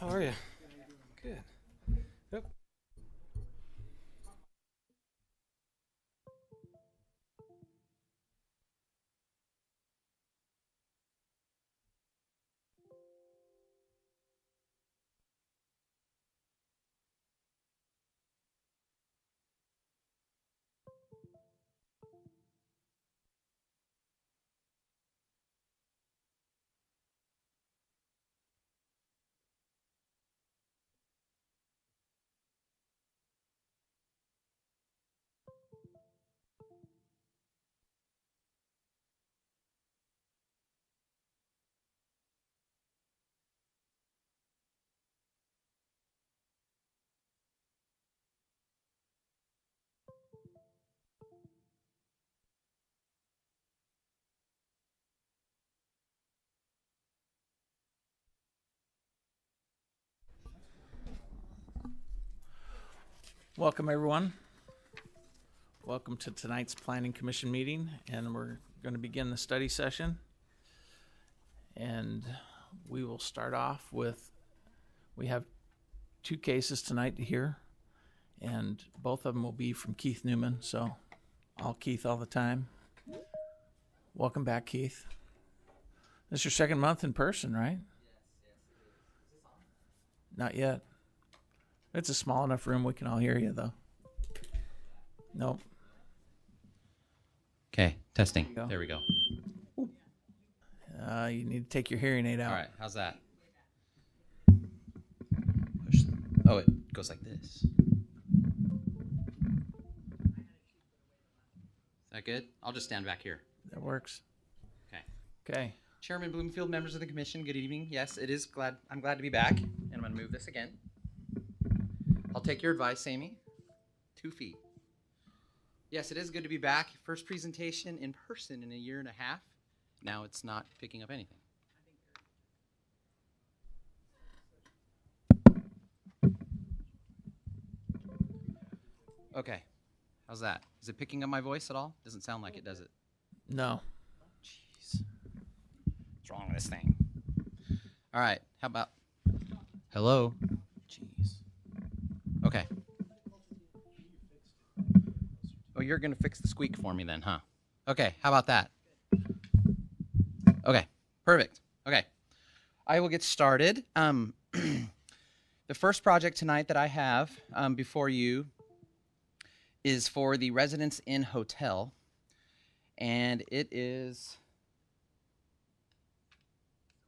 How are you? Good. Yep. Welcome, everyone. Welcome to tonight's Planning Commission meeting, and we're going to begin the study session. And we will start off with, we have two cases tonight to hear, and both of them will be from Keith Newman, so all Keith all the time. Welcome back, Keith. This is your second month in person, right? Not yet. It's a small enough room we can all hear you, though. Nope. Okay, testing. Go. There we go. You need to take your hearing aid out. All right, how's that? Push. Oh, it goes like this. Is that good? I'll just stand back here. That works. Okay. Okay. Chairman Bloomfield, members of the commission, good evening. Yes, it is glad. I'm glad to be back, and I'm going to move this again. I'll take your advice, Amy. 2 feet. Yes, it is good to be back. First presentation in person in a year and a half. Now it's not picking up anything. Okay. How's that? Is it picking up my voice at all? Doesn't sound like it, does it? No. Jeez. What's wrong with this thing? All right. How about... Hello? Jeez. Okay. Oh, you're going to fix the squeak for me then, huh? Okay. How about that? Okay. Perfect. Okay. I will get started. The first project tonight that I have before you is for the Residence Inn Hotel. And it is...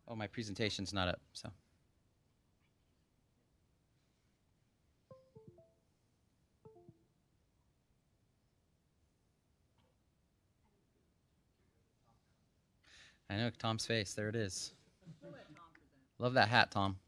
Oh, my presentation's not up, so... I know, Tom's face. There it is. Love that hat, Tom.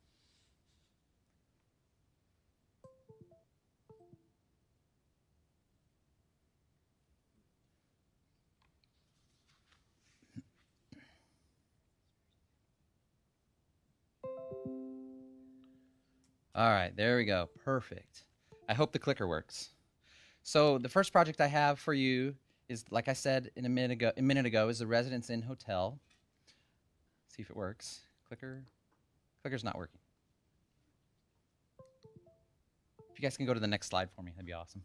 All right, there we go. Perfect. I hope the clicker works. So the first project I have for you is, like I said a minute ago, is the Residence Inn Hotel. See if it works. Clicker's not working. If you guys can go to the next slide for me, that'd be awesome.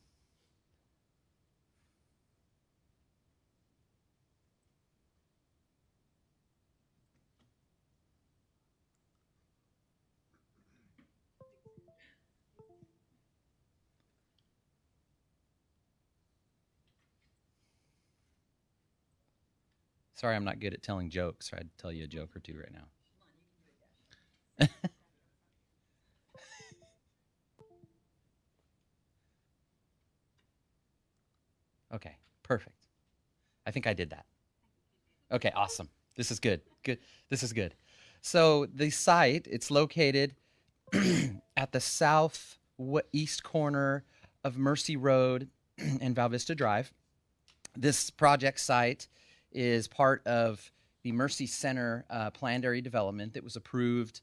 Sorry, I'm not good at telling jokes. I'd tell you a joke or two right now. Okay, perfect. I think I did that. Okay, awesome. This is good. Good. This is good. So the site, it's located at the southeast corner of Mercy Road and Val Vista Drive. This project site is part of the Mercy Center planned area development that was approved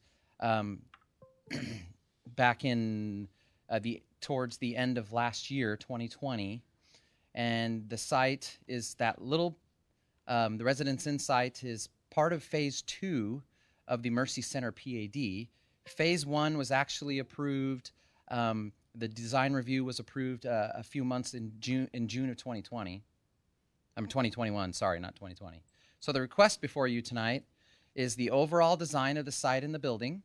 back in towards the end of last year, 2020. And the site is that little, the Residence Inn site is part of phase 2 of the Mercy Center PAD. Phase 1 was actually approved. The design review was approved a few months in June of 2020. 2021, sorry, not 2020. So the request before you tonight is the overall design of the site and the building.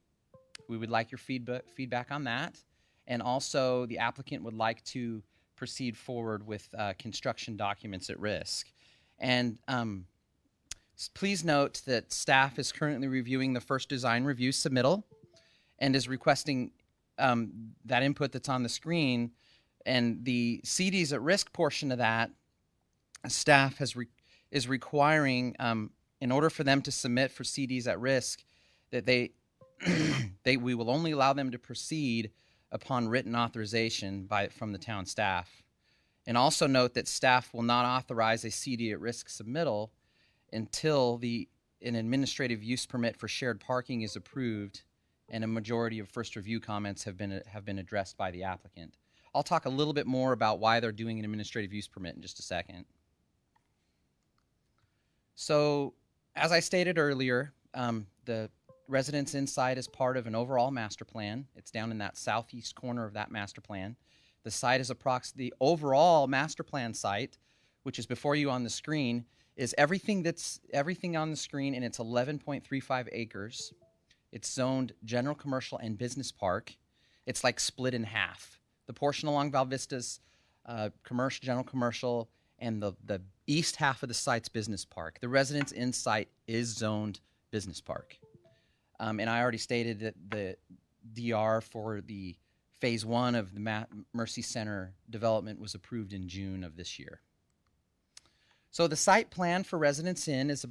We would like your feedback on that. And also the applicant would like to proceed forward with construction documents at risk. And please note that staff is currently reviewing the first design review submittal and is requesting that input that's on the screen. And the CDs at risk portion of that, staff is requiring, in order for them to submit for CDs at risk, that we will only allow them to proceed upon written authorization from the town staff. And also note that staff will not authorize a CD at risk submittal until an administrative use permit for shared parking is approved and a majority of first review comments have been addressed by the applicant. I'll talk a little bit more about why they're doing an administrative use permit in just a second. So, as I stated earlier, the residence inside is part of an overall master plan. It's down in that southeast corner of that master plan. The site is the overall master plan site, which is before you on the screen, is everything on the screen, and it's 11.35 acres. It's zoned general commercial and business park. It's like split in half. The portion along Val Vista's general commercial, and the east half of the site's business park. The residence in site is zoned business park. And I already stated that the DR for the phase 1 of the Mercy Center development was approved in June of this year. So the site plan for Residence Inn is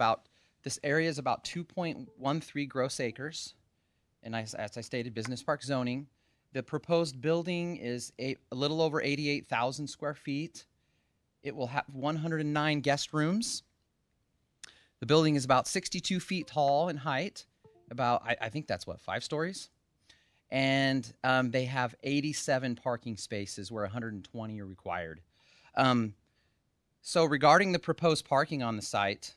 this area is about 2.13 gross acres. And as I stated, business park zoning. The proposed building is a little over 88,000 square feet. It will have 109 guest rooms. The building is about 62 feet tall in height. I think that's 5 stories. And they have 87 parking spaces where 120 are required. So regarding the proposed parking on the site,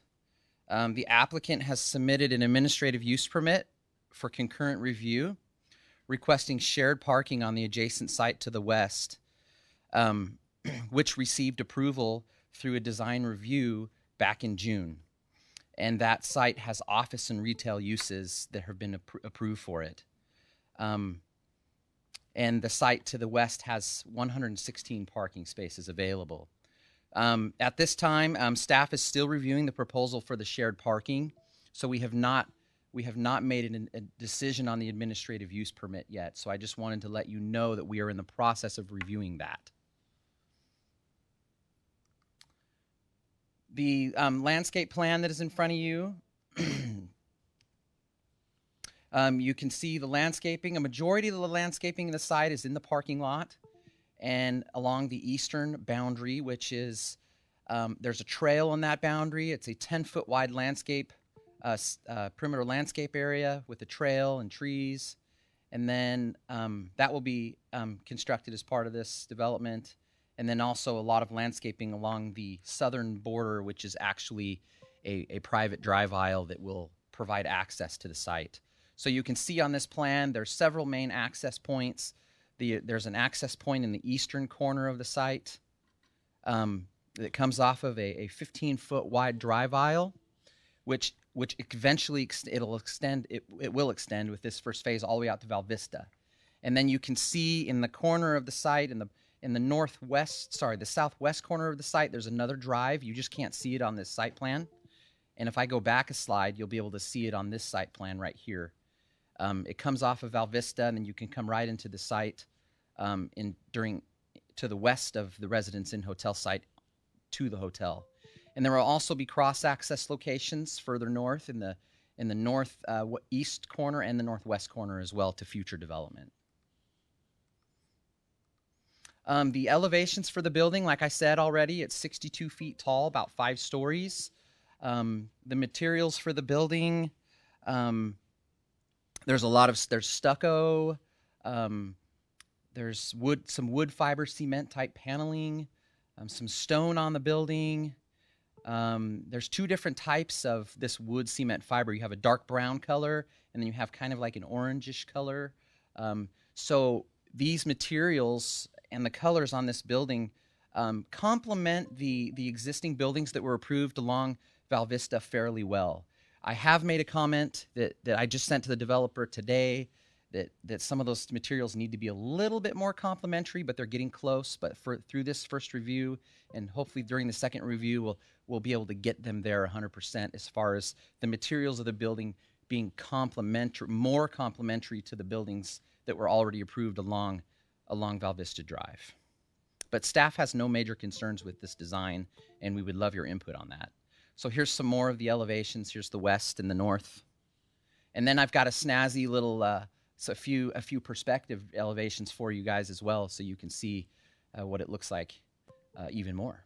the applicant has submitted an administrative use permit for concurrent review, requesting shared parking on the adjacent site to the west, which received approval through a design review back in June. And that site has office and retail uses that have been approved for it. And the site to the west has 116 parking spaces available. At this time, staff is still reviewing the proposal for the shared parking, so we have not made a decision on the administrative use permit yet. So I just wanted to let you know that we are in the process of reviewing that. The landscape plan that is in front of you, you can see the landscaping. A majority of the landscaping in the site is in the parking lot and along the eastern boundary, which is, there's a trail on that boundary. It's a 10-foot wide landscape, perimeter landscape area with a trail and trees. And then that will be constructed as part of this development. And then also a lot of landscaping along the southern border, which is actually a private drive aisle that will provide access to the site. So you can see on this plan, there's several main access points. There's an access point in the eastern corner of the site that comes off of a 15-foot wide drive aisle, which eventually it will extend with this first phase all the way out to Val Vista. And then you can see in the corner of the site, in the southwest corner of the site, there's another drive. You just can't see it on this site plan. And if I go back a slide, you'll be able to see it on this site plan right here. It comes off of Val Vista, and then you can come right into the site to the west of the Residence Inn hotel site to the hotel. And there will also be cross-access locations further north in the northeast corner and the northwest corner as well to future development. The elevations for the building, like I said already, it's 62 feet tall, about 5 stories. The materials for the building, there's stucco, there's some wood fiber cement type paneling, some stone on the building, There's two different types of this wood cement fiber. You have a dark brown color, and then you have kind of like an orangish color. So these materials and the colors on this building complement the existing buildings that were approved along Val Vista fairly well. I have made a comment that I just sent to the developer today that some of those materials need to be a little bit more complementary, but they're getting close. But through this first review, and hopefully during the second review, we'll be able to get them there 100% as far as the materials of the building being complementary, more complementary to the buildings that were already approved along Val Vista Drive. But staff has no major concerns with this design, and we would love your input on that. So here's some more of the elevations. Here's the west and the north. And then I've got a snazzy little, a few perspective elevations for you guys as well, so you can see what it looks like even more.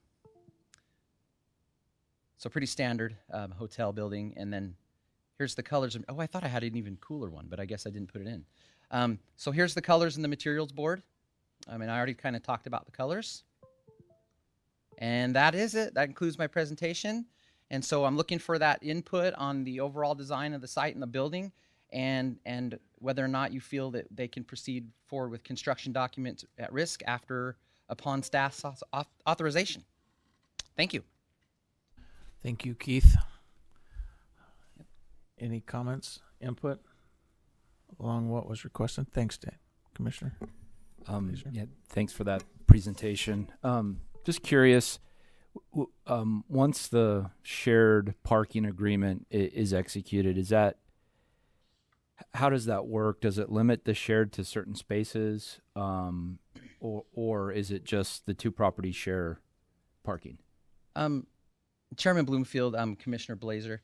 So pretty standard hotel building. And then here's the colors. Oh, I thought I had an even cooler one, but I guess I didn't put it in. So here's the colors in the materials board. I mean, I already kind of talked about the colors. And that is it. That includes my presentation. And so I'm looking for that input on the overall design of the site and the building, and whether or not you feel that they can proceed forward with construction documents at risk upon staff's authorization. Thank you. Thank you, Keith. Any comments, input along what was requested? Thanks, Dan. Commissioner. Yeah, thanks for that presentation. Just curious, once the shared parking agreement is executed, how does that work? Does it limit the shared to certain spaces, or is it just the two properties share parking? Chairman Bloomfield, Commissioner Blazer,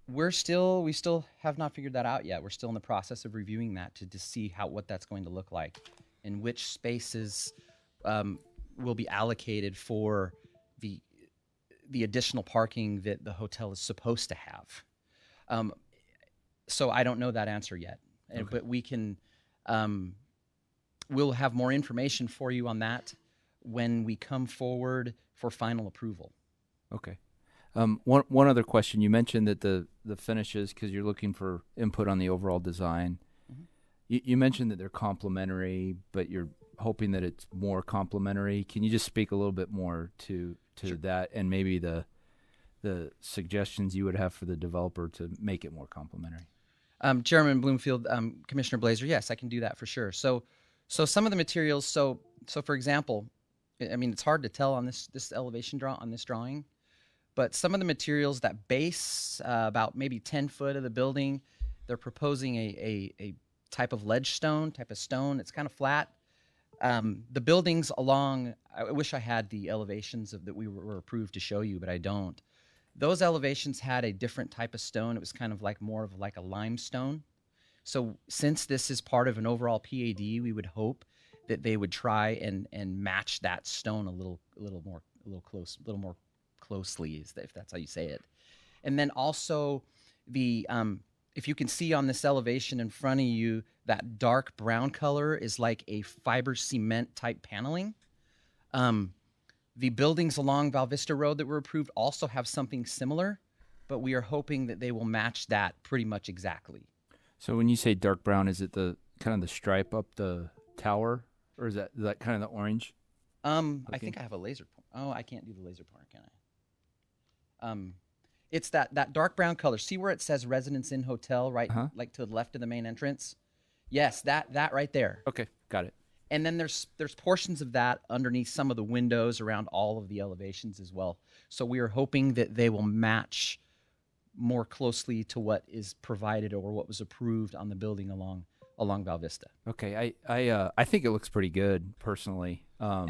we still have not figured that out yet. We're still in the process of reviewing that to see what that's going to look like and which spaces will be allocated for the additional parking that the hotel is supposed to have. So I don't know that answer yet, okay. But we can. We'll have more information for you on that when we come forward for final approval. Okay. One other question. You mentioned that the finishes, because you're looking for input on the overall design. Mm-hmm. You mentioned that they're complementary, but you're hoping that it's more complementary. Can you just speak a little bit more to sure. that, and maybe the suggestions you would have for the developer to make it more complementary? Chairman Bloomfield, Commissioner Blazer, yes, I can do that for sure. So some of the materials. So for example, I mean, it's hard to tell on this elevation drawing. But some of the materials that base about maybe 10 foot of the building, they're proposing a type of ledge stone, It's kind of flat. The buildings along, I wish I had the elevations that we were approved to show you, but I don't. Those elevations had a different type of stone. It was kind of more of a limestone. So since this is part of an overall PAD, we would hope that they would try and match that stone a little more closely, if that's how you say it. And then also if you can see on this elevation in front of you, that dark brown color is like a fiber cement type paneling. The buildings along Val Vista Road that were approved also have something similar, but we are hoping that they will match that pretty much exactly. So when you say dark brown, is it the kind of the stripe up the tower, or is that kind of the orange? I think I have a laser pointer. Oh, I can't do the laser pointer, can I? It's that dark brown color. See where it says Residence Inn Hotel, right? Uh-huh. Like to the left of the main entrance? Yes, that right there. Okay, got it. And then there's portions of that underneath some of the windows around all of the elevations as well. So we are hoping that they will match more closely to what is provided or what was approved on the building along Val Vista. Okay, I think it looks pretty good personally. Yeah.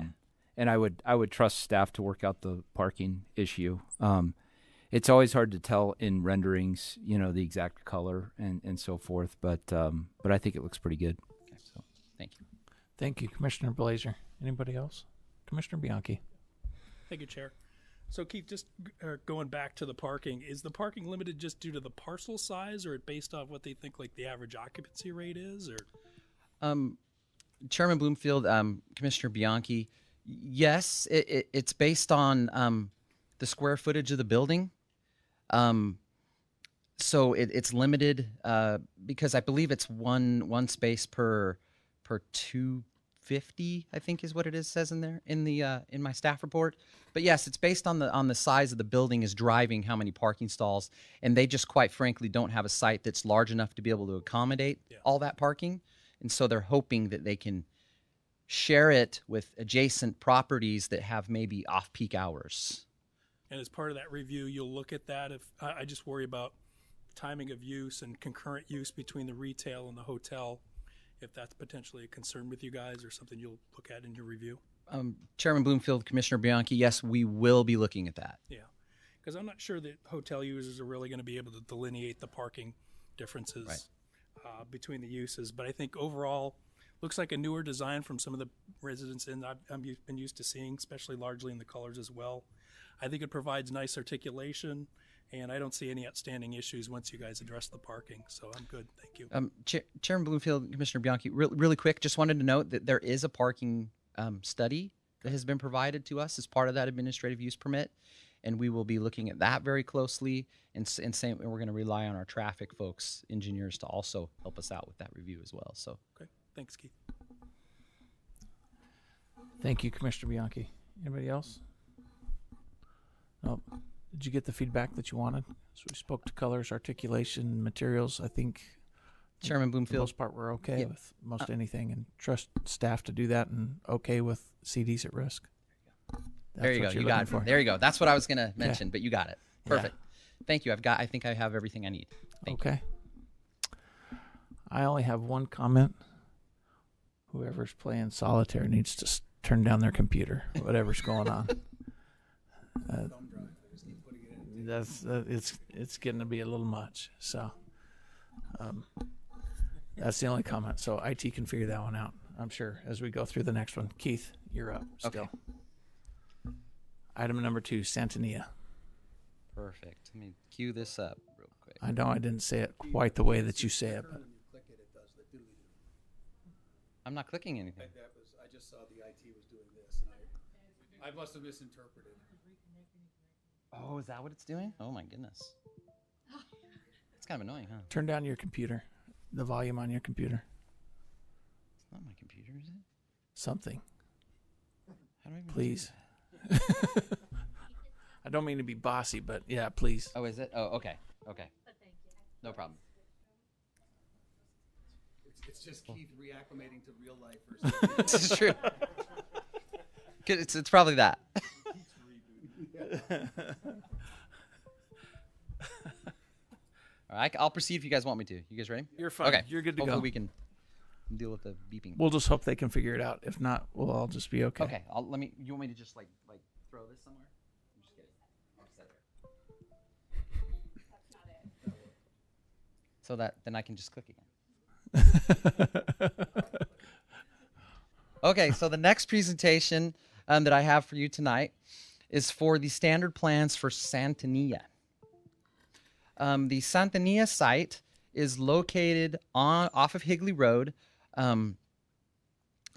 And I would trust staff to work out the parking issue. It's always hard to tell in renderings, the exact color and so forth, but I think it looks pretty good. Okay. So thank you. Thank you, Commissioner Blazer. Anybody else? Commissioner Bianchi. Thank you, Chair. So Keith, just going back to the parking, is the parking limited just due to the parcel size, or based off what they think like the average occupancy rate is, or? Chairman Bloomfield, Commissioner Bianchi, yes, it's based on the square footage of the building. So it's limited because I believe it's one space per 250, I think is what it is, says in there in my staff report. But yes, it's based on the size of the building is driving how many parking stalls, and they just quite frankly don't have a site that's large enough to be able to accommodate all that parking, and so they're hoping that they can share it with adjacent properties that have maybe off-peak hours. And as part of that review, you'll look at that. If I just worry about timing of use and concurrent use between the retail and the hotel, if that's potentially a concern with you guys or something you'll look at in your review. Chairman Bloomfield, Commissioner Bianchi, yes, we will be looking at that. Yeah, because I'm not sure that hotel users are really going to be able to delineate the parking differences between the uses. But I think overall, looks like a newer design from some of the residents I've been used to seeing, especially largely in the colors as well. I think it provides nice articulation, and I don't see any outstanding issues once you guys address the parking. So I'm good. Thank you. Chairman Bloomfield, Commissioner Bianchi, really quick, just wanted to note that there is a parking study that has been provided to us as part of that administrative use permit, and we will be looking at that very closely. And we're going to rely on our traffic folks, engineers, to also help us out with that review as well. So, okay, thanks, Keith. Thank you, Commissioner Bianchi. Anybody else? No. Did you get the feedback that you wanted? So we spoke to colors, articulation, materials. I think Chairman for the Bloomfield, most part we're okay with most anything, and trust staff to do that, and okay with CDs at risk. There you go. You got it. There you go. That's what I was going to mention, but you got it. Perfect. Thank you. I think I have everything I need. Thank you. I only have one comment. Whoever's playing solitaire needs to turn down their computer, whatever's going on. It's getting to be a little much. So that's the only comment. So IT can figure that one out, I'm sure, as we go through the next one. Keith, you're up still. Okay. Item number 2, Santania. Perfect. Let me cue this up real quick. I know I didn't say it quite the way that you say it, but I'm not clicking anything. I just saw the IT was doing this, and I must have misinterpreted. Oh, is that what it's doing? Oh my goodness. It's kind of annoying, huh? turn down your computer, the volume on your computer. It's not my computer, is it? Something. How do I even Please. do that? I don't mean to be bossy, but yeah, please. Oh, is it? Oh, okay. Okay. No problem. It's just Keith reacclimating to real life or something. This is true. It's probably that. All right, I'll proceed if you guys want me to. You guys ready? You're fine. Okay. You're good to Hopefully go. we can deal with the beeping. We'll just hope they can figure it out. If not, we'll all just be okay. Okay. You want me to just like throw this somewhere? I'm just kidding. I'll set it. So that then I can just click again. Okay, so the next presentation that I have for you tonight is for the standard plans for Santania. The Santania site is located off of Higley Road,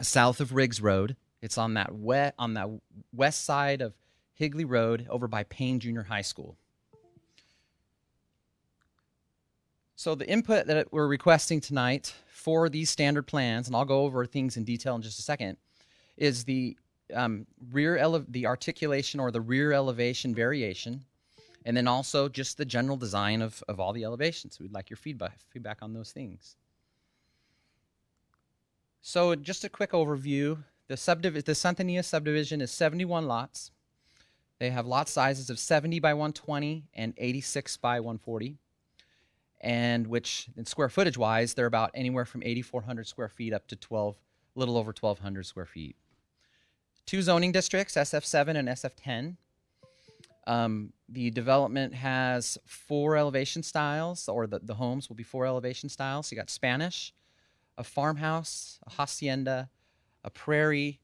south of Riggs Road. It's on that west side of Higley Road, over by Payne Junior High School. So the input that we're requesting tonight for these standard plans, and I'll go over things in detail in just a second, is the the articulation or the rear elevation variation, and then also just the general design of all the elevations. We'd like your feedback on those things. So just a quick overview. The Santania subdivision is 71 lots. They have lot sizes of 70 by 120 and 86 by 140. And which, in square footage wise, they're about anywhere from 8,400 square feet up to a little over 1,200 square feet. 2 zoning districts, SF7 and SF10. The development has 4 elevation styles, or the homes will be 4 elevation styles. So you got Spanish, a farmhouse, a hacienda, a prairie,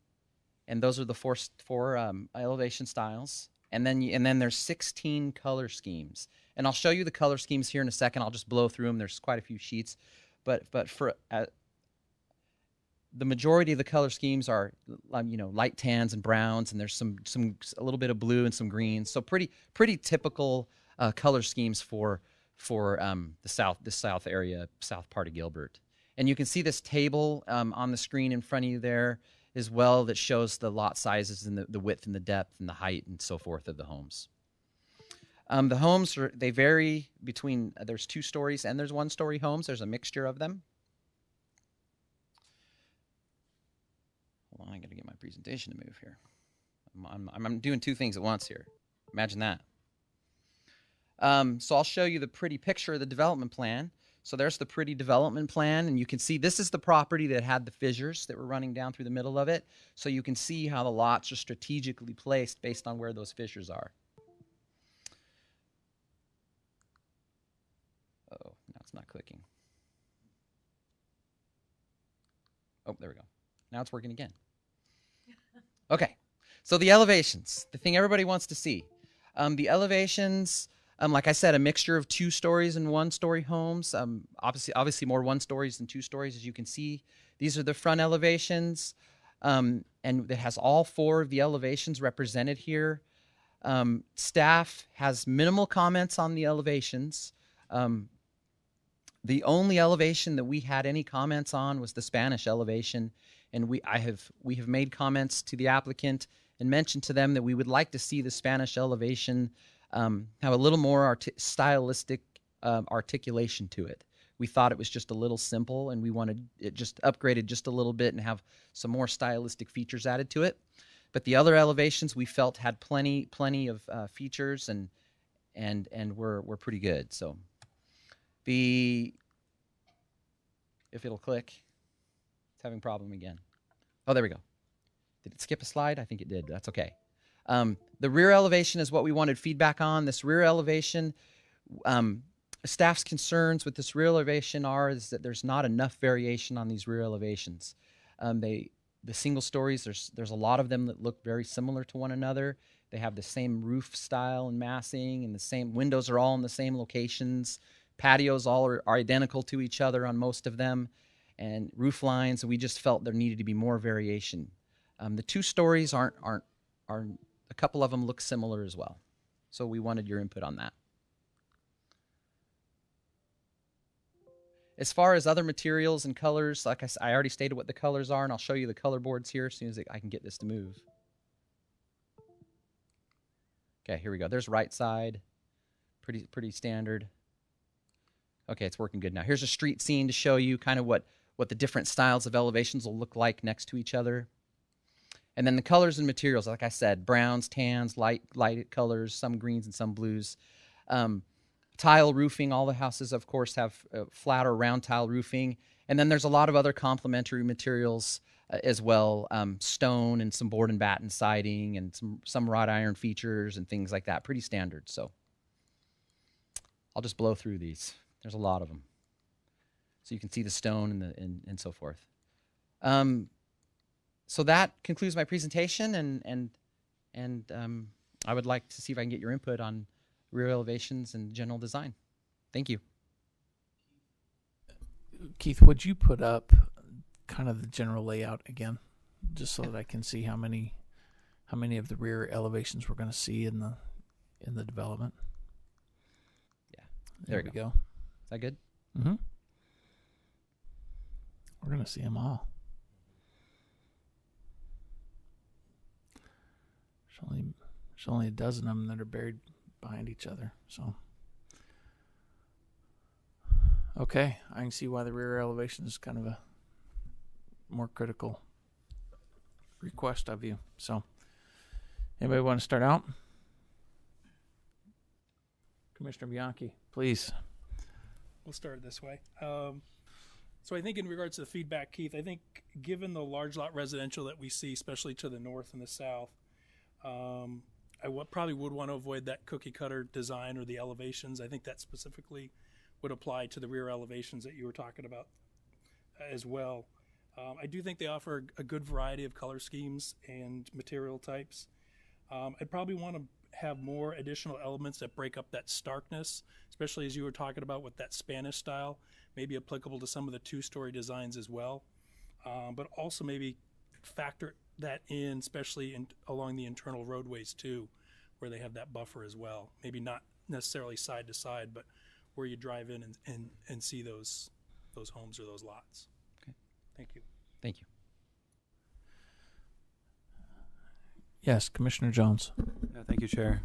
and those are the four elevation styles. And then there's 16 color schemes. And I'll show you the color schemes here in a second. I'll just blow through them. There's quite a few sheets. But for the majority of the color schemes are, light tans and browns, and there's a little bit of blue and some greens. So pretty typical color schemes for the south area, south part of Gilbert. And you can see this table on the screen in front of you there as well that shows the lot sizes and the width and the depth and the height and so forth of the homes. The homes, they vary between, there's 2 stories and there's 1-story homes. There's a mixture of them. Hold on, I got to get my presentation to move here. I'm doing 2 things at once here. Imagine that. So I'll show you the pretty picture of the development plan. So there's the pretty development plan, and you can see this is the property that had the fissures that were running down through the middle of it. So you can see how the lots are strategically placed based on where those fissures are. Oh, now it's not clicking. Oh, there we go. Now it's working again. Okay, so the elevations, the thing everybody wants to see. The elevations, like I said, a mixture of 2 stories and 1-story homes. Obviously more 1 stories than 2 stories, as you can see. These are the front elevations, and it has all 4 of the elevations represented here. Staff has minimal comments on the elevations. The only elevation that we had any comments on was the Spanish elevation, and we have made comments to the applicant and mentioned to them that we would like to see the Spanish elevation have a little more stylistic articulation to it. We thought it was just a little simple, and we wanted it just upgraded just a little bit and have some more stylistic features added to it. But the other elevations we felt had plenty of features and were pretty good. So if it'll click, it's having a problem again. Oh, there we go. Did it skip a slide? I think it did. That's okay. The rear elevation is what we wanted feedback on. This rear elevation, staff's concerns with this rear elevation is that there's not enough variation on these rear elevations. The single stories, there's a lot of them that look very similar to one another. They have the same roof style and massing, and the same windows are all in the same locations. Patios all are identical to each other on most of them, and roof lines. We just felt there needed to be more variation. The 2 stories aren't. A couple of them look similar as well. So we wanted your input on that. As far as other materials and colors, like I already stated what the colors are, and I'll show you the color boards here as soon as I can get this to move. Okay, here we go. There's right side. Pretty standard. Okay, it's working good now. Here's a street scene to show you kind of what the different styles of elevations will look like next to each other. And then the colors and materials, like I said, browns, tans, light colors, some greens and some blues. Tile roofing, all the houses, of course, have flat or round tile roofing. And then there's a lot of other complementary materials as well, stone and some board and batten siding and some wrought iron features and things like that. Pretty standard. So I'll just blow through these. There's a lot of them. So you can see the stone and so forth. So that concludes my presentation, and I would like to see if I can get your input on rear elevations and general design. Thank you. Keith, would you put up kind of the general layout again, just so that I can see how many of the rear elevations we're going to see in the development? Yeah, there we go. Is that good? Mm-hmm. We're going to see them all. There's only a dozen of them that are buried behind each other. So, okay, I can see why the rear elevation is kind of a more critical request of you. So, anybody want to start out? Commissioner Bianchi, please. We'll start this way. So I think in regards to the feedback, Keith, I think given the large lot residential that we see, especially to the north and the south, I probably would want to avoid that cookie cutter design or the elevations. I think that specifically would apply to the rear elevations that you were talking about as well. I do think they offer a good variety of color schemes and material types. I'd probably want to have more additional elements that break up that starkness, especially as you were talking about with that Spanish style, maybe applicable to some of the 2-story designs as well. but also maybe factor that in, especially along the internal roadways too, where they have that buffer as well. Maybe not necessarily side to side, but where you drive in and see those homes or those lots. Okay. Thank you. Thank you. Yes, Commissioner Jones. Thank you, Chair.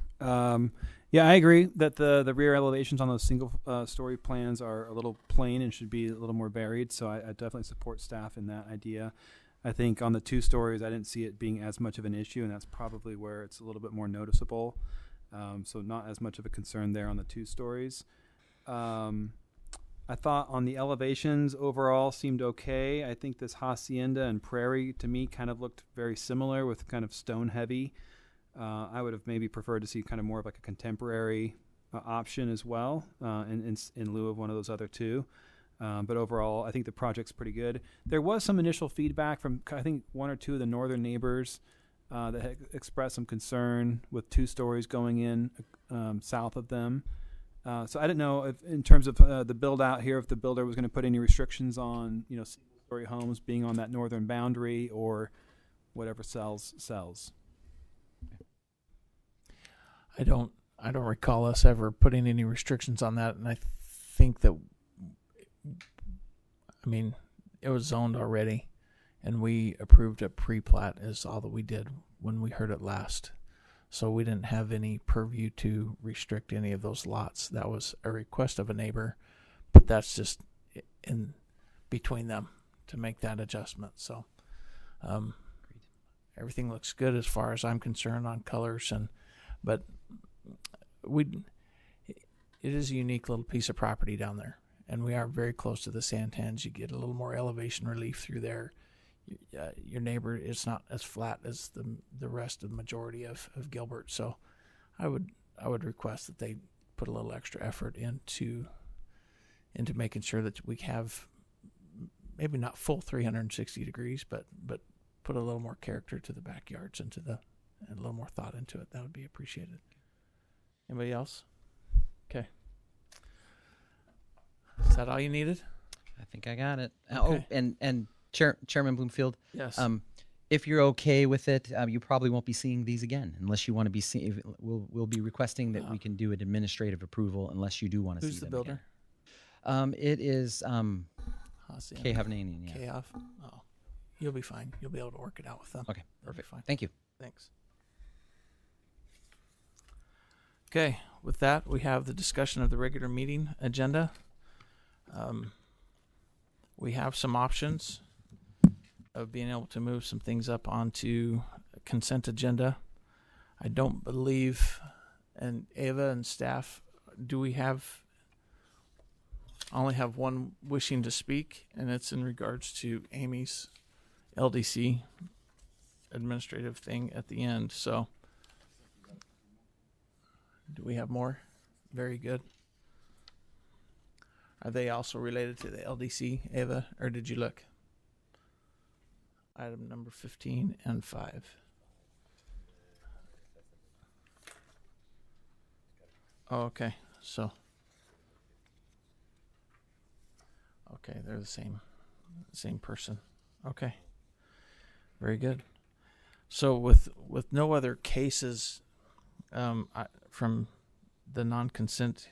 Yeah, I agree that the rear elevations on those single story plans are a little plain and should be a little more varied. So I definitely support staff in that idea. I think on the 2 stories, I didn't see it being as much of an issue, and that's probably where it's a little bit more noticeable. So not as much of a concern there on the 2 stories. I thought on the elevations overall seemed okay. I think this hacienda and prairie to me kind of looked very similar with kind of stone heavy. I would have maybe preferred to see kind of more of like a contemporary option as well in lieu of one of those other 2. But overall, I think the project's pretty good. There was some initial feedback from, I think, 1 or 2 of the northern neighbors that had expressed some concern with 2 stories going in south of them. So I didn't know if, in terms of the build out here, if the builder was going to put any restrictions on, single-story homes being on that northern boundary or whatever sells. I don't recall us ever putting any restrictions on that, and I think that, it was zoned already, and we approved a pre-plat is all that we did when we heard it last. So we didn't have any purview to restrict any of those lots. That was a request of a neighbor, but that's just in between them to make that adjustment. So everything looks good as far as I'm concerned on colors, but it is a unique little piece of property down there, and we are very close to the Santans. You get a little more elevation relief through there. Your neighbor is not as flat as the rest of the majority of Gilbert. So I would request that they put a little extra effort into making sure that we have maybe not full 360 degrees, but put a little more character to the backyards and a little more thought into it. That would be appreciated. Anybody else? Okay. Is that all you needed? I think I got it. Okay. Oh, and Chairman Bloomfield. Yes. If you're okay with it, you probably won't be seeing these again unless you want to be seeing. We'll be requesting that we can do an administrative approval unless you do want to see them. Who's the builder? Again. It is Hacienda. K. Hovnanian. Yeah. K-Hov? Oh, you'll be fine. You'll be able to work it out with them. Okay. That'll be Perfect. fine. Thank you. Thanks. Okay, with that, we have the discussion of the regular meeting agenda. We have some options of being able to move some things up onto a consent agenda. I don't believe, and Ava and staff, do we have, I only have one wishing to speak, and it's in regards to Amy's LDC administrative thing at the end. So do we have more? Very good. Are they also related to the LDC, Ava, or did you look? Item number 15 and 5. Oh, okay. So, okay, they're the same person. Okay. Very good. So with no other cases from the non-consent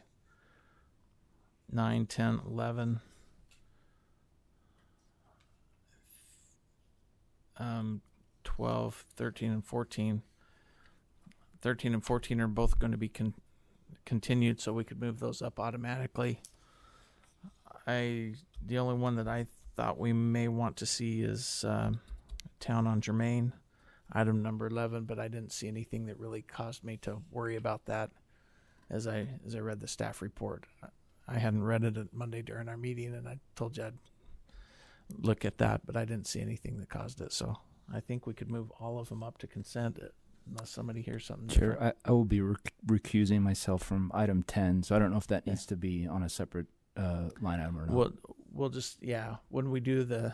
9, 10, 11, 12, 13, and 14. 13 and 14 are both going to be continued, so we could move those up automatically. The only one that I thought we may want to see is Town on Germain, item number 11, but I didn't see anything that really caused me to worry about that as I read the staff report. I hadn't read it at Monday during our meeting, and I told you I'd look at that, but I didn't see anything that caused it. So I think we could move all of them up to consent unless somebody hears something different. Chair, I will be recusing myself from item 10, so I don't know if that needs to be on a separate line item or not. We'll just, when we do the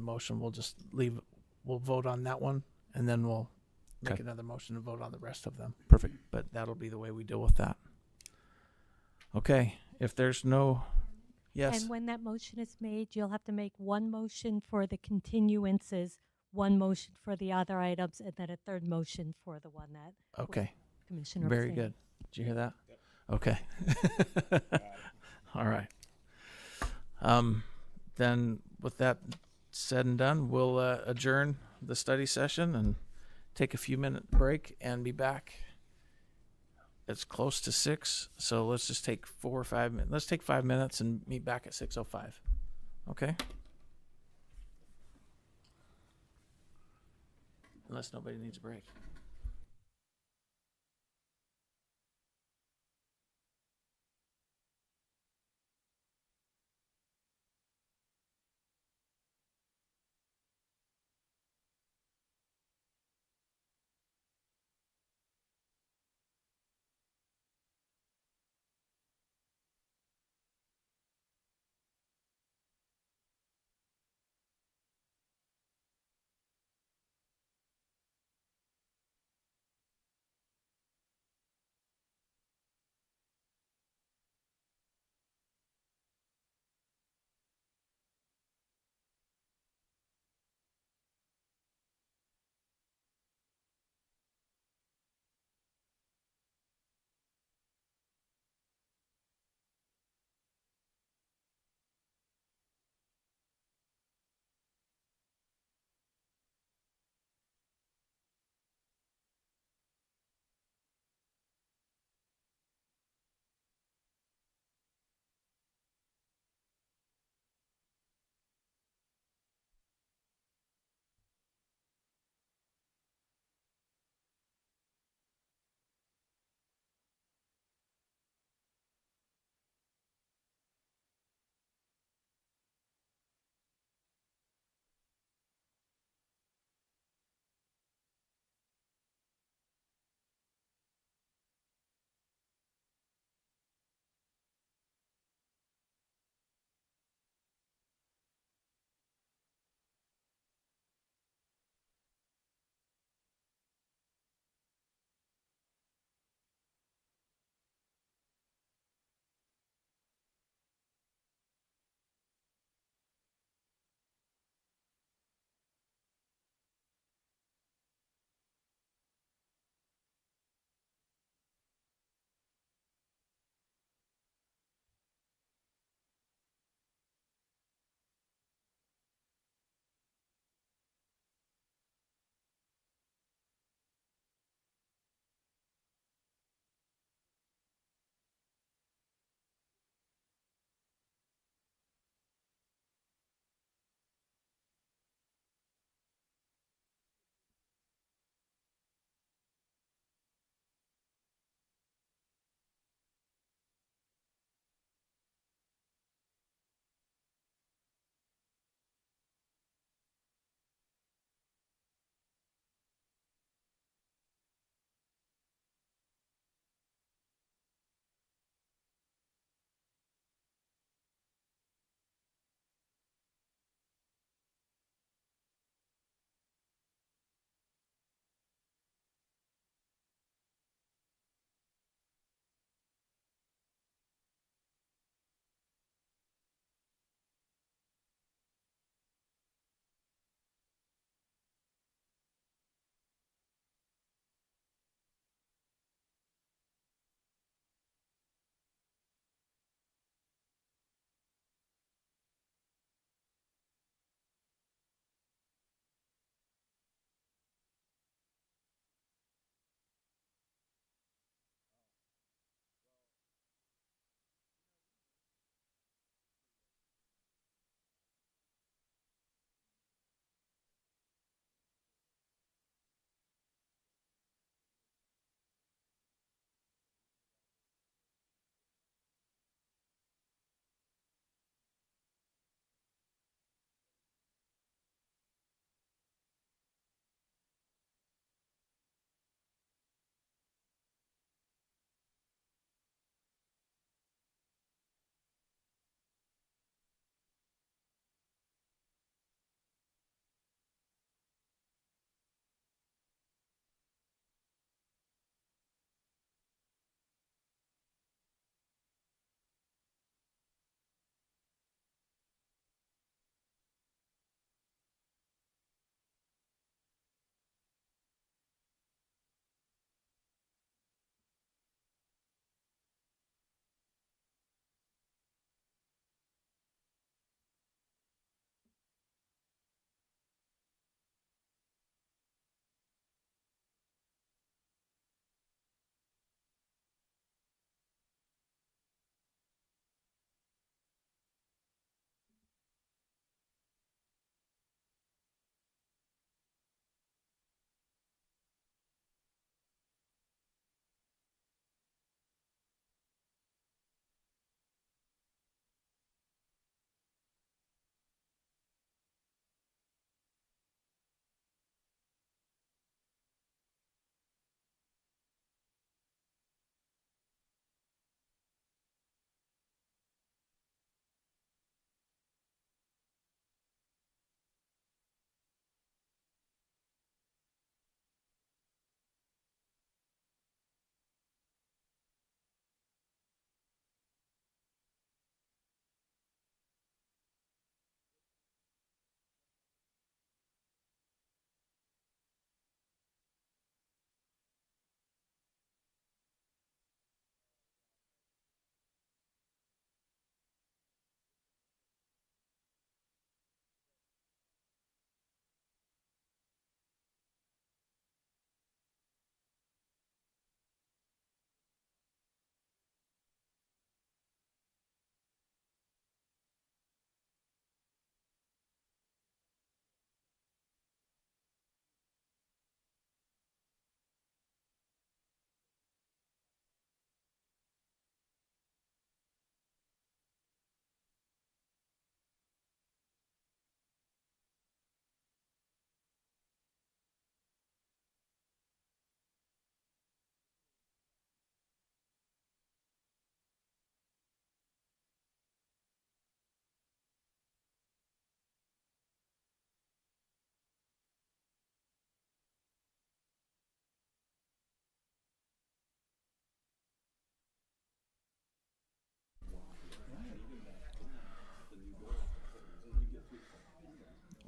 motion, we'll vote on that one, and then we'll make another motion to vote on the rest of them. Perfect. But that'll be the way we deal with that. Okay, if there's no Yes. And when that motion is made, you'll have to make one motion for the continuances, one motion for the other items, and then a third motion for the one that Okay. Commissioner Very abstained. good. Did you hear that? Okay. All right. Then with that said and done, we'll adjourn the study session and take a few minute break and be back. It's close to 6, so let's just take 4 or 5 minutes. Let's take 5 minutes and meet back at 6:05. Okay? Unless nobody needs a break.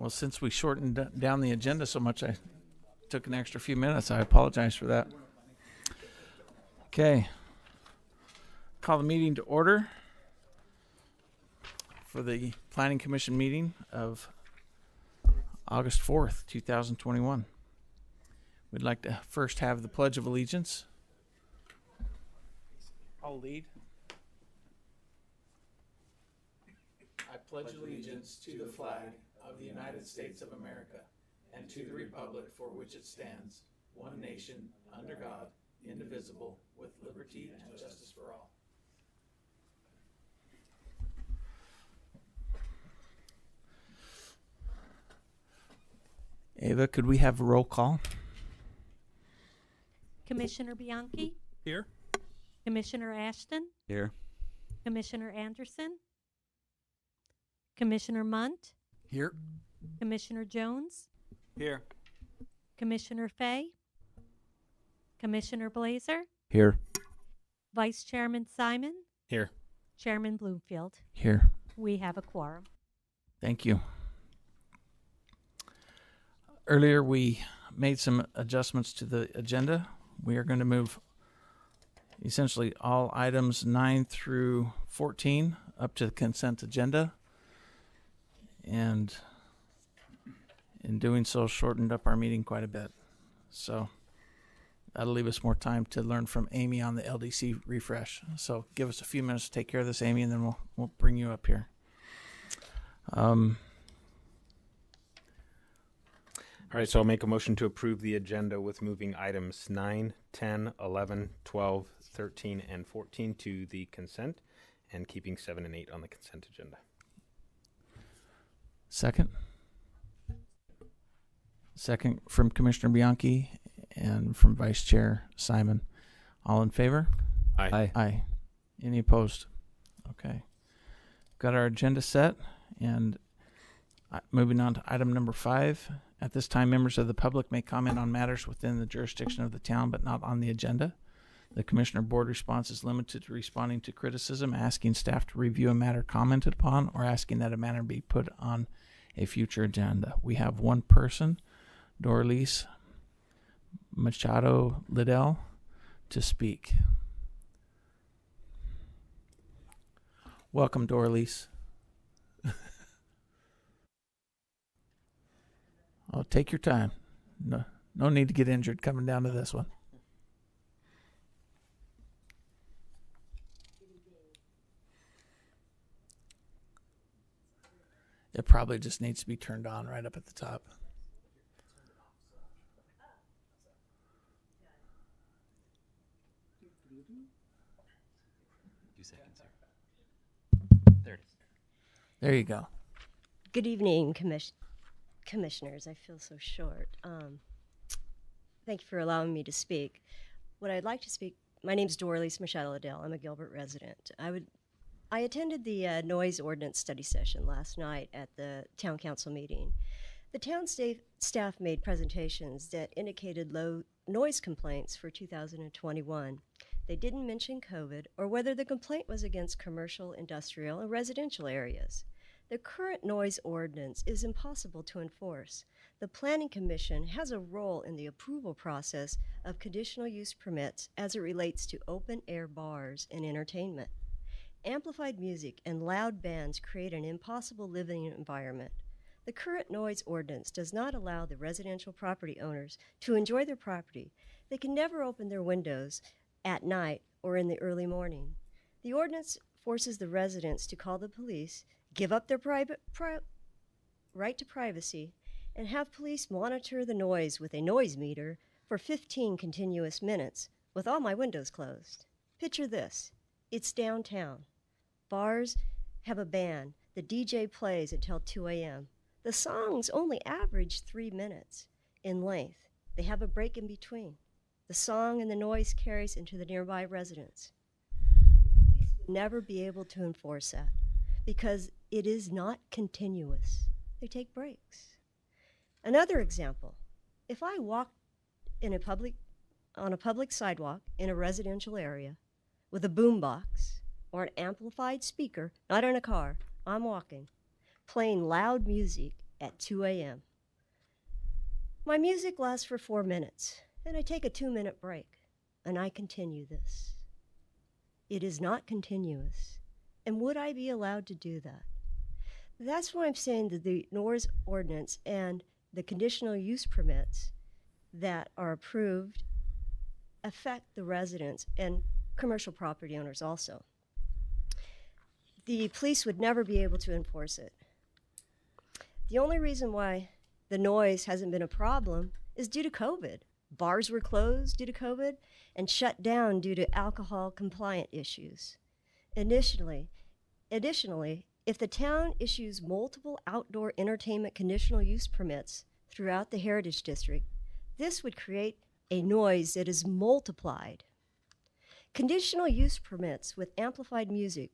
Well, since we shortened down the agenda so much, I took an extra few minutes. I apologize for that. Okay. Call the meeting to order for the Planning Commission meeting of August 4th, 2021. We'd like to first have the Pledge of Allegiance. I'll lead. I pledge allegiance to the flag of the United States of America and to the republic for which it stands, one nation, under God, indivisible, with liberty and justice for all. Ava, could we have a roll call? Commissioner Bianchi, Here? Commissioner Ashton, Here. Commissioner Anderson, Commissioner Munt, Here. Commissioner Jones, Here. Commissioner Fay, Commissioner Blazer, Here. Vice Chairman Simon, Here. Chairman Bloomfield. Here. We have a quorum. Thank you. Earlier, we made some adjustments to the agenda. We are going to move essentially all items 9 through 14 up to the consent agenda. And in doing so, shortened up our meeting quite a bit. So that'll leave us more time to learn from Amy on the LDC Refresh. So give us a few minutes to take care of this, Amy, and then we'll bring you up here. All right, so I'll make a motion to approve the agenda with moving items 9, 10, 11, 12, 13, and 14 to the consent and keeping 7 and 8 on the consent agenda. Second. Second from Commissioner Bianchi and from Vice Chair Simon. All in favor? Aye. Aye. Any opposed? Okay. Got our agenda set, and moving on to item number 5. At this time, members of the public may comment on matters within the jurisdiction of the town, but not on the agenda. The Commissioner Board response is limited to responding to criticism, asking staff to review a matter commented upon, or asking that a matter be put on a future agenda. We have one person, Dorlise Machado Liddell, to speak. Welcome, Dorlise. Oh, take your time. No need to get injured coming down to this one. It probably just needs to be turned on right up at the top. There it is. There you go. Good evening, commissioners. I feel so short. Thank you for allowing me to speak. What I'd like to speak, my name's Dorlise Machado Liddell. I'm a Gilbert resident. I attended the noise ordinance study session last night at the town council meeting. The town staff made presentations that indicated low noise complaints for 2021. They didn't mention COVID or whether the complaint was against commercial, industrial, or residential areas. The current noise ordinance is impossible to enforce. The Planning Commission has a role in the approval process of conditional use permits as it relates to open-air bars and entertainment. Amplified music and loud bands create an impossible living environment. The current noise ordinance does not allow the residential property owners to enjoy their property. They can never open their windows at night or in the early morning. The ordinance forces the residents to call the police, give up their right to privacy, and have police monitor the noise with a noise meter for 15 continuous minutes with all my windows closed. Picture this. It's downtown. Bars have a band. The DJ plays until 2 a.m. The songs only average 3 minutes in length. They have a break in between. The song and the noise carries into the nearby residents. Police would never be able to enforce that because it is not continuous. They take breaks. Another example, if I walk on a public sidewalk in a residential area with a boombox or an amplified speaker, not in a car, I'm walking, playing loud music at 2 a.m. My music lasts for 4 minutes, and I take a 2-minute break, and I continue this. It is not continuous, and would I be allowed to do that? That's why I'm saying that the noise ordinance and the conditional use permits that are approved affect the residents and commercial property owners also. The police would never be able to enforce it. The only reason why the noise hasn't been a problem is due to COVID. Bars were closed due to COVID and shut down due to alcohol compliant issues. Additionally, if the town issues multiple outdoor entertainment conditional use permits throughout the Heritage District, this would create a noise that is multiplied. Conditional use permits with amplified music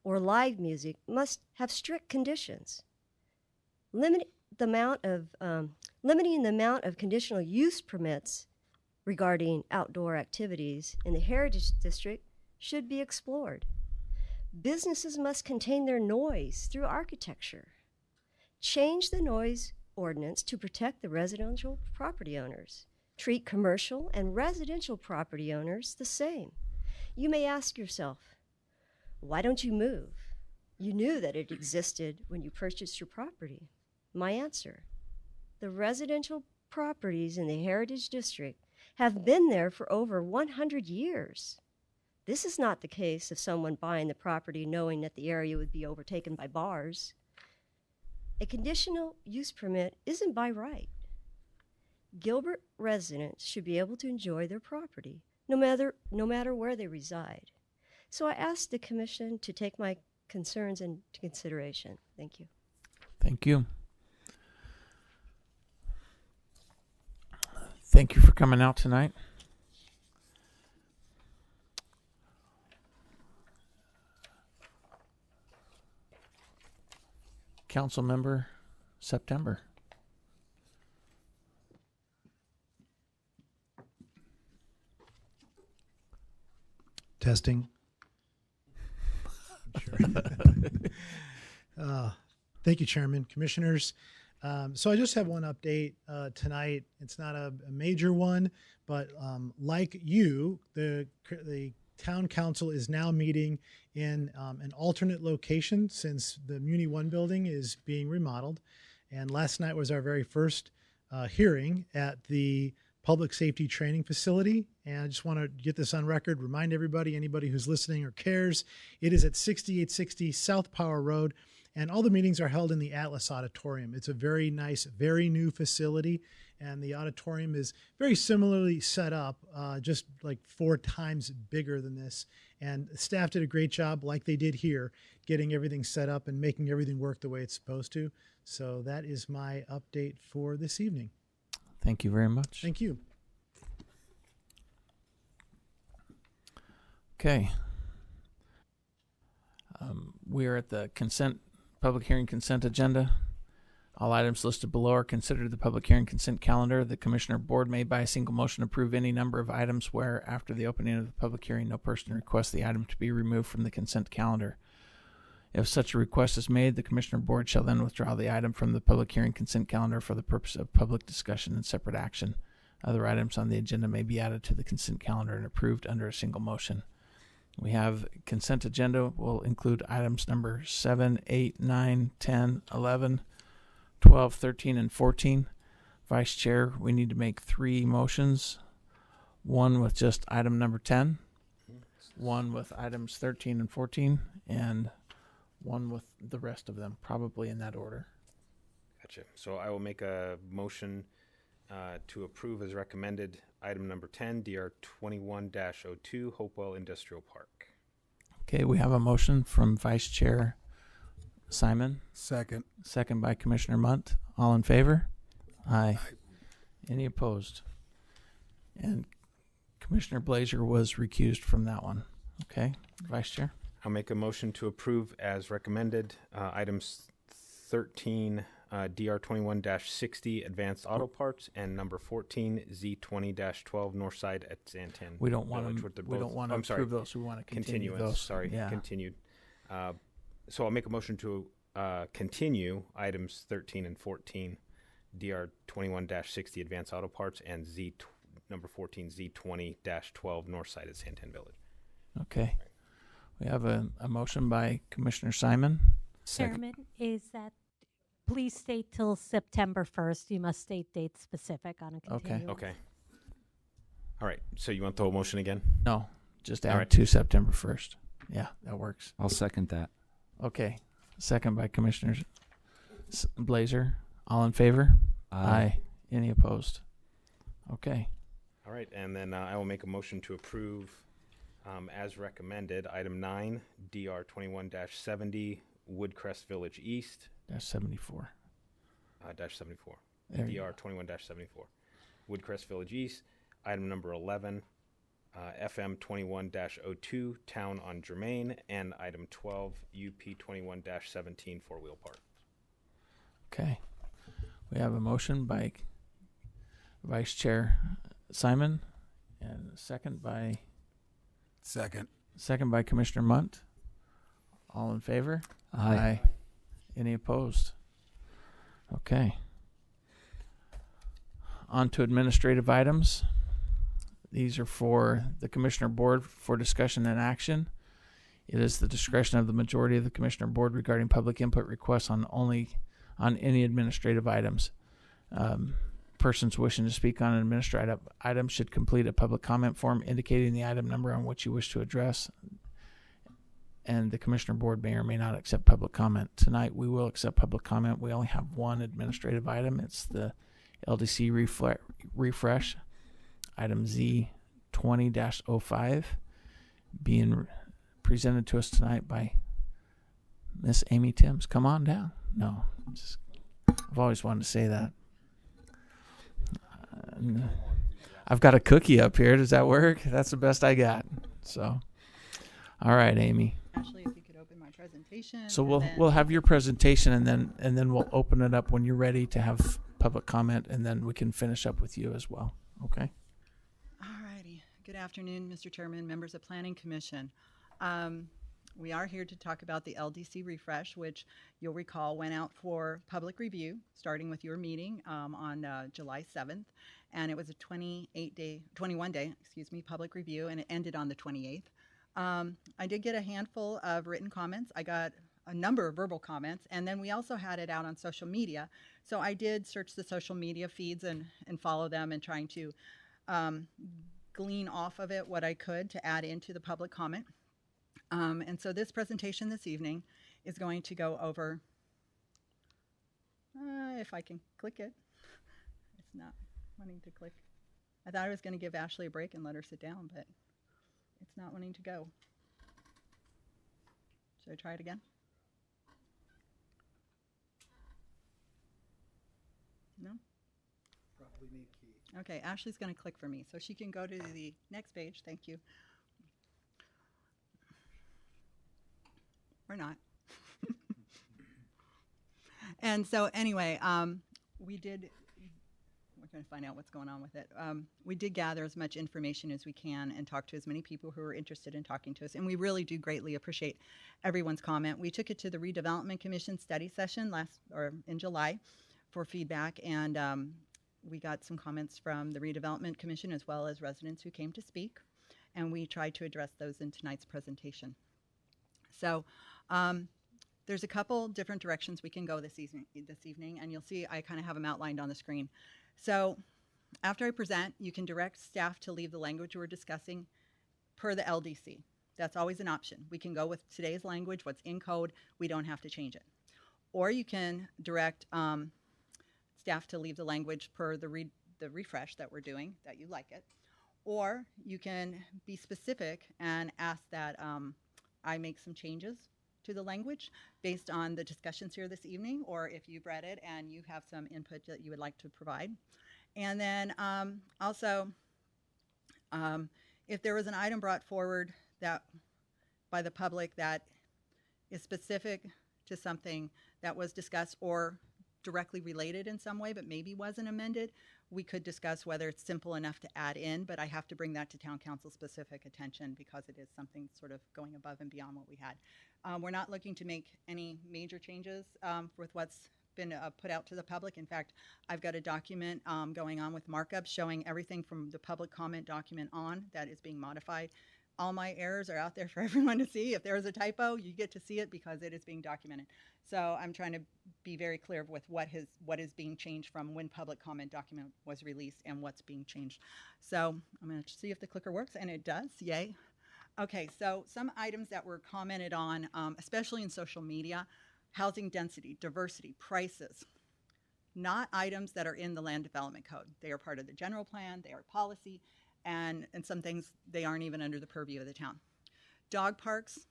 or live music must have strict conditions. Limiting the amount of conditional use permits regarding outdoor activities in the Heritage District should be explored. Businesses must contain their noise through architecture. Change the noise ordinance to protect the residential property owners. Treat commercial and residential property owners the same. You may ask yourself, why don't you move? You knew that it existed when you purchased your property. My answer, the residential properties in the Heritage District have been there for over 100 years. This is not the case of someone buying the property knowing that the area would be overtaken by bars. A conditional use permit isn't by right. Gilbert residents should be able to enjoy their property, no matter where they reside. So I ask the Commission to take my concerns into consideration. Thank you. Thank you. Thank you for coming out tonight. Council Member September. Testing. Sure. Thank you, Chairman, Commissioners. So I just have one update tonight. It's not a major one, but like you, the Town Council is now meeting in an alternate location since the Muni 1 building is being remodeled. And last night was our very first hearing at the Public Safety Training Facility. And I just want to get this on record, remind everybody, anybody who's listening or cares, it is at 6860 South Power Road. And all the meetings are held in the Atlas Auditorium. It's a very nice, very new facility. And the auditorium is very similarly set up, just like 4 times bigger than this. And staff did a great job, like they did here, getting everything set up and making everything work the way it's supposed to. So that is my update for this evening. Thank you very much. Thank you. Okay. We are at the public hearing consent agenda. All items listed below are considered the public hearing consent calendar. The Commissioner Board may by a single motion approve any number of items where, after the opening of the public hearing, no person requests the item to be removed from the consent calendar. If such a request is made, the Commissioner Board shall then withdraw the item from the public hearing consent calendar for the purpose of public discussion and separate action. Other items on the agenda may be added to the consent calendar and approved under a single motion. We have consent agenda will include items number 7, 8, 9, 10, 11, 12, 13, and 14. Vice Chair, we need to make 3 motions. One with just item number 10, one with items 13 and 14, and one with the rest of them, probably in that order. Gotcha. So I will make a motion to approve as recommended item number 10, DR 21-02, Hopewell Industrial Park. Okay, we have a motion from Vice Chair Simon. Second. Second by Commissioner Munt. All in favor? Aye. Any opposed? And Commissioner Blazer was recused from that one. Okay, Vice Chair. I'll make a motion to approve as recommended items 13, DR 21-60, Advanced Auto Parts, and number 14, Z20-12, Northside at Santan. We don't want to. We don't want to approve those. We want to continue those. Sorry, yeah. Continued. So I'll make a motion to continue items 13 and 14, DR 21-60 Advanced Auto Parts, and number 14 Z20-12 North Side of Santan Village. Okay. We have a motion by Commissioner Simon. Chairman, is that, please state till September 1st. You must state date specific on a continuance. Okay. All right. So you want the whole motion again? No, just add All right. to September 1st. Yeah, that works. I'll second that. Okay. Second by Commissioner Blazer. All in favor? Aye. Any opposed? Okay. All right. And then I will make a motion to approve, as recommended, item 9, DR 21-70 Woodcrest Village East. That's 74. Dash 74. There you DR 21-74 Woodcrest Village East. Item number 11, FM 21-02 Town on Germain, and item 12, UP 21-17 Four Wheel Park. Okay. We have a motion by Vice Chair Simon and a second by Commissioner Munt. All in favor? Aye. Any opposed? Okay. On to administrative items. These are for the Commissioner Board for discussion and action. It is the discretion of the majority of the Commissioner Board regarding public input requests on any administrative items. Persons wishing to speak on an administrative item should complete a public comment form indicating the item number on which you wish to address, and the Commissioner Board may or may not accept public comment. Tonight we will accept public comment. We only have one administrative item. It's the LDC Refresh, item Z20-05, being presented to us tonight by Miss Amy Timms. Come on down. No, I've always wanted to say that. I've got a cookie up here. Does that work? That's the best I got. So, all right, Amy. Actually, if you could open my presentation. So we'll have your presentation, and then we'll open it up when you're ready to have public comment, and then we can finish up with you as well. Okay. All righty. Good afternoon, Mr. Chairman, members of Planning Commission. We are here to talk about the LDC Refresh, which you'll recall went out for public review, starting with your meeting on July 7th. And it was a 21-day public review, and it ended on the 28th. I did get a handful of written comments. I got a number of verbal comments, and then we also had it out on social media. So I did search the social media feeds and follow them, and trying to glean off of it what I could to add into the public comment. And so this presentation this evening is going to go over, if I can click it, it's not wanting to click. I thought I was going to give Ashley a break and let her sit down, but it's not wanting to go. Should I try it again? No? Probably need key. Okay, Ashley's going to click for me, so she can go to the next page. Thank you. Or not. And so anyway, we're going to find out what's going on with it. We did gather as much information as we can and talk to as many people who are interested in talking to us. And we really do greatly appreciate everyone's comment. We took it to the Redevelopment Commission study session in July for feedback. And we got some comments from the Redevelopment Commission as well as residents who came to speak. And we tried to address those in tonight's presentation. So there's a couple different directions we can go this evening, and you'll see I kind of have them outlined on the screen. So after I present, you can direct staff to leave the language we're discussing per the LDC. That's always an option. We can go with today's language, what's in code. We don't have to change it. Or you can direct staff to leave the language per the refresh that we're doing, that you like it. Or you can be specific and ask that I make some changes to the language based on the discussions here this evening, or if you've read it and you have some input that you would like to provide. And then also, if there was an item brought forward that by the public that is specific to something that was discussed or directly related in some way, but maybe wasn't amended, we could discuss whether it's simple enough to add in, but I have to bring that to town council specific attention because it is something sort of going above and beyond what we had. We're not looking to make any major changes with what's been put out to the public. In fact, I've got a document going on with markups showing everything from the public comment document on that is being modified. All my errors are out there for everyone to see. If there is a typo, you get to see it because it is being documented. So I'm trying to be very clear with what is being changed from when public comment document was released and what's being changed. So I'm going to see if the clicker works, and it does. Yay. Okay, so some items that were commented on, especially in social media: housing density, diversity, prices. Not items that are in the land development code. They are part of the general plan, they are policy, and some things they aren't even under the purview of the town. Dog parks,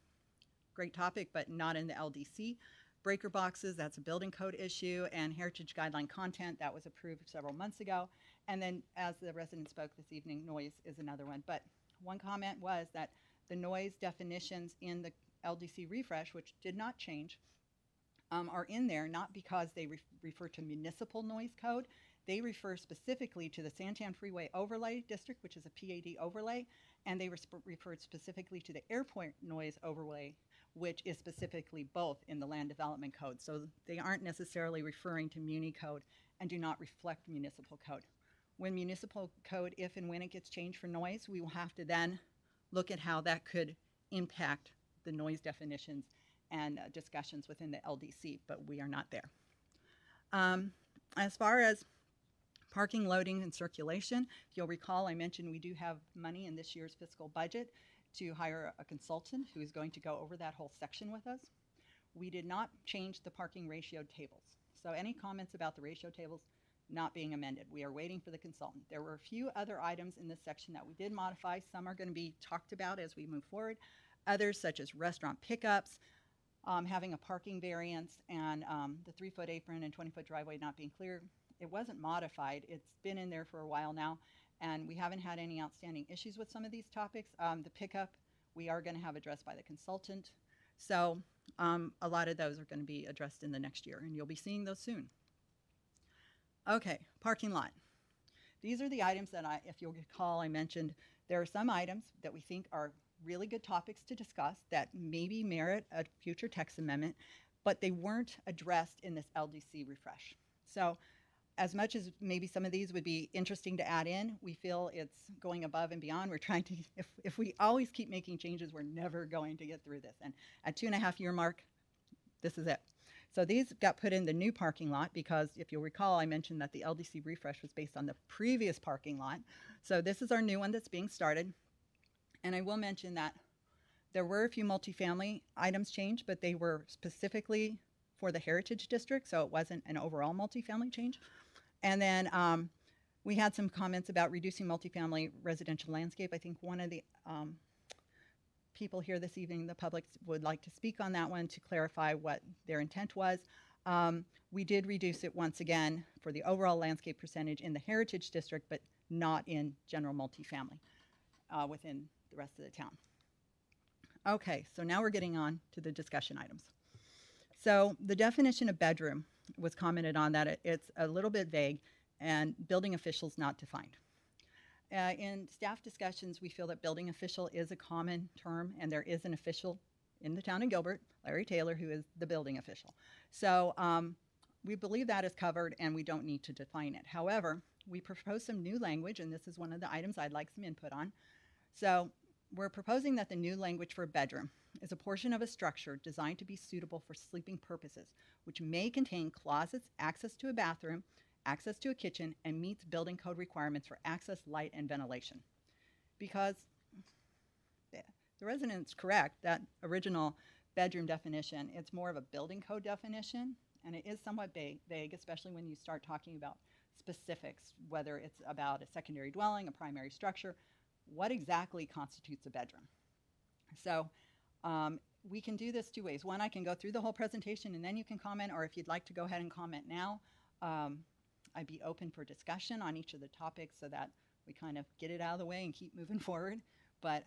great topic, but not in the LDC. Breaker boxes, that's a building code issue, and heritage guideline content, that was approved several months ago. And then, as the resident spoke this evening, noise is another one. But one comment was that the noise definitions in the LDC Refresh, which did not change, are in there not because they refer to municipal noise code. They refer specifically to the Santan Freeway Overlay District, which is a PAD overlay, and they referred specifically to the airport noise overlay, which is specifically both in the land development code. So they aren't necessarily referring to Muni code and do not reflect municipal code. When municipal code, if and when it gets changed for noise, we will have to then look at how that could impact the noise definitions and discussions within the LDC, but we are not there. As far as parking, loading, and circulation, if you'll recall, I mentioned we do have money in this year's fiscal budget to hire a consultant who is going to go over that whole section with us. We did not change the parking ratio tables. So any comments about the ratio tables not being amended? We are waiting for the consultant. There were a few other items in this section that we did modify. Some are going to be talked about as we move forward. Others, such as restaurant pickups, having a parking variance, and the 3-foot apron and 20-foot driveway not being clear. It wasn't modified. It's been in there for a while now, and we haven't had any outstanding issues with some of these topics. The pickup, we are going to have addressed by the consultant. So a lot of those are going to be addressed in the next year, and you'll be seeing those soon. Okay, parking lot. These are the items that if you'll recall, I mentioned there are some items that we think are really good topics to discuss that maybe merit a future text amendment, but they weren't addressed in this LDC refresh. So as much as maybe some of these would be interesting to add in, we feel it's going above and beyond. We're trying to, if we always keep making changes, we're never going to get through this. And at 2.5 year mark, this is it. So these got put in the new parking lot because if you'll recall, I mentioned that the LDC refresh was based on the previous parking lot. So this is our new one that's being started. And I will mention that there were a few multifamily items changed, but they were specifically for the Heritage District, so it wasn't an overall multifamily change. And then we had some comments about reducing multifamily residential landscape. I think one of the people here this evening, the public, would like to speak on that one to clarify what their intent was. We did reduce it once again for the overall landscape percentage in the Heritage District, but not in general multifamily within the rest of the town. Okay, so now we're getting on to the discussion items. So the definition of bedroom was commented on that it's a little bit vague and building officials not defined. In staff discussions, we feel that building official is a common term, and there is an official in the town of Gilbert, Larry Taylor, who is the building official. So we believe that is covered and we don't need to define it. However, we propose some new language, and this is one of the items I'd like some input on. So we're proposing that the new language for bedroom is a portion of a structure designed to be suitable for sleeping purposes, which may contain closets, access to a bathroom, access to a kitchen, and meets building code requirements for access, light, and ventilation. Because the resident's correct, that original bedroom definition, it's more of a building code definition, and it is somewhat vague, especially when you start talking about specifics, whether it's about a secondary dwelling, a primary structure. What exactly constitutes a bedroom? So we can do this two ways. One, I can go through the whole presentation and then you can comment, or if you'd like to go ahead and comment now, I'd be open for discussion on each of the topics so that we kind of get it out of the way and keep moving forward. But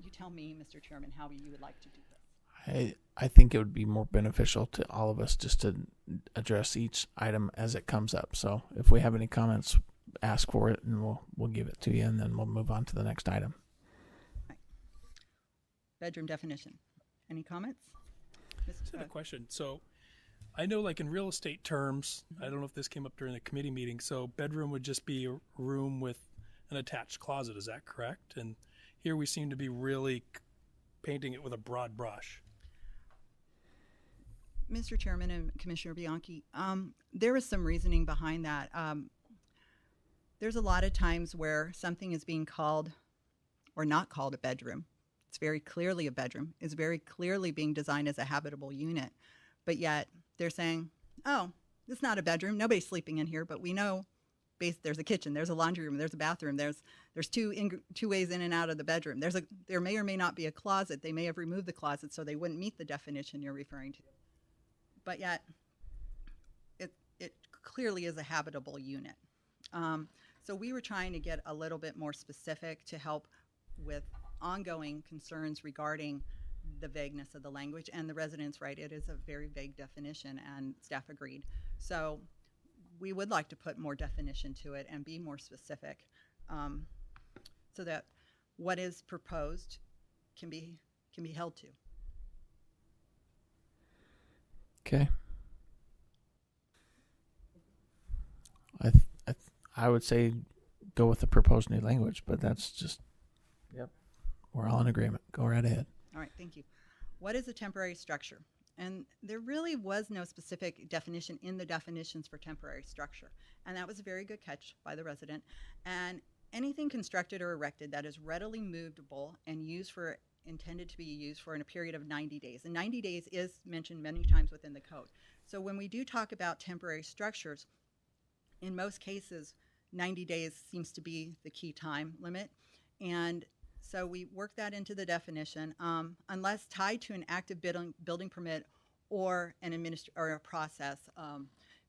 you tell me, Mr. Chairman, how you would like to do this. I think it would be more beneficial to all of us just to address each item as it comes up. So if we have any comments, ask for it, and we'll give it to you, and then we'll move on to the next item. Bedroom definition. Any comments? I had a question. So I know, like, in real estate terms, I don't know if this came up during the committee meeting, so bedroom would just be a room with an attached closet. Is that correct? And here we seem to be really painting it with a broad brush. Mr. Chairman and Commissioner Bianchi, there is some reasoning behind that. There's a lot of times where something is being called or not called a bedroom. It's very clearly a bedroom. It's very clearly being designed as a habitable unit. But yet they're saying, oh, it's not a bedroom. Nobody's sleeping in here, but we know there's a kitchen, there's a laundry room, there's a bathroom, there's two ways in and out of the bedroom. There may or may not be a closet. They may have removed the closet, so they wouldn't meet the definition you're referring to. But yet it clearly is a habitable unit. So we were trying to get a little bit more specific to help with ongoing concerns regarding the vagueness of the language, and the residents, right, it is a very vague definition, and staff agreed. So we would like to put more definition to it and be more specific, so that what is proposed can be held to. Okay. I would say go with the proposed new language, but that's just, yep, we're all in agreement. Go right ahead. All right, thank you. What is a temporary structure? And there really was no specific definition in the definitions for temporary structure. And that was a very good catch by the resident. And anything constructed or erected that is readily movable and intended to be used for in a period of 90 days. And 90 days is mentioned many times within the code. So when we do talk about temporary structures, in most cases, 90 days seems to be the key time limit. And so we work that into the definition, unless tied to an active building permit or or a process.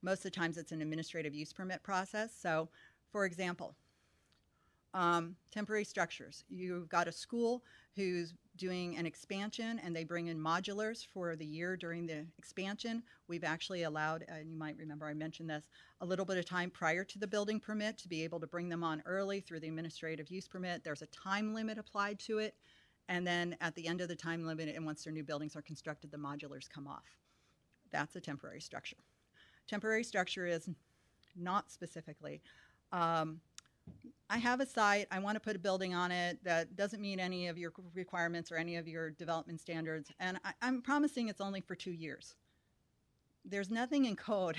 Most of the times it's an administrative use permit process. So, for example, temporary structures. You've got a school who's doing an expansion and they bring in modulars for the year during the expansion. We've actually allowed, and you might remember I mentioned this, a little bit of time prior to the building permit to be able to bring them on early through the administrative use permit. There's a time limit applied to it. And then at the end of the time limit, and once their new buildings are constructed, the modulars come off. That's a temporary structure. Temporary structure is not specifically, I have a site, I want to put a building on it that doesn't meet any of your requirements or any of your development standards, and I'm promising it's only for 2 years. There's nothing in code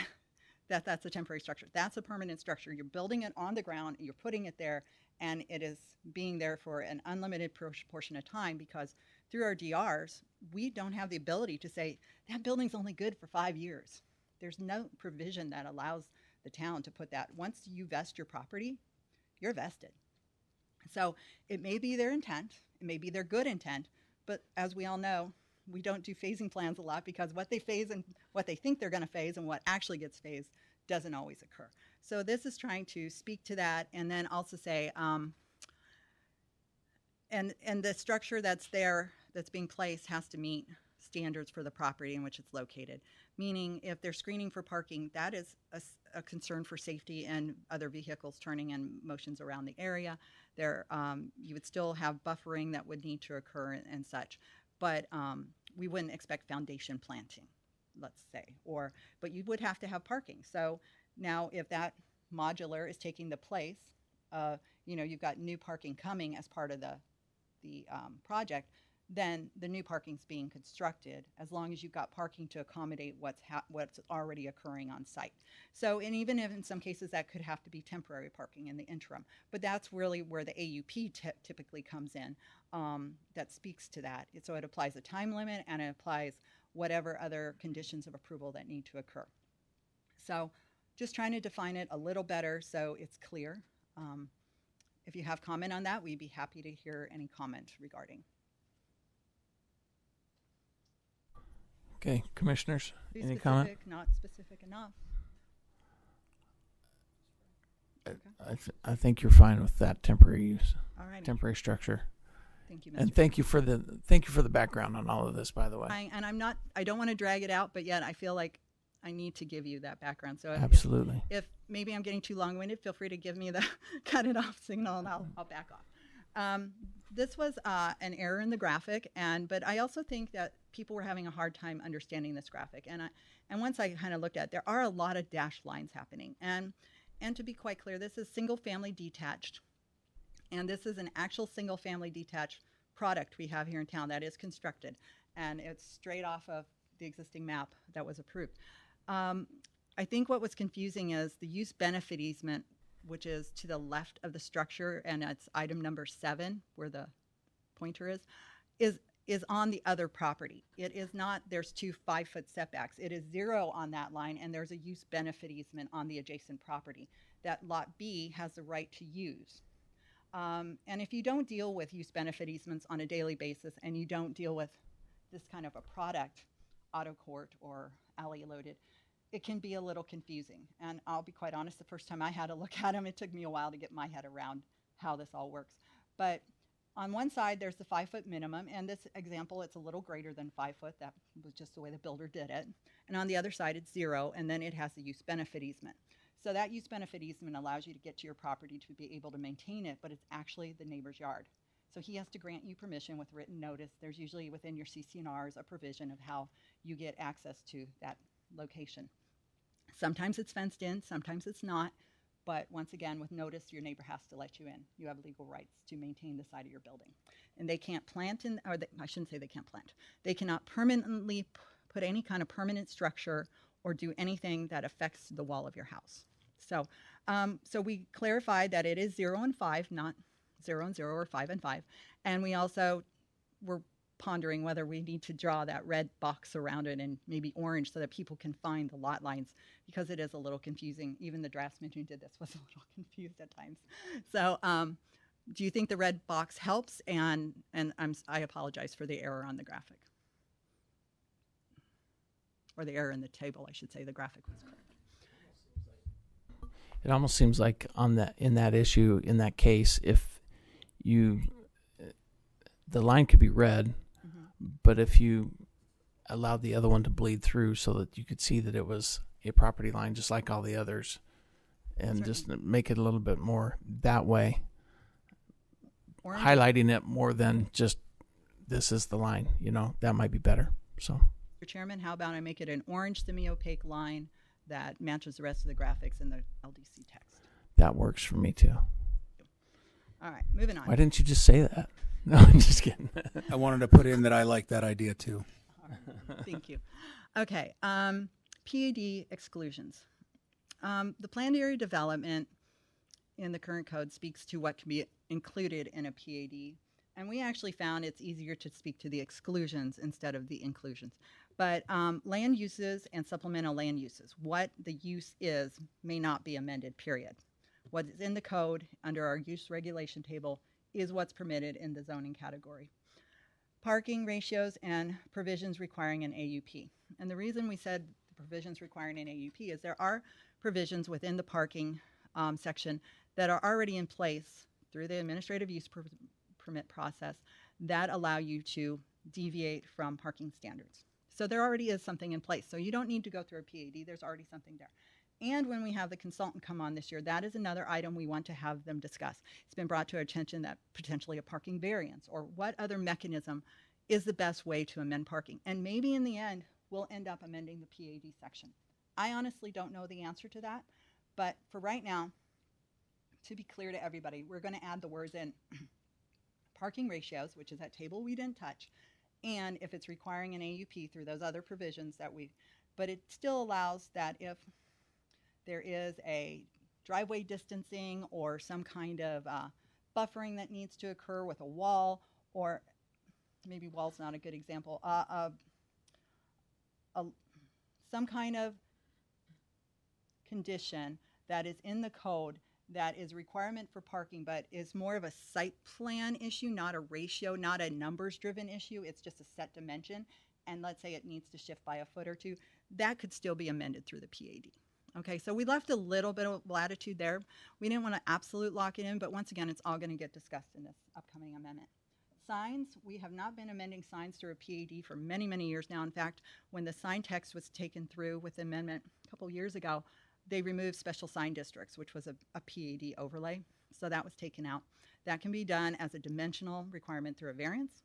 that's a temporary structure. That's a permanent structure. You're building it on the ground, you're putting it there, and it is being there for an unlimited portion of time, because through our DRs, we don't have the ability to say, that building's only good for 5 years. There's no provision that allows the town to put that. Once you vest your property, you're vested. So it may be their intent, it may be their good intent, but as we all know, we don't do phasing plans a lot, because what they phase and what they think they're going to phase and what actually gets phased doesn't always occur. So this is trying to speak to that, and then also say, and the structure that's there, that's being placed, has to meet standards for the property in which it's located. Meaning, if they're screening for parking, that is a concern for safety and other vehicles turning and motions around the area. There, you would still have buffering that would need to occur and such, but we wouldn't expect foundation planting, let's say, but you would have to have parking. So now, if that modular is taking the place, you've got new parking coming as part of the project, then the new parking's being constructed, as long as you've got parking to accommodate what's already occurring on site. So, and even if in some cases that could have to be temporary parking in the interim, but that's really where the AUP typically comes in, that speaks to that. So it applies a time limit, and it applies whatever other conditions of approval that need to occur. So just trying to define it a little better so it's clear. If you have comment on that, we'd be happy to hear any comment regarding. Okay, commissioners, Be any specific, comment? not specific enough. I think you're fine with that temporary use, All right. temporary structure. Thank you, Mr. And thank you for the background on all of this, by the way. I don't want to drag it out, but yet I feel like I need to give you that background. So Absolutely. if maybe I'm getting too long-winded, feel free to give me the cut it off signal, and I'll back off. This was an error in the graphic, but I also think that people were having a hard time understanding this graphic. And once I kind of looked at it, there are a lot of dashed lines happening. And to be quite clear, this is single-family detached, and this is an actual single-family detached product we have here in town that is constructed, and it's straight off of the existing map that was approved. I think what was confusing is the use benefit easement, which is to the left of the structure, and it's item number 7, where the pointer is on the other property. It is not, there's 2 5-foot setbacks. It is 0 on that line, and there's a use benefit easement on the adjacent property that Lot B has the right to use. And if you don't deal with use benefit easements on a daily basis, and you don't deal with this kind of a product, auto court or alley loaded, it can be a little confusing. And I'll be quite honest, the first time I had to look at them, it took me a while to get my head around how this all works. But on one side, there's the 5-foot minimum, and this example, it's a little greater than 5 foot. That was just the way the builder did it. And on the other side, it's 0, and then it has the use benefit easement. So that use benefit easement allows you to get to your property to be able to maintain it, but it's actually the neighbor's yard. So he has to grant you permission with written notice. There's usually within your CC&Rs a provision of how you get access to that location. Sometimes it's fenced in, sometimes it's not, but once again, with notice, your neighbor has to let you in. You have legal rights to maintain the side of your building. And they can't plant I shouldn't say they can't plant. They cannot permanently put any kind of permanent structure or do anything that affects the wall of your house. So, so we clarified that it is 0 and 5, not 0 and 0 or 5 and 5. And we also were pondering whether we need to draw that red box around it and maybe orange so that people can find the lot lines, because it is a little confusing. Even the draftsman who did this was a little confused at times. So do you think the red box helps? And I apologize for the error on the graphic. Or the error in the table, I should say. The graphic was correct. It almost seems like in that issue, in that case, if the line could be red, but if you allowed the other one to bleed through so that you could see that it was a property line just like all the others, and just make it a little bit more that way, highlighting it more than just this is the line, that might be better. So, Mr. Chairman, how about I make it an orange semi-opaque line that matches the rest of the graphics in the LDC text? That works for me too. All right, moving on. Why didn't you just say that? No, I'm just kidding. I wanted to put in that I like that idea too. Thank you. Okay, PAD exclusions. The planned area development in the current code speaks to what can be included in a PAD, and we actually found it's easier to speak to the exclusions instead of the inclusions. But land uses and supplemental land uses, what the use is, may not be amended, period. What is in the code under our use regulation table is what's permitted in the zoning category. Parking ratios and provisions requiring an AUP. And the reason we said the provisions requiring an AUP is there are provisions within the parking section that are already in place through the administrative use permit process that allow you to deviate from parking standards. So there already is something in place. So you don't need to go through a PAD, there's already something there. And when we have the consultant come on this year, that is another item we want to have them discuss. It's been brought to our attention that potentially a parking variance or what other mechanism is the best way to amend parking. And maybe in the end, we'll end up amending the PAD section. I honestly don't know the answer to that, but for right now, to be clear to everybody, we're going to add the words in parking ratios, which is that table we didn't touch, and if it's requiring an AUP through those other provisions but it still allows that if there is a driveway distancing or some kind of buffering that needs to occur with a wall, or maybe wall's not a good example, some kind of condition that is in the code that is requirement for parking, but is more of a site plan issue, not a ratio, not a numbers driven issue. It's just a set dimension. And let's say it needs to shift by a foot or two, that could still be amended through the PAD. Okay, so we left a little bit of latitude there. We didn't want to absolute lock it in, but once again, it's all going to get discussed in this upcoming amendment. signs, we have not been amending signs through a PAD for many, many years now. In fact, when the sign text was taken through with the amendment a couple years ago, they removed special sign districts, which was a PAD overlay. So that was taken out. That can be done as a dimensional requirement through a variance.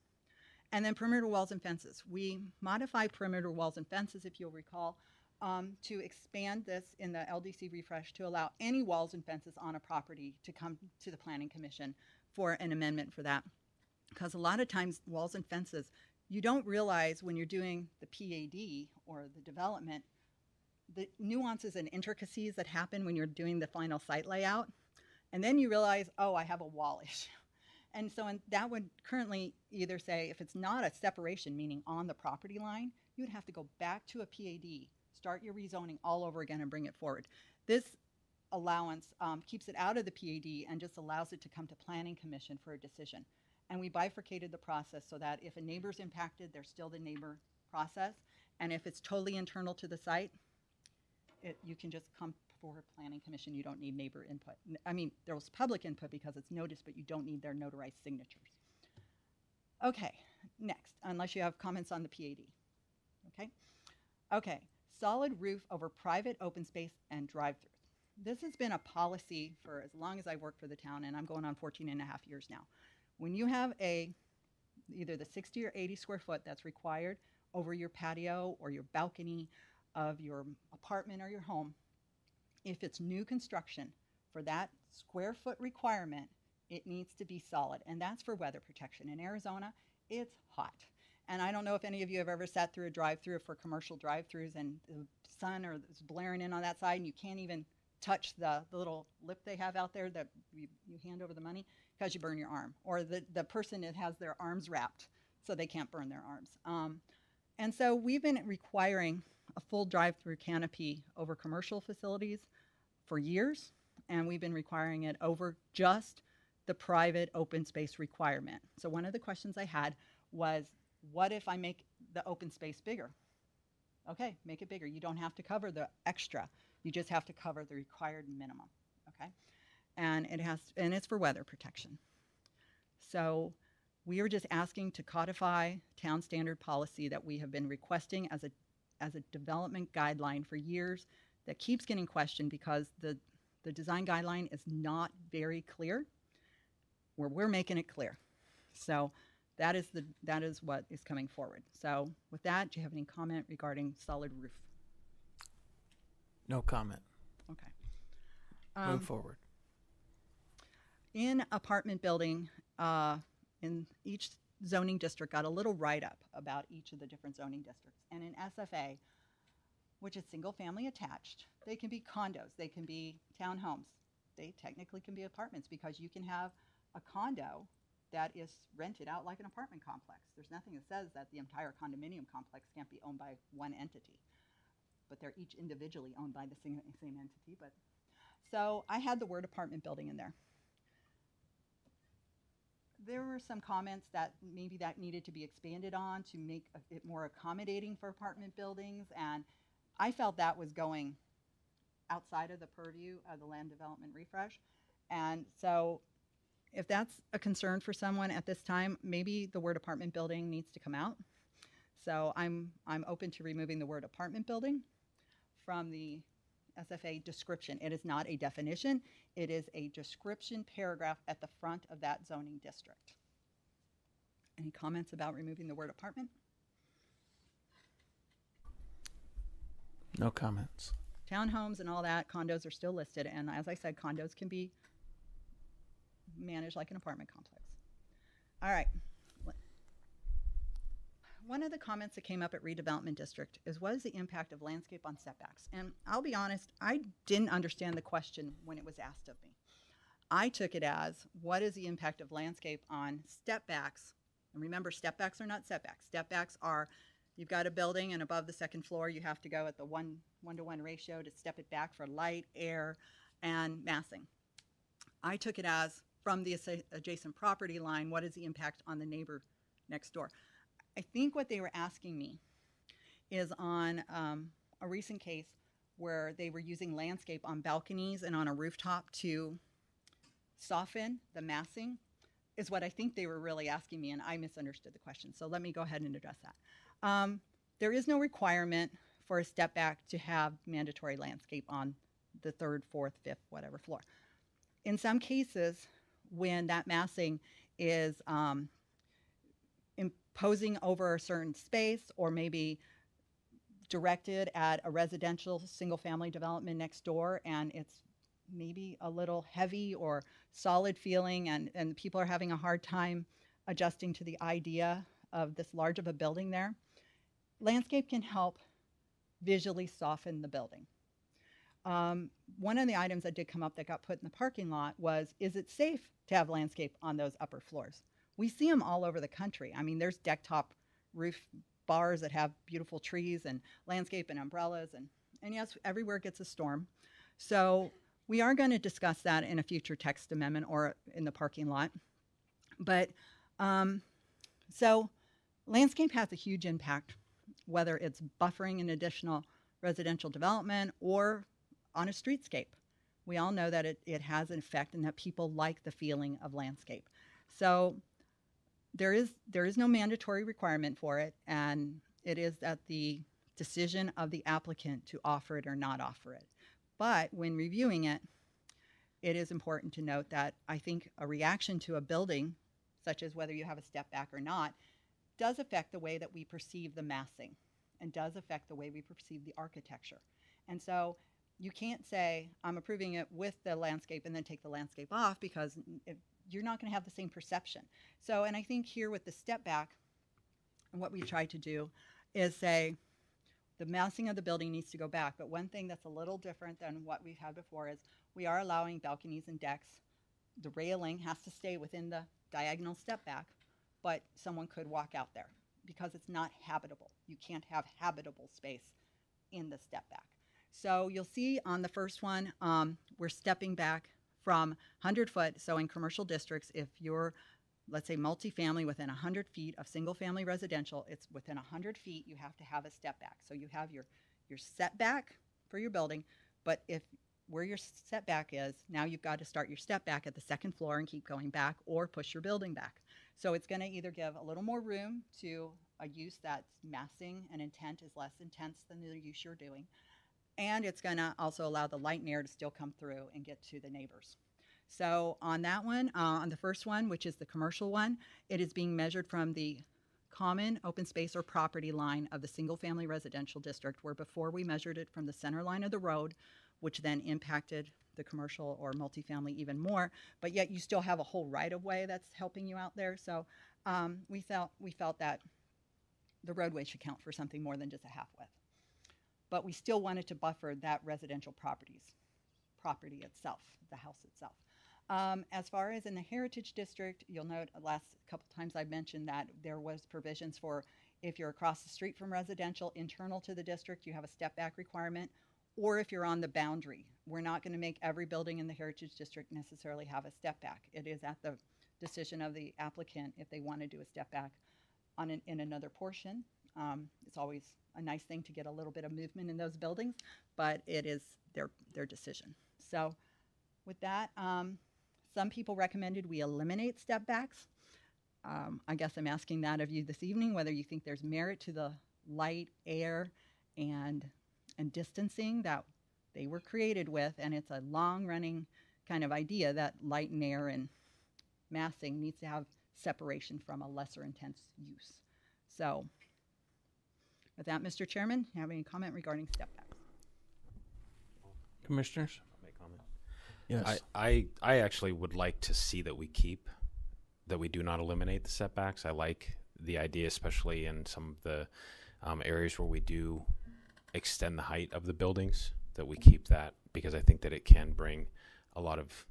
And then perimeter walls and fences. We modify perimeter walls and fences, if you'll recall, to expand this in the LDC Refresh to allow any walls and fences on a property to come to the Planning Commission for an amendment for that. Because a lot of times walls and fences, you don't realize when you're doing the PAD or the development, the nuances and intricacies that happen when you're doing the final site layout. And then you realize, oh, I have a wall issue. And so that would currently either say, if it's not a separation, meaning on the property line, you would have to go back to a PAD, start your rezoning all over again and bring it forward. This allowance keeps it out of the PAD and just allows it to come to Planning Commission for a decision. And we bifurcated the process so that if a neighbor's impacted, there's still the neighbor process. And if it's totally internal to the site, you can just come for Planning Commission. You don't need neighbor input. I mean, there was public input because it's noticed, but you don't need their notarized signatures. Okay, next, unless you have comments on the PAD. Okay, okay, solid roof over private open space and drive-throughs. This has been a policy for as long as I worked for the town, and I'm going on 14 and a half years now. When you have either the 60 or 80 square foot that's required over your patio or your balcony of your apartment or your home, if it's new construction, for that square foot requirement, it needs to be solid. And that's for weather protection. In Arizona, it's hot. And I don't know if any of you have ever sat through a drive-through for commercial drive-throughs and the sun is blaring in on that side and you can't even touch the little lip they have out there that you hand over the money because you burn your arm. Or the person that has their arms wrapped so they can't burn their arms. And so we've been requiring a full drive-through canopy over commercial facilities for years, and we've been requiring it over just the private open space requirement. So one of the questions I had was, what if I make the open space bigger? Okay, make it bigger. You don't have to cover the extra. You just have to cover the required minimum, okay? And it's for weather protection. So we are just asking to codify town standard policy that we have been requesting as a development guideline for years that keeps getting questioned because the design guideline is not very clear, where we're making it clear. So that is what is coming forward. So with that, do you have any comment regarding solid roof? No comment. Okay. Move forward. In apartment building, in each zoning district got a little write-up about each of the different zoning districts. And in SFA, which is single family attached, they can be condos, they can be townhomes, they technically can be apartments because you can have a condo that is rented out like an apartment complex. There's nothing that says that the entire condominium complex can't be owned by one entity, but they're each individually owned by the same entity. So I had the word apartment building in there. There were some comments that maybe that needed to be expanded on to make it more accommodating for apartment buildings, and I felt that was going outside of the purview of the land development refresh. And so if that's a concern for someone at this time, maybe the word apartment building needs to come out. So I'm open to removing the word apartment building from the SFA description. It is not a definition. It is a description paragraph at the front of that zoning district. Any comments about removing the word apartment? No comments. Townhomes and all that, condos are still listed. And as I said, condos can be managed like an apartment complex. All right. One of the comments that came up at redevelopment district is, what is the impact of landscape on setbacks? And I'll be honest, I didn't understand the question when it was asked of me. I took it as, what is the impact of landscape on stepbacks? And remember, stepbacks are not setbacks. Stepbacks are, you've got a building and above the second floor, you have to go at the one-to-one ratio to step it back for light, air, and massing. I took it as, from the adjacent property line, what is the impact on the neighbor next door? I think what they were asking me is on a recent case where they were using landscape on balconies and on a rooftop to soften the massing is what I think they were really asking me, and I misunderstood the question. So let me go ahead and address that. There is no requirement for a step back to have mandatory landscape on the 3rd, 4th, 5th, whatever floor. In some cases, when that massing is imposing over a certain space, or maybe directed at a residential single-family development next door, and it's maybe a little heavy or solid feeling, and people are having a hard time adjusting to the idea of this large of a building there, landscape can help visually soften the building. One of the items that did come up that got put in the parking lot was, is it safe to have landscape on those upper floors? We see them all over the country. I mean, there's deck top roof bars that have beautiful trees and landscape and umbrellas, and yes, everywhere gets a storm. So we are going to discuss that in a future text amendment or in the parking lot. But so landscape has a huge impact, whether it's buffering an additional residential development or on a streetscape. We all know that it has an effect and that people like the feeling of landscape. So there is no mandatory requirement for it, and it is at the decision of the applicant to offer it or not offer it. But when reviewing it, it is important to note that I think a reaction to a building, such as whether you have a step back or not, does affect the way that we perceive the massing and does affect the way we perceive the architecture. And so you can't say, I'm approving it with the landscape and then take the landscape off, because you're not going to have the same perception. So, and I think here with the step back, and what we tried to do is say the massing of the building needs to go back. But one thing that's a little different than what we've had before is we are allowing balconies and decks. The railing has to stay within the diagonal step back, but someone could walk out there because it's not habitable. You can't have habitable space in the step back. So you'll see on the first one, we're stepping back from 100 foot. So in commercial districts, if you're, let's say, multifamily within 100 feet of single family residential, it's within 100 feet, you have to have a step back. So you have your setback for your building, but if where your setback is, now you've got to start your step back at the 2nd floor and keep going back, or push your building back. So it's going to either give a little more room to a use that's massing and intent is less intense than the use you're doing, and it's going to also allow the light and air to still come through and get to the neighbors. So on that one, on the first one, which is the commercial one, it is being measured from the common open space or property line of the single family residential district, where before we measured it from the center line of the road, which then impacted the commercial or multifamily even more, but yet you still have a whole right of way that's helping you out there. So we felt that the roadway should count for something more than just a half width. But we still wanted to buffer that residential property itself, the house itself. As far as in the Heritage District, you'll note the last couple times I mentioned that there was provisions for if you're across the street from residential internal to the district, you have a step back requirement, or if you're on the boundary. We're not going to make every building in the Heritage District necessarily have a step back. It is at the decision of the applicant if they want to do a step back in another portion. It's always a nice thing to get a little bit of movement in those buildings, but it is their decision. So with that, some people recommended we eliminate step backs. I guess I'm asking that of you this evening, whether you think there's merit to the light, air, and distancing that they were created with, and it's a long-running kind of idea that light and air and massing needs to have separation from a lesser intense use. So with that, Mr. Chairman, you have any comment regarding step backs? Commissioners? I'll make comment. Yes. I actually would like to see that we do not eliminate the setbacks. I like the idea, especially in some of the areas where we do extend the height of the buildings, that we keep that, because I think that it can bring a lot of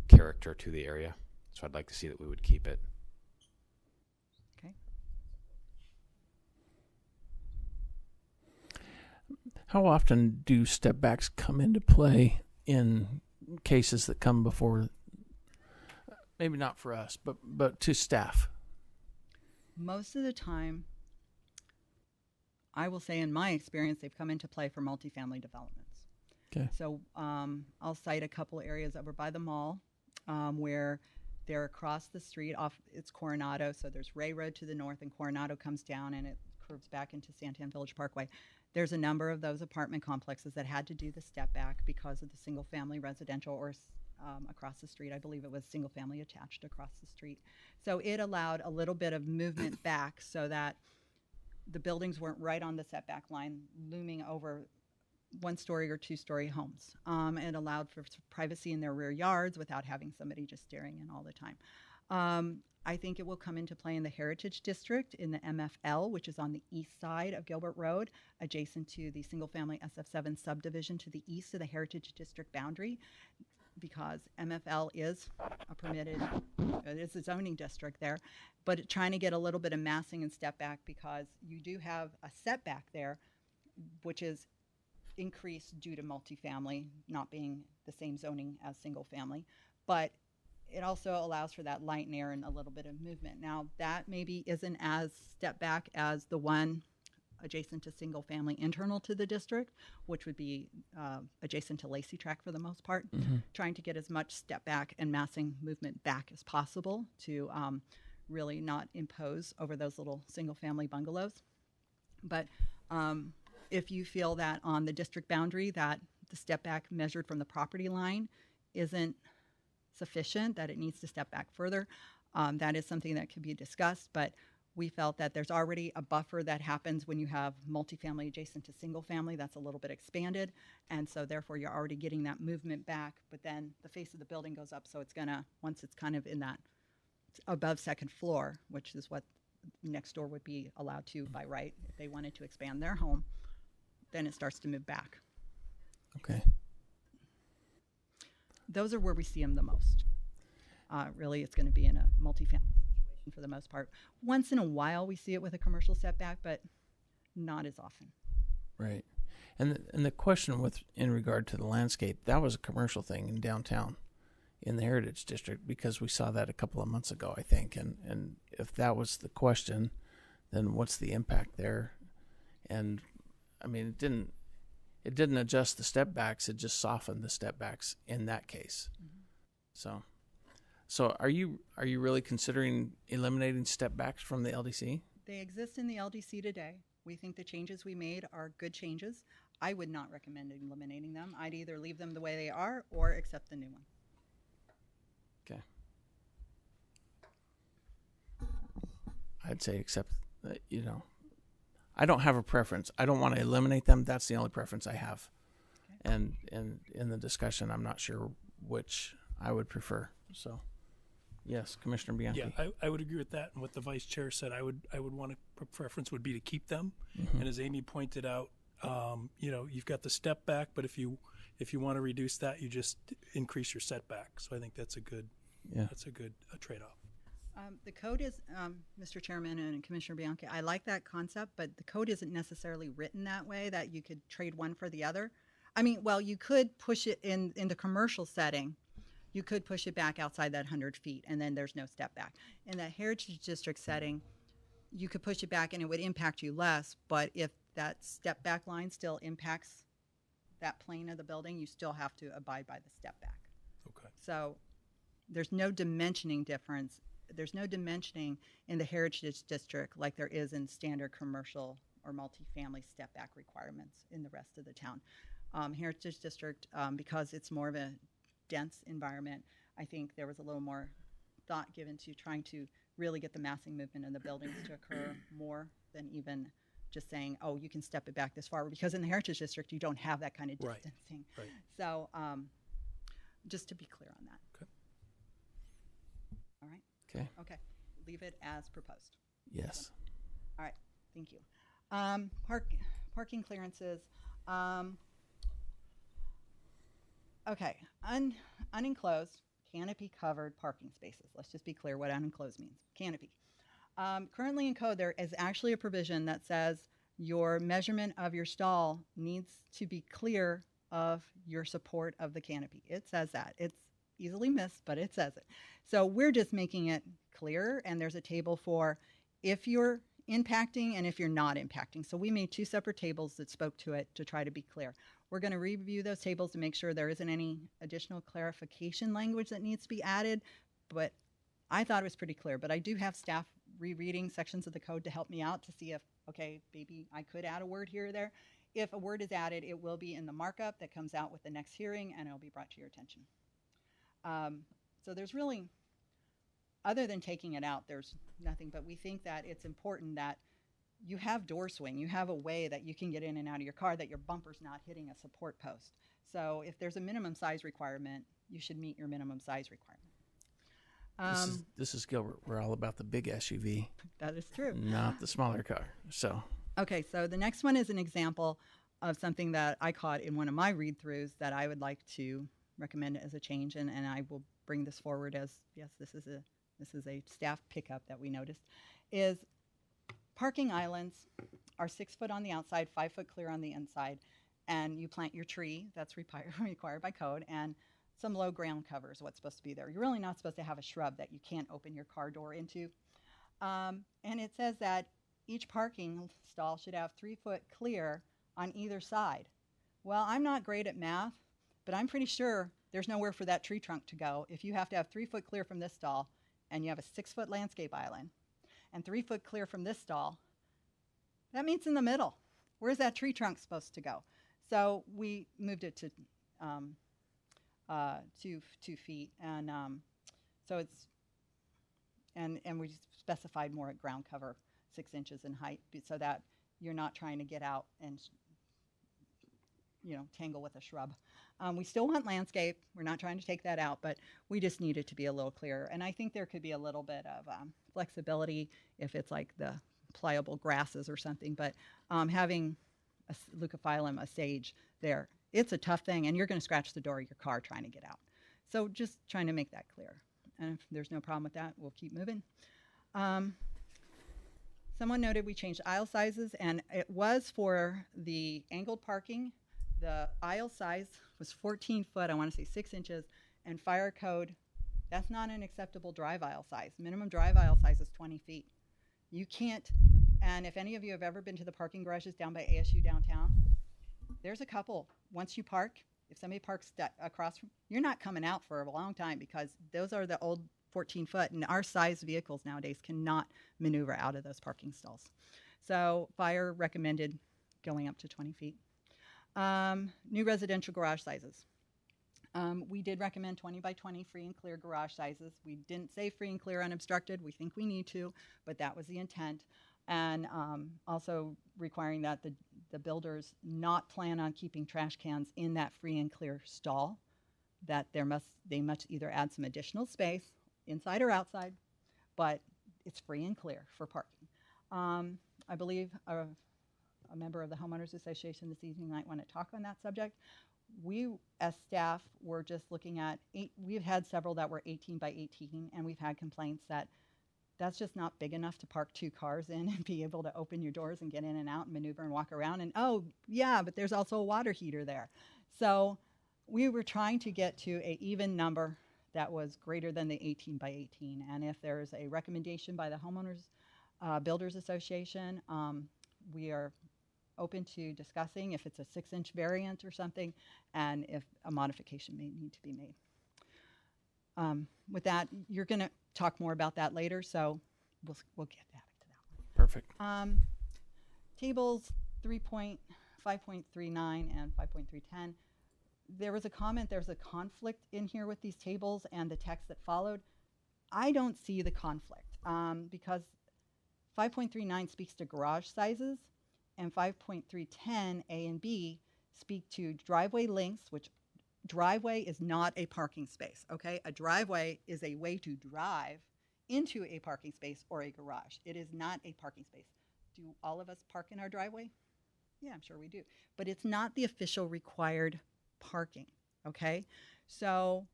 character to the area. So I'd like to see that we would keep it. Okay. How often do step backs come into play in cases that come before, maybe not for us, but to staff? Most of the time, I will say in my experience, they've come into play for multifamily developments. Okay. So I'll cite a couple areas over by the mall where They're across the street off, it's Coronado, so there's Ray Road to the north, and Coronado comes down and it curves back into Santan Village Parkway. There's a number of those apartment complexes that had to do the step back because of the single family residential or across the street. I believe it was single family attached across the street. So it allowed a little bit of movement back so that the buildings weren't right on the setback line looming over one-story or two-story homes. It allowed for privacy in their rear yards without having somebody just staring in all the time. I think it will come into play in the Heritage District in the MFL, which is on the east side of Gilbert Road, adjacent to the single-family SF7 subdivision to the east of the Heritage District boundary, because MFL is a permitted, it is a zoning district there, but trying to get a little bit of massing and step back because you do have a setback there, which is increased due to multifamily not being the same zoning as single family, but it also allows for that light and air and a little bit of movement. Now that maybe isn't as step back as the one adjacent to single family internal to the district, which would be adjacent to Lacey Track for the most part, trying to get as much step back and massing movement back as possible to really not impose over those little single family bungalows. But if you feel that on the district boundary that the step back measured from the property line isn't sufficient, that it needs to step back further, that is something that could be discussed. But we felt that there's already a buffer that happens when you have multifamily adjacent to single family that's a little bit expanded. And so therefore you're already getting that movement back, but then the face of the building goes up. So it's gonna, once it's kind of in that above second floor, which is what next door would be allowed to by right if they wanted to expand their home, then it starts to move back. Okay. Those are where we see them the most. Really, it's going to be in a multifamily situation for the most part. Once in a while, we see it with a commercial setback, but not as often. Right. And the question in regard to the landscape, that was a commercial thing in downtown in the Heritage District because we saw that a couple of months ago, I think. And if that was the question, then what's the impact there? And I mean, it didn't adjust the step backs, it just softened the step backs in that case. So are you really considering eliminating step backs from the LDC? They exist in the LDC today. We think the changes we made are good changes. I would not recommend eliminating them. I'd either leave them the way they are or accept the new one. Okay. I'd say accept, I don't have a preference. I don't want to eliminate them. That's the only preference I have. Okay. And in the discussion, I'm not sure which I would prefer. So, yes, Commissioner Bianchi. Yeah, I would agree with that. And what the vice chair said, I would want preference would be to keep them. And as Amy pointed out, you've got the step back, but if you want to reduce that, you just increase your setback. So I think that's a good trade-off. The code is, Mr. Chairman and Commissioner Bianchi, I like that concept, but the code isn't necessarily written that way, that you could trade one for the other. I mean, well, you could push it in the commercial setting. You could push it back outside that 100 feet, and then there's no step back. In the Heritage District setting, you could push it back, and it would impact you less, but if that step back line still impacts that plane of the building, you still have to abide by the step back. Okay. So there's no dimensioning difference. There's no dimensioning in the Heritage District like there is in standard commercial or multifamily step back requirements in the rest of the town. Heritage District, because it's more of a dense environment, I think there was a little more thought given to trying to really get the massing movement in the buildings to occur more than even just saying, oh, you can step it back this far, because in the Heritage District, you don't have that kind of distancing. Right. So just to be clear on that. Okay. All right. Okay. Okay. Leave it as proposed. Yes. All right. Thank you. Parking clearances. Okay. Unenclosed, canopy covered parking spaces. Let's just be clear what unenclosed means. Canopy. Currently in code, there is actually a provision that says your measurement of your stall needs to be clear of your support of the canopy. It says that. It's easily missed, but it says it. So we're just making it clear, and there's a table for if you're impacting and if you're not impacting. So we made two separate tables that spoke to it to try to be clear. We're going to review those tables to make sure there isn't any additional clarification language that needs to be added, but I thought it was pretty clear, but I do have staff rereading sections of the code to help me out to see if, okay, maybe I could add a word here or there. If a word is added, it will be in the markup that comes out with the next hearing, and it'll be brought to your attention. So there's really, other than taking it out, there's nothing, but we think that it's important that you have door swing. You have a way that you can get in and out of your car, that your bumper's not hitting a support post. So if there's a minimum size requirement, you should meet your minimum size requirement. This is Gilbert. We're all about the big SUV, That is true. not the smaller car. So Okay, so the next one is an example of something that I caught in one of my read-throughs that I would like to recommend as a change, and I will bring this forward as, yes, this is a staff pickup that we noticed, is parking islands are 6 foot on the outside, 5 foot clear on the inside, and you plant your tree, that's required by code, and some low ground cover is what's supposed to be there. You're really not supposed to have a shrub that you can't open your car door into. And it says that each parking stall should have 3 foot clear on either side. Well, I'm not great at math, but I'm pretty sure there's nowhere for that tree trunk to go if you have to have 3 foot clear from this stall and you have a 6 foot landscape island and 3 foot clear from this stall. That means in the middle. Where's that tree trunk supposed to go? So we moved it to 2 feet, and so it's and we specified more at ground cover, 6 inches in height, so that you're not trying to get out and tangle with a shrub. We still want landscape. We're not trying to take that out, but we just need it to be a little clearer. And I think there could be a little bit of flexibility if it's like the pliable grasses or something. But having a leucophyllum, a sage there, it's a tough thing, and you're going to scratch the door of your car trying to get out. So just trying to make that clear. And if there's no problem with that, we'll keep moving. Someone noted we changed aisle sizes, and it was for the angled parking. The aisle size was 14 foot, I want to say 6 inches, and fire code, that's not an acceptable drive aisle size. Minimum drive aisle size is 20 feet. You can't, and if any of you have ever been to the parking garages down by ASU downtown, there's a couple. Once you park, if somebody parks across from, you're not coming out for a long time because those are the old 14 foot, and our size vehicles nowadays cannot maneuver out of those parking stalls. So fire recommended going up to 20 feet. New residential garage sizes. We did recommend 20 by 20 free and clear garage sizes. We didn't say free and clear unobstructed. We think we need to, but that was the intent. And also requiring that the builders not plan on keeping trash cans in that free and clear stall, that they must either add some additional space, inside or outside, but it's free and clear for parking. I believe a member of the Homeowners Association this evening might want to talk on that subject. We, as staff, were just looking at, we've had several that were 18 by 18, and we've had complaints that that's just not big enough to park 2 cars in and be able to open your doors and get in and out and maneuver and walk around. And oh, yeah, but there's also a water heater there. So we were trying to get to an even number that was greater than the 18 by 18. And if there's a recommendation by the Homeowners Builders Association, we are open to discussing if it's a 6-inch variant or something, and if a modification may need to be made. With that, you're going to talk more about that later, so we'll get back to that one. perfect. Tables 5.39 and 5.310. There was a comment, there's a conflict in here with these tables and the text that followed. I don't see the conflict because 5.39 speaks to garage sizes, and 5.310 A and B speak to driveway lengths, which driveway is not a parking space, okay? A driveway is a way to drive into a parking space or a garage. It is not a parking space. Do all of us park in our driveway? Yeah, I'm sure we do. But it's not the official required parking, okay? So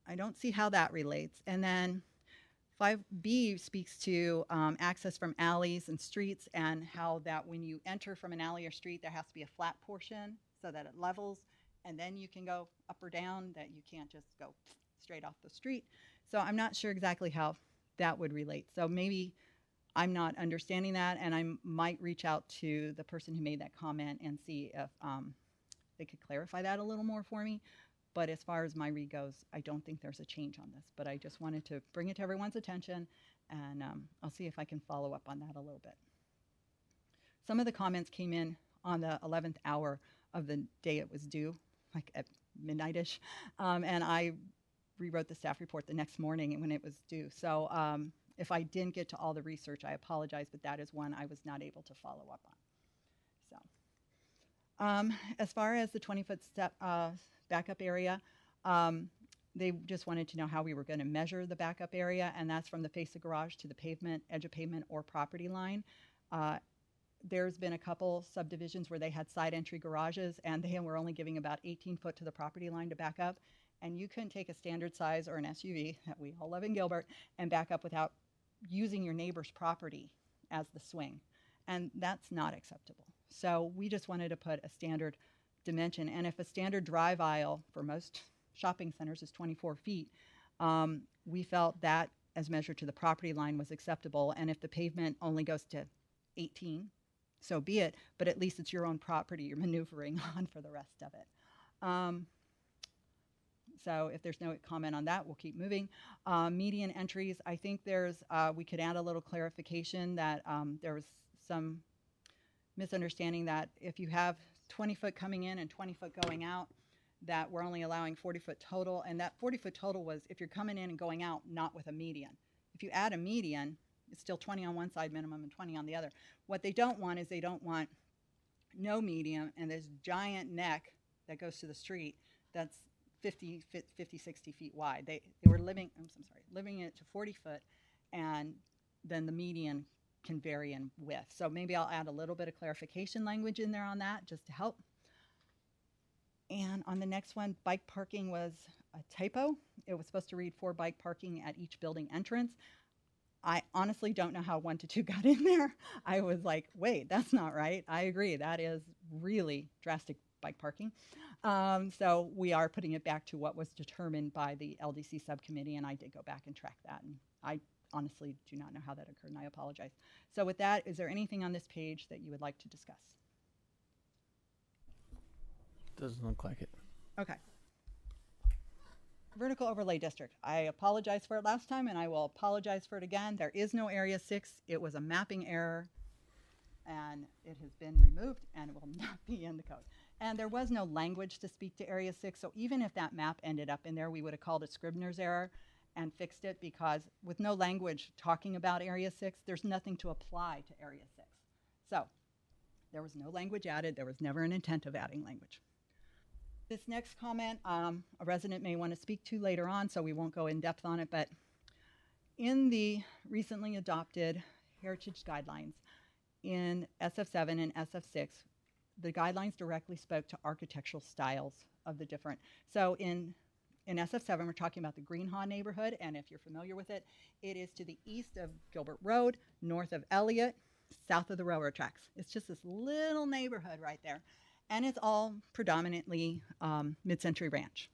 I don't see how that relates. And then 5B speaks to access from alleys and streets, and how that when you enter from an alley or street, there has to be a flat portion so that it levels, and then you can go up or down, that you can't just go straight off the street. So I'm not sure exactly how that would relate. So maybe I'm not understanding that, and I might reach out to the person who made that comment and see if they could clarify that a little more for me. But as far as my read goes, I don't think there's a change on this. But I just wanted to bring it to everyone's attention, and I'll see if I can follow up on that a little bit. Some of the comments came in on the 11th hour of the day it was due, like at midnight-ish, and I rewrote the staff report the next morning when it was due. So if I didn't get to all the research, I apologize, but that is one I was not able to follow up on. So as far as the 20-foot step backup area, they just wanted to know how we were going to measure the backup area, and that's from the face of garage to the pavement, edge of pavement, or property line. There's been a couple subdivisions where they had side entry garages, and they were only giving about 18 foot to the property line to back up. And you couldn't take a standard size or an SUV that we all love in Gilbert and back up without using your neighbor's property as the swing. And that's not acceptable. So we just wanted to put a standard dimension. And if a standard drive aisle for most shopping centers is 24 feet, we felt that as measured to the property line was acceptable. And if the pavement only goes to 18, so be it, but at least it's your own property you're maneuvering on for the rest of it. So if there's no comment on that, we'll keep moving. Median entries, I think there's, we could add a little clarification that there was some misunderstanding that if you have 20 foot coming in and 20 foot going out, that we're only allowing 40 foot total. And that 40 foot total was if you're coming in and going out, not with a median. If you add a median, it's still 20 on one side minimum and 20 on the other. What they don't want is they don't want no median and this giant neck that goes to the street that's 50, 60 feet wide. They were living it to 40 foot, and then the median can vary in width. So maybe I'll add a little bit of clarification language in there on that just to help. And on the next one, bike parking was a typo. It was supposed to read 4 bike parking at each building entrance. I honestly don't know how 1 to 2 got in there. I was like, wait, that's not right. I agree. That is really drastic bike parking. So we are putting it back to what was determined by the LDC subcommittee, and I did go back and track that. And I honestly do not know how that occurred, and I apologize. So with that, is there anything on this page that you would like to discuss? Doesn't look like it. Okay. Vertical overlay district. I apologize for it last time, and I will apologize for it again. There is no Area 6. It was a mapping error, and it has been removed, and it will not be in the code. And there was no language to speak to Area 6, so even if that map ended up in there, we would have called it Scribner's error and fixed it, because with no language talking about Area 6, there's nothing to apply to Area 6. So there was no language added. There was never an intent of adding language. This next comment, a resident may want to speak to later on, so we won't go in depth on it, but in the recently adopted heritage guidelines in SF7 and SF6, the guidelines directly spoke to architectural styles of the different. So in SF7, we're talking about the Greenhaw neighborhood, and if you're familiar with it, it is to the east of Gilbert Road, north of Elliott, south of the railroad tracks. It's just this little neighborhood right there. And it's all predominantly mid-century ranch.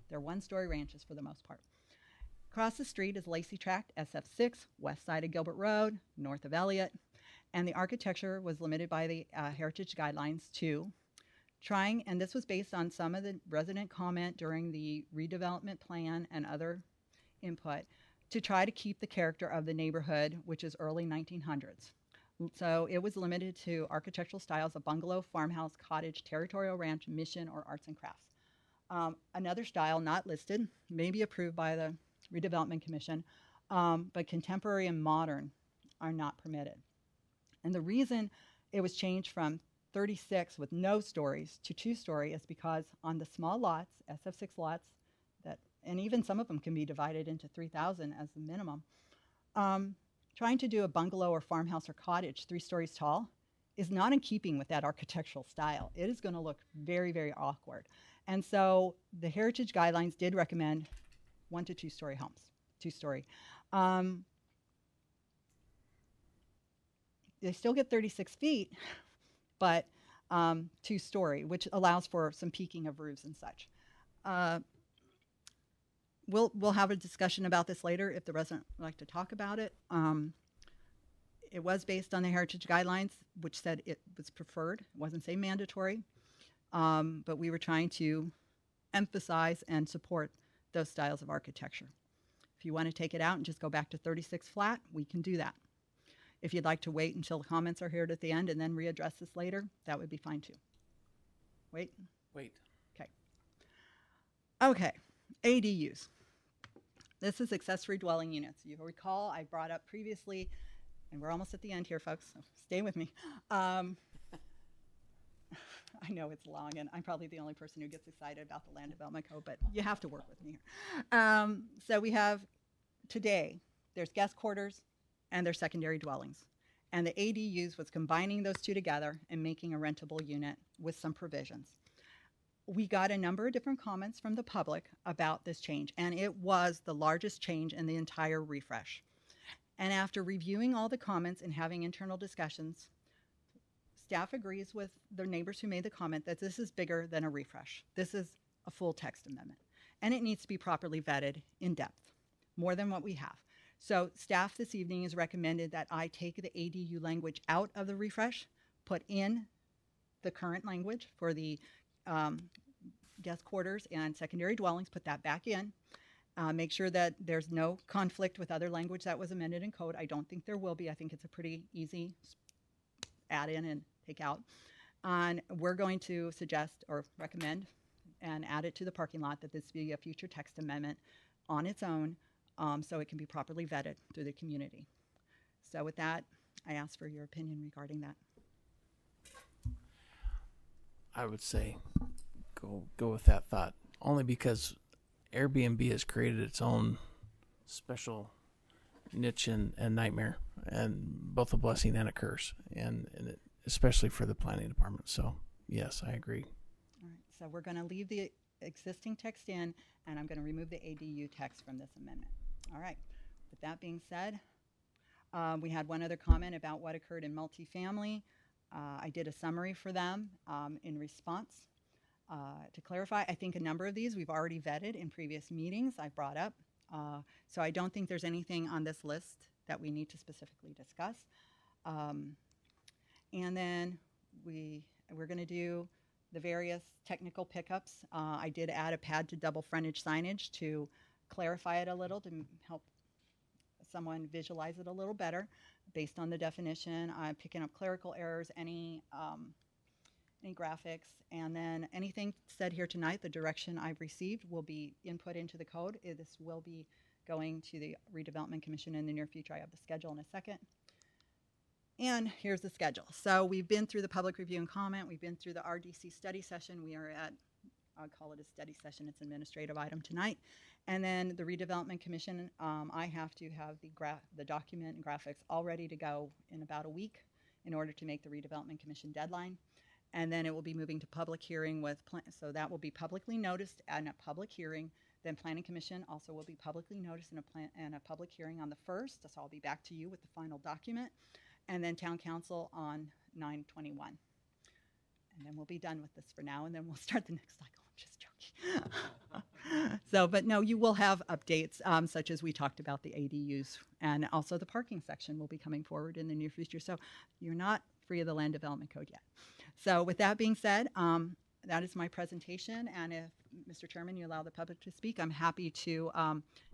They're one-story ranches for the most part. Across the street is Lacey Tract, SF6, west side of Gilbert Road, north of Elliott. And the architecture was limited by the heritage guidelines to trying, and this was based on some of the resident comment during the redevelopment plan and other input, to try to keep the character of the neighborhood, which is early 1900s. So it was limited to architectural styles of bungalow, farmhouse, cottage, territorial ranch, mission, or arts and crafts. Another style not listed, may be approved by the Redevelopment Commission, but contemporary and modern are not permitted. And the reason it was changed from 36 with no stories to 2-story is because on the small lots, SF6 lots, that, and even some of them can be divided into 3,000 as the minimum, trying to do a bungalow or farmhouse or cottage 3 stories tall is not in keeping with that architectural style. It is going to look very, very awkward. And so the heritage guidelines did recommend 1 to 2-story homes, 2-story. They still get 36 feet, but 2-story, which allows for some peaking of roofs and such. We'll have a discussion about this later if the resident would like to talk about it. It was based on the heritage guidelines, which said it was preferred. It wasn't say mandatory, but we were trying to emphasize and support those styles of architecture. If you want to take it out and just go back to 36 flat, we can do that. If you'd like to wait until the comments are heard at the end and then readdress this later, that would be fine too. Wait. Okay. Okay, ADUs. This is accessory dwelling units. You recall I brought up previously, and we're almost at the end here, folks, so stay with me. I know it's long, and I'm probably the only person who gets excited about the Land Development Code, but you have to work with me here. So we have today, there's guest quarters and there's secondary dwellings. And the ADUs was combining those two together and making a rentable unit with some provisions. We got a number of different comments from the public about this change, and it was the largest change in the entire refresh. And after reviewing all the comments and having internal discussions, staff agrees with the neighbors who made the comment that this is bigger than a refresh. This is a full text amendment, and it needs to be properly vetted in depth, more than what we have. So staff this evening has recommended that I take the ADU language out of the refresh, put in the current language for the guest quarters and secondary dwellings, put that back in. Make sure that there's no conflict with other language that was amended in code. I don't think there will be. I think it's a pretty easy add in and take out. And we're going to suggest or recommend and add it to the parking lot that this be a future text amendment on its own, so it can be properly vetted through the community. So with that, I ask for your opinion regarding that. I would say go with that thought, only because Airbnb has created its own special niche and nightmare, and both a blessing and a curse, and it, especially for the planning department. So yes, I agree. All right, so we're going to leave the existing text in, and I'm going to remove the ADU text from this amendment. All right, with that being said, we had one other comment about what occurred in multifamily. I did a summary for them in response. To clarify, I think a number of these we've already vetted in previous meetings I brought up. So I don't think there's anything on this list that we need to specifically discuss. And then we're going to do the various technical pickups. I did add a pad to double frontage signage to clarify it a little, to help someone visualize it a little better based on the definition. I'm picking up clerical errors, any graphics, and then anything said here tonight, the direction I've received will be input into the code. This will be going to the Redevelopment Commission in the near future. I have the schedule in a second. And here's the schedule. So we've been through the public review and comment. We've been through the RDC study session. We are at, I'll call it a study session. It's an administrative item tonight. And then the Redevelopment Commission, I have to have the document and graphics all ready to go in about a week in order to make the Redevelopment Commission deadline. And then it will be moving to public hearing so that will be publicly noticed and a public hearing. Then Planning Commission also will be publicly noticed in a public hearing on the 1st. So I'll be back to you with the final document. And then Town Council on 9/21. And then we'll be done with this for now, and then we'll start the next cycle. I'm just joking. So, but no, you will have updates, such as we talked about the ADUs, and also the parking section will be coming forward in the near future. So you're not free of the Land Development Code yet. So with that being said, that is my presentation, and if, Mr. Chairman, you allow the public to speak, I'm happy to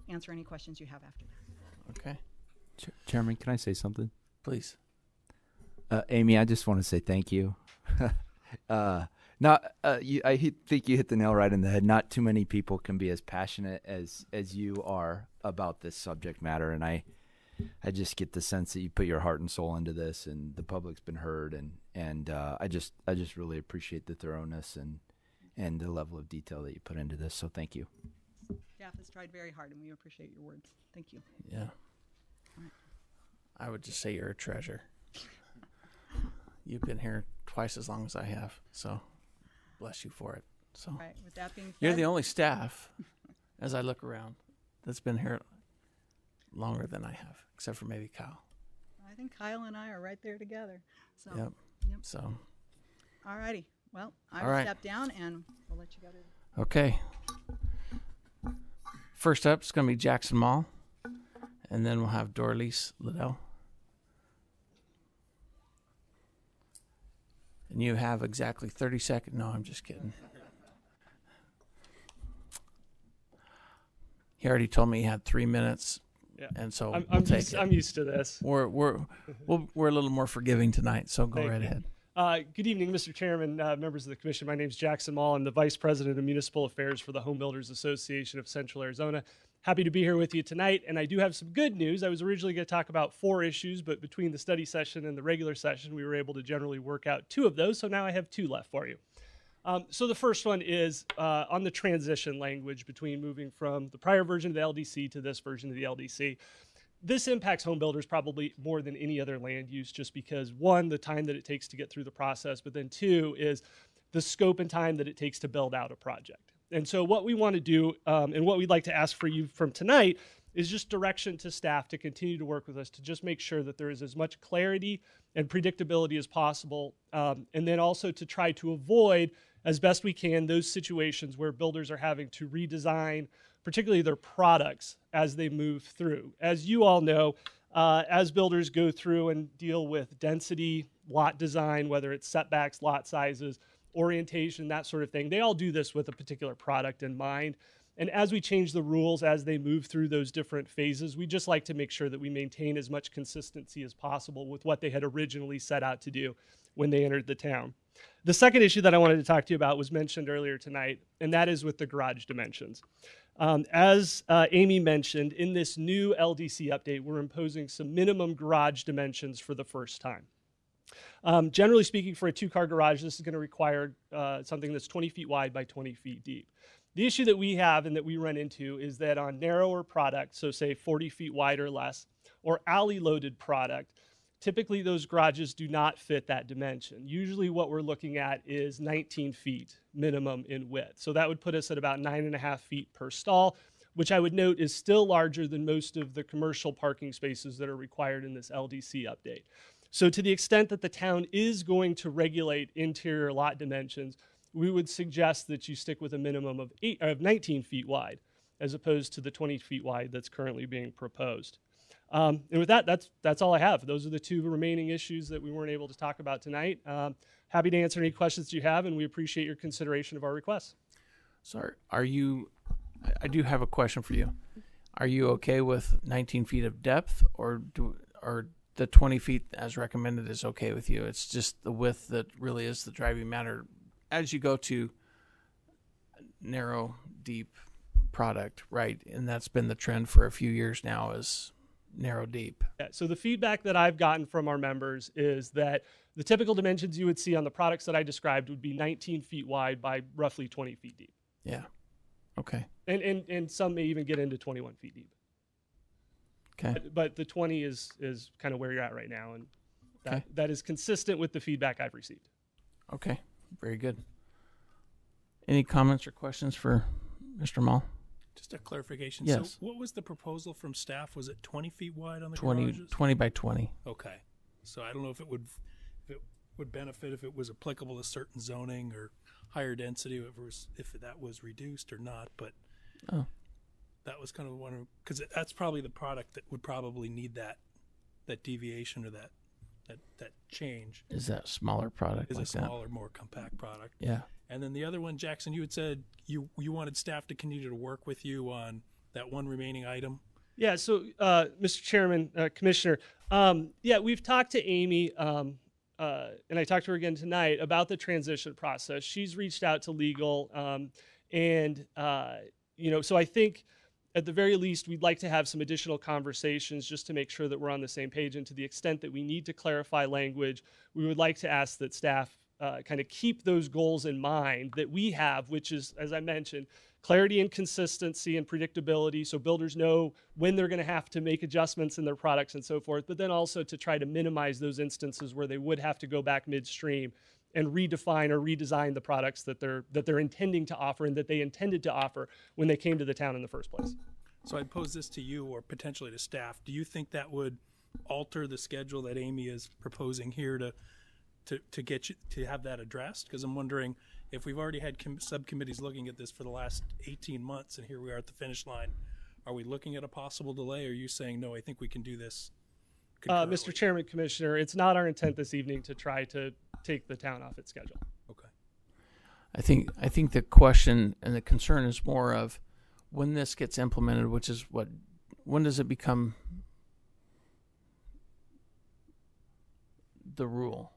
answer any questions you have after that. Okay. Chairman, can I say something? Please. Amy, I just want to say thank you. I think you hit the nail right in the head. Not too many people can be as passionate as you are about this subject matter, and I just get the sense that you put your heart and soul into this, and the public's been heard, and I just really appreciate the thoroughness and the level of detail that you put into this. So thank you. Staff has tried very hard, and we appreciate your words. Thank you. Yeah. I would just say you're a treasure. You've been here twice as long as I have, so bless you for it. So, all right, with that being said, you're the only staff, as I look around, that's been here longer than I have, except for maybe Kyle. I think Kyle and I are right there together. So, Yep. Yep. So, all righty. Well, I All will right. step down, and we'll let you go to. Okay. First up, it's going to be Jackson Mall, and then we'll have Dorlease Liddell. And you have exactly 30 seconds. No, I'm just kidding. he already told me he had 3 minutes, Yeah. and so I'm we'll take it. I'm used to this. We're a little more forgiving tonight, so go Thank right you. ahead. Good evening, Mr. Chairman, members of the commission. My name is Jackson Mall. I'm the Vice President of Municipal Affairs for the Home Builders Association of Central Arizona. Happy to be here with you tonight, and I do have some good news. I was originally going to talk about 4 issues, but between the study session and the regular session, we were able to generally work out 2 of those, so now I have 2 left for you. So the first one is on the transition language between moving from the prior version of the LDC to this version of the LDC. This impacts home builders probably more than any other land use, just because 1, the time that it takes to get through the process, but then 2 is the scope and time that it takes to build out a project. And so what we want to do and what we'd like to ask for you from tonight is just direction to staff to continue to work with us to just make sure that there is as much clarity and predictability as possible, and then also to try to avoid as best we can those situations where builders are having to redesign particularly their products as they move through. As you all know, as builders go through and deal with density, lot design, whether it's setbacks, lot sizes, orientation, that sort of thing, they all do this with a particular product in mind. And as we change the rules as they move through those different phases, we just like to make sure that we maintain as much consistency as possible with what they had originally set out to do when they entered the town. The second issue that I wanted to talk to you about was mentioned earlier tonight, and that is with the garage dimensions. As Amy mentioned, in this new LDC update, we're imposing some minimum garage dimensions for the first time. Generally speaking, for a 2-car garage, this is going to require something that's 20 feet wide by 20 feet deep. The issue that we have and that we run into is that on narrower product, so say 40 feet wide or less, or alley-loaded product, typically those garages do not fit that dimension. Usually what we're looking at is 19 feet minimum in width. So that would put us at about 9.5 feet per stall, which I would note is still larger than most of the commercial parking spaces that are required in this LDC update. So to the extent that the town is going to regulate interior lot dimensions, we would suggest that you stick with a minimum of 19 feet wide, as opposed to the 20 feet wide that's currently being proposed. And with that, that's all I have. Those are the 2 remaining issues that we weren't able to talk about tonight. Happy to answer any questions you have, and we appreciate your consideration of our requests. So I do have a question for you. Are you okay with 19 feet of depth, or the 20 feet as recommended is okay with you? It's just the width that really is the driving matter as you go to narrow, deep product, right? And that's been the trend for a few years now, is narrow, deep. Yeah, so the feedback that I've gotten from our members is that the typical dimensions you would see on the products that I described would be 19 feet wide by roughly 20 feet deep. Yeah. Okay. And some may even get into 21 feet deep. Okay. But the 20 is kind of where you're at right now, and that is consistent with the feedback I've received. Okay. Very good. Any comments or questions for Mr. Mall? Just a clarification. Yes. So what was the proposal from staff? Was it 20 feet wide on the 20 garages? 20 by 20. Okay. So I don't know if it would benefit if it was applicable to certain zoning or higher density, if that was reduced or not. But that was kind of one, because that's probably the product that would probably need that deviation or that change. Is that smaller product? Is like a smaller, more compact product. Yeah. And then the other one, Jackson, you had said you wanted staff to continue to work with you on that one remaining item. Yeah. So, Mr. Chairman, Commissioner, we've talked to Amy, and I talked to her again tonight about the transition process. She's reached out to legal, so I think at the very least, we'd like to have some additional conversations just to make sure that we're on the same page. And to the extent that we need to clarify language, we would like to ask that staff kind of keep those goals in mind that we have, which is, as I mentioned, clarity and consistency and predictability, so builders know when they're going to have to make adjustments in their products and so forth, but then also to try to minimize those instances where they would have to go back midstream and redefine or redesign the products that they're intending to offer and that they intended to offer when they came to the town in the first place. So I'd pose this to you or potentially to staff. Do you think that would alter the schedule that Amy is proposing here to get you to have that addressed? Because I'm wondering if we've already had subcommittees looking at this for the last 18 months and here we are at the finish line, are we looking at a possible delay? Or are you saying, no, I think we can do this concurrently? Mr. Chairman, Commissioner, it's not our intent this evening to try to take the town off its schedule. Okay. I think the question and the concern is more of when this gets implemented, which is when does it become the rule?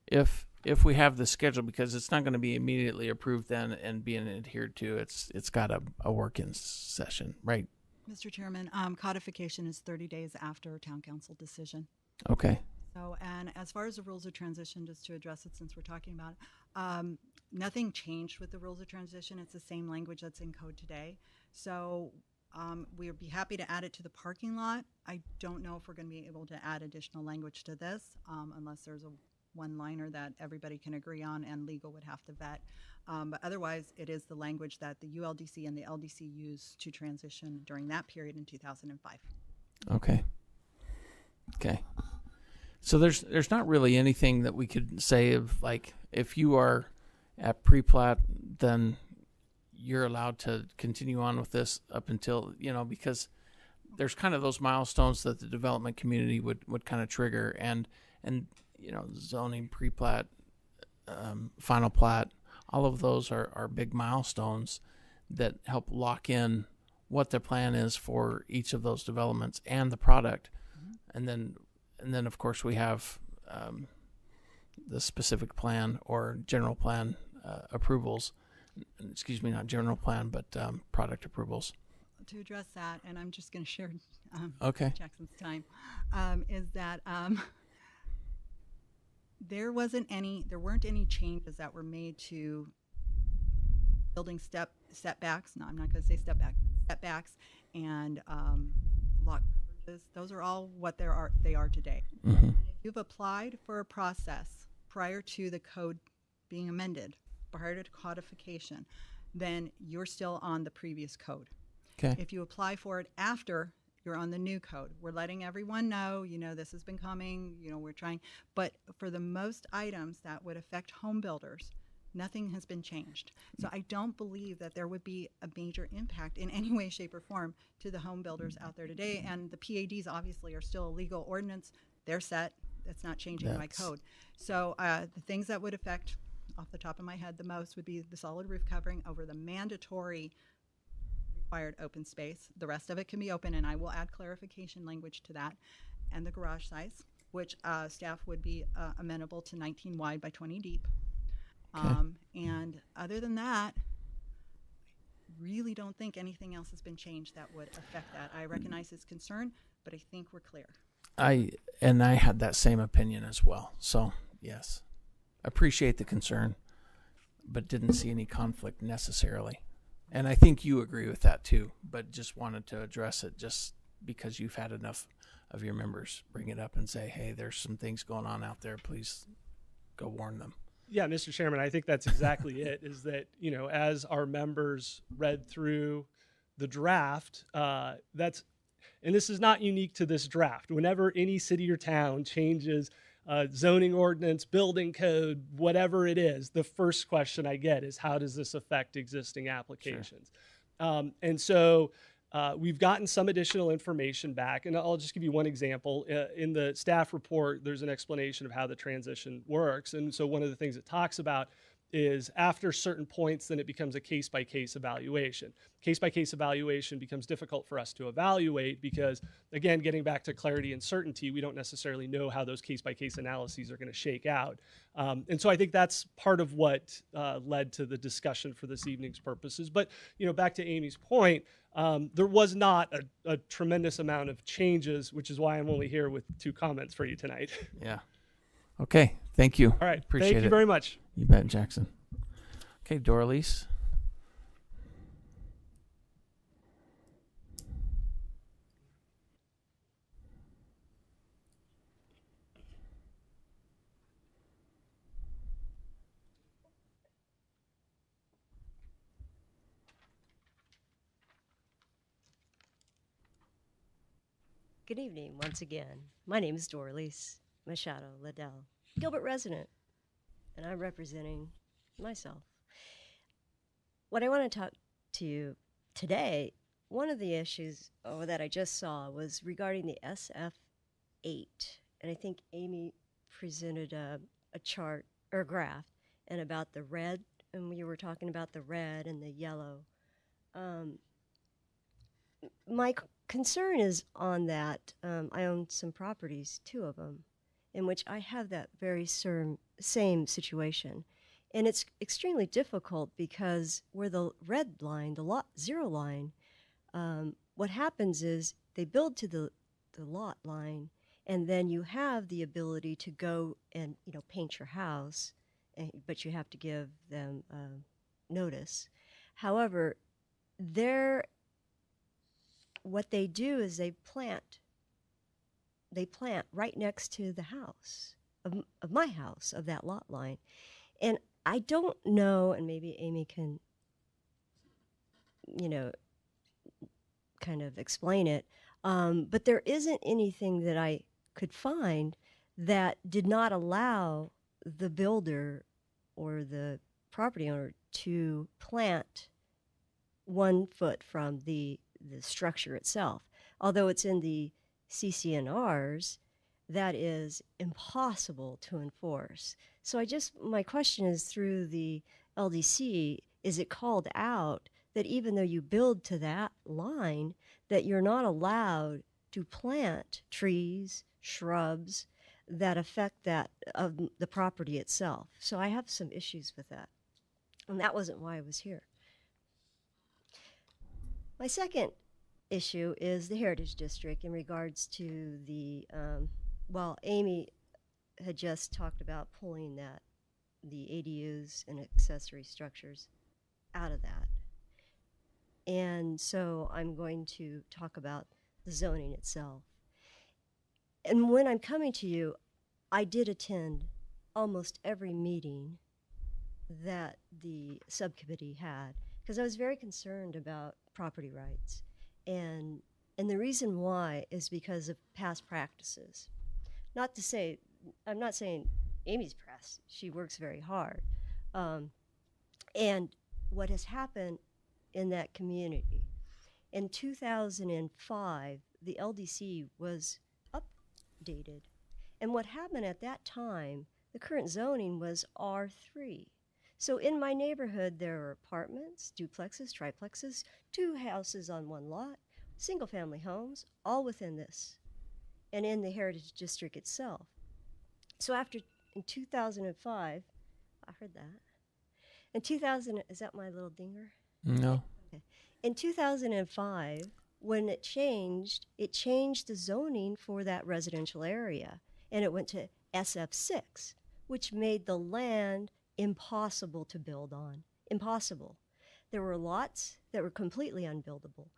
If we have the schedule, because it's not going to be immediately approved then and being adhered to, it's got a work-in session, right? Mr. Chairman, codification is 30 days after town council decision. Okay. So, and as far as the rules of transition, just to address it since we're talking about it, nothing changed with the rules of transition. It's the same language that's in code today. So we would be happy to add it to the parking lot. I don't know if we're going to be able to add additional language to this unless there's a one-liner that everybody can agree on and legal would have to vet. But otherwise, it is the language that the ULDC and the LDC used to transition during that period in 2005. Okay. Okay. So there's not really anything that we could say of, like, if you are at pre-plat, then you're allowed to continue on with this up until, because there's kind of those milestones that the development community would kind of trigger, and zoning, pre-plat, final plat, all of those are big milestones that help lock in what the plan is for each of those developments and the product. And then of course we have the specific plan or general plan approvals. Excuse me, not general plan, but product approvals. To address that, and I'm just going to share okay. Jackson's time, is that there weren't any changes that were made to building setbacks. No, I'm not going to say setbacks and lot coverages. Those are all what they are today. Mm-hmm. If you've applied for a process prior to the code being amended, prior to codification, then you're still on the previous code. Okay. If you apply for it after, you're on the new code. We're letting everyone know, this has been coming, we're trying. But for the most items that would affect home builders, nothing has been changed. So I don't believe that there would be a major impact in any way, shape, or form to the home builders out there today. And the PADs obviously are still a legal ordinance. They're set. That's not changing by code. So the things that would affect, off the top of my head, the most would be the solid roof covering over the mandatory required open space. The rest of it can be open, and I will add clarification language to that, and the garage size, which staff would be amenable to 19 wide by 20 deep. Okay. And other than that, really don't think anything else has been changed that would affect that. I recognize his concern, but I think we're clear. I had that same opinion as well. So yes, appreciate the concern, but didn't see any conflict necessarily. And I think you agree with that too, but just wanted to address it just because you've had enough of your members bring it up and say, hey, there's some things going on out there. Please go warn them. Yeah, Mr. Chairman, I think that's exactly it, is that, as our members read through the draft, and this is not unique to this draft. Whenever any city or town changes zoning ordinance, building code, whatever it is, the first question I get is, how does this affect existing applications? Sure. And so we've gotten some additional information back, and I'll just give you one example. In the staff report, there's an explanation of how the transition works. And so one of the things it talks about is after certain points, then it becomes a case-by-case evaluation. Case-by-case evaluation becomes difficult for us to evaluate because, again, getting back to clarity and certainty, we don't necessarily know how those case-by-case analyses are going to shake out. And so I think that's part of what led to the discussion for this evening's purposes. But, back to Amy's point, there was not a tremendous amount of changes, which is why I'm only here with 2 comments for you tonight. Yeah. Okay. Thank you. All right. Appreciate it. Thank you very much. You bet, Jackson. Okay, Doralice. Good evening once again. My name is Doralice Machado Liddell, Gilbert resident, and I'm representing myself. What I want to talk to you today, one of the issues that I just saw was regarding the SF8, and I think Amy presented a chart or a graph and about the red, and we were talking about the red and the yellow. my concern is on that. I own some properties, 2 of them, in which I have that very same situation. And it's extremely difficult because where the red line, the lot 0 line, what happens is they build to the lot line, and then you have the ability to go and, paint your house, but you have to give them notice. However, what they do is they plant right next to the house of my house, of that lot line. And I don't know, and maybe Amy can, kind of explain it, but there isn't anything that I could find that did not allow the builder or the property owner to plant 1 foot from the structure itself. Although it's in the CCNRs, that is impossible to enforce. So my question is, through the LDC, is it called out that even though you build to that line, that you're not allowed to plant trees, shrubs that affect that of the property itself? So I have some issues with that. And that wasn't why I was here. My second issue is the Heritage District in regards to the, Amy had just talked about pulling the ADUs and accessory structures out of that. And so I'm going to talk about the zoning itself. And when I'm coming to you, I did attend almost every meeting that the subcommittee had, because I was very concerned about property rights. And the reason why is because of past practices. I'm not saying Amy's press, she works very hard. And what has happened in that community, in 2005, the LDC was updated. And what happened at that time, the current zoning was R3. So in my neighborhood, there are apartments, duplexes, triplexes, 2 houses on 1 lot, single-family homes, all within this, and in the Heritage District itself. So in 2005, I heard that. In 2000, is that my little dinger? No. Okay. In 2005, when it changed the zoning for that residential area, and it went to SF6, which made the land impossible to build on. Impossible. There were lots that were completely unbuildable.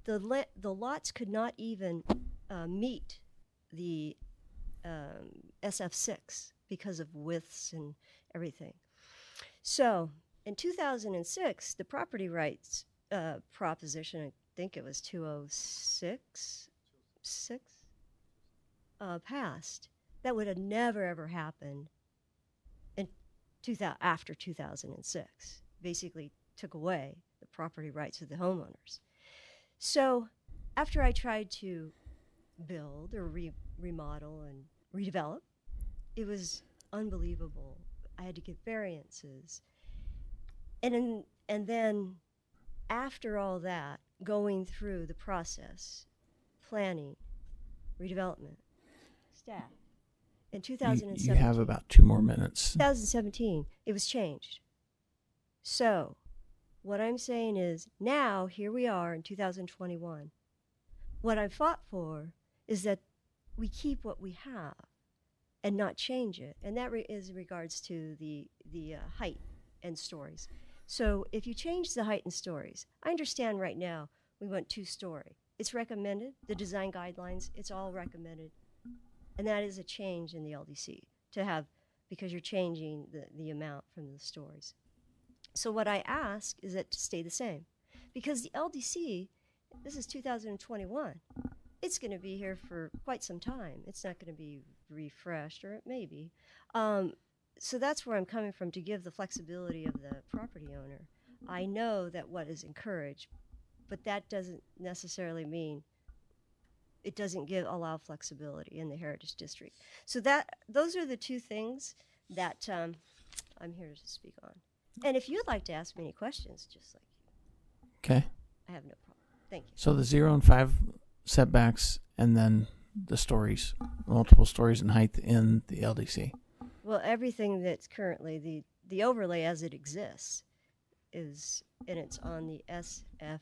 The lots could not even meet the SF6 because of widths and everything. So in 2006, the property rights proposition, I think it was 206, passed. That would have never, ever happened after 2006. Basically took away the property rights of the homeowners. So after I tried to build or remodel and redevelop, it was unbelievable. I had to get variances. And then after all that, going through the process, planning, redevelopment, staff, in 2017. You have about 2 more minutes. 2017, it was changed. So what I'm saying is, now here we are in 2021. What I fought for is that we keep what we have and not change it. And that is in regards to the height and stories. So if you change the height and stories, I understand right now we want 2-story. It's recommended, the design guidelines, it's all recommended. And that is a change in the LDC to have, because you're changing the amount from the stories. So what I ask is that to stay the same, because the LDC, this is 2021. It's going to be here for quite some time. It's not going to be refreshed, or it may be. So that's where I'm coming from, to give the flexibility of the property owner. I know that what is encouraged, but that doesn't necessarily mean it doesn't allow flexibility in the Heritage District. So those are the 2 things that I'm here to speak on. And if you'd like to ask me any questions, just like you. Okay. I have no problem. Thank you. So the 0 and 5 setbacks, and then the stories, multiple stories in height in the LDC. Well, everything that's currently the overlay as it exists is, and it's on the SF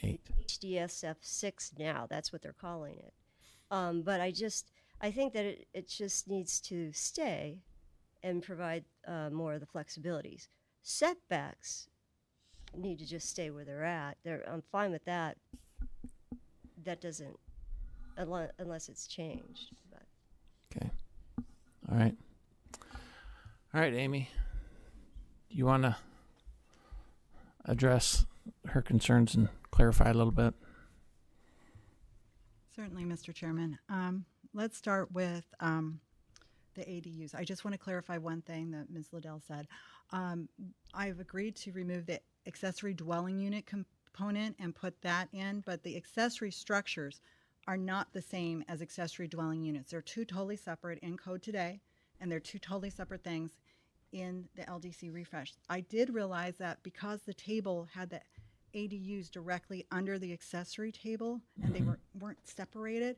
8. HDSF 6 now. That's what they're calling it. But I think that it just needs to stay and provide more of the flexibilities. Setbacks need to just stay where they're at. I'm fine with that. That doesn't, unless it's changed. But. Okay. All right. All right, Amy. You want to address her concerns and clarify a little bit? Certainly, Mr. Chairman. Let's start with the ADUs. I just want to clarify one thing that Ms. Liddell said. I've agreed to remove the accessory dwelling unit component and put that in, but the accessory structures are not the same as accessory dwelling units. They're two totally separate in code today, and they're two totally separate things in the LDC Refresh. I did realize that because the table had the ADUs directly under the accessory table and they weren't separated,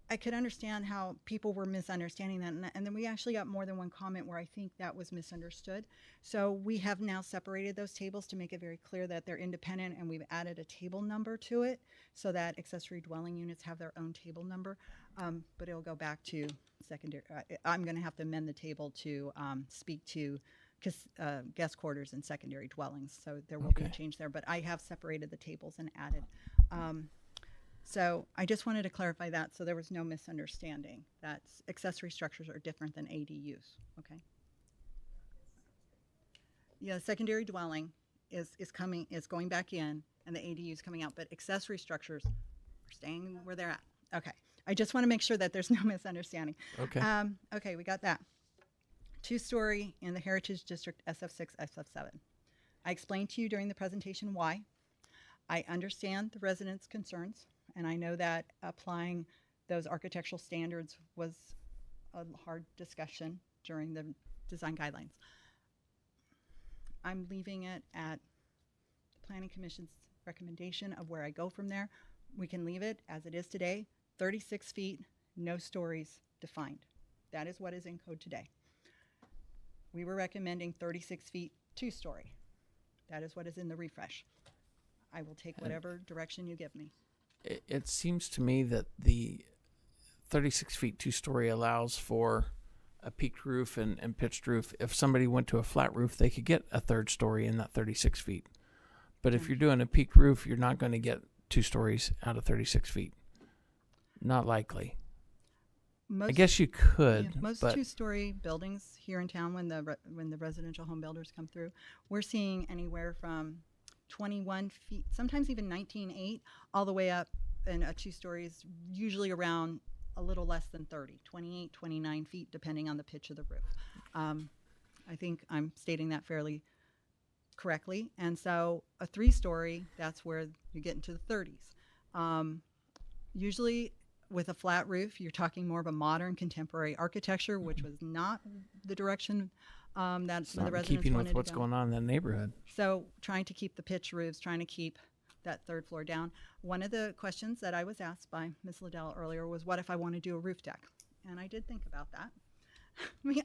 I could understand how people were misunderstanding that. And then we actually got more than one comment where I think that was misunderstood. So we have now separated those tables to make it very clear that they're independent, and we've added a table number to it so that accessory dwelling units have their own table number. But it'll go back to secondary. I'm going to have to amend the table to speak to guest quarters and secondary dwellings. So there will be a change there. But I have separated the tables and added. So I just wanted to clarify that so there was no misunderstanding that accessory structures are different than ADUs. Okay. Yeah, secondary dwelling is going back in, and the ADU is coming out, but accessory structures are staying where they're at. Okay. I just want to make sure that there's no misunderstanding. Okay. Okay, we got that. 2-story in the Heritage District SF6, SF7. I explained to you during the presentation why. I understand the residents' concerns, and I know that applying those architectural standards was a hard discussion during the design guidelines. I'm leaving it at the Planning Commission's recommendation of where I go from there. We can leave it as it is today, 36 feet, no stories defined. That is what is in code today. We were recommending 36 feet, 2-story. That is what is in the refresh. I will take whatever direction you give me. It seems to me that the 36 feet 2-story allows for a peaked roof and pitched roof. If somebody went to a flat roof, they could get a 3rd story in that 36 feet. But if you're doing a peaked roof, you're not going to get 2 stories out of 36 feet. Not likely. I guess you could. Yeah, most but 2-story buildings here in town, when the residential home builders come through, we're seeing anywhere from 21 feet, sometimes even 19.8, all the way up, and a 2-story is usually around a little less than 30, 28, 29 feet, depending on the pitch of the roof. I think I'm stating that fairly correctly. And so a 3-story, that's where you get into the 30s. Usually with a flat roof, you're talking more of a modern contemporary architecture, which was not the direction that some of the residents keeping wanted with what's to go. going on in the neighborhood. So trying to keep the pitch roofs, trying to keep that 3rd floor down. One of the questions that I was asked by Ms. Liddell earlier was, what if I want to do a roof deck? And I did think about that. I mean,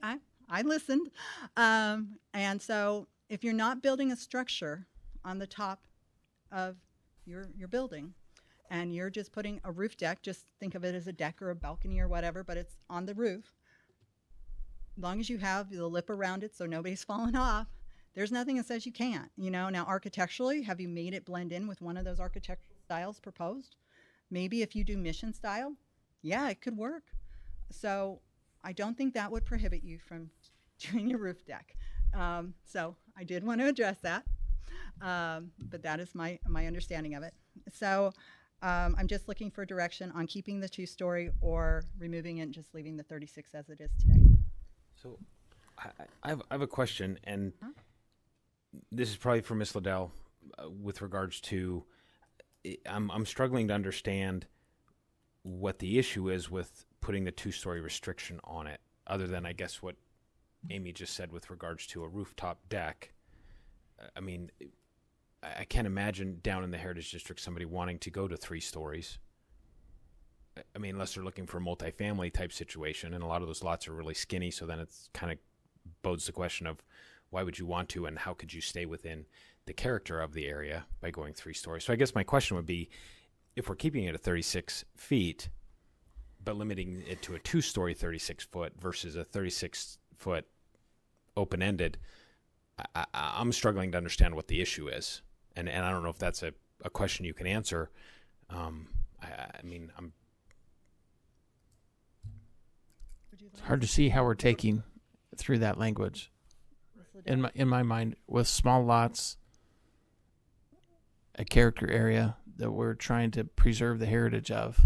I listened. And so if you're not building a structure on the top of your building, and you're just putting a roof deck, just think of it as a deck or a balcony or whatever, but it's on the roof. As long as you have the lip around it so nobody's falling off, there's nothing that says you can't. You know, now architecturally, have you made it blend in with one of those architectural styles proposed? Maybe if you do mission style, yeah, it could work. So I don't think that would prohibit you from doing your roof deck. So I did want to address that, but that is my understanding of it. So I'm just looking for direction on keeping the 2-story or removing it and just leaving the 36 as it is today. So I have a question, and this is probably for Ms. Liddell with regards to, I'm struggling to understand what the issue is with putting the 2-story restriction on it, other than I guess what Amy just said with regards to a rooftop deck. I mean, I can't imagine down in the Heritage District somebody wanting to go to 3 stories. I mean, unless they're looking for a multifamily type situation, and a lot of those lots are really skinny, so then it's kind of bodes the question of why would you want to, and how could you stay within the character of the area by going 3 stories? So I guess my question would be, if we're keeping it at 36 feet, but limiting it to a 2-story 36-foot versus a 36-foot open-ended, I'm struggling to understand what the issue is. And I don't know if that's a question you can answer. I mean, It's hard to see how we're taking through that language. In my mind, with small lots, a character area that we're trying to preserve the heritage of,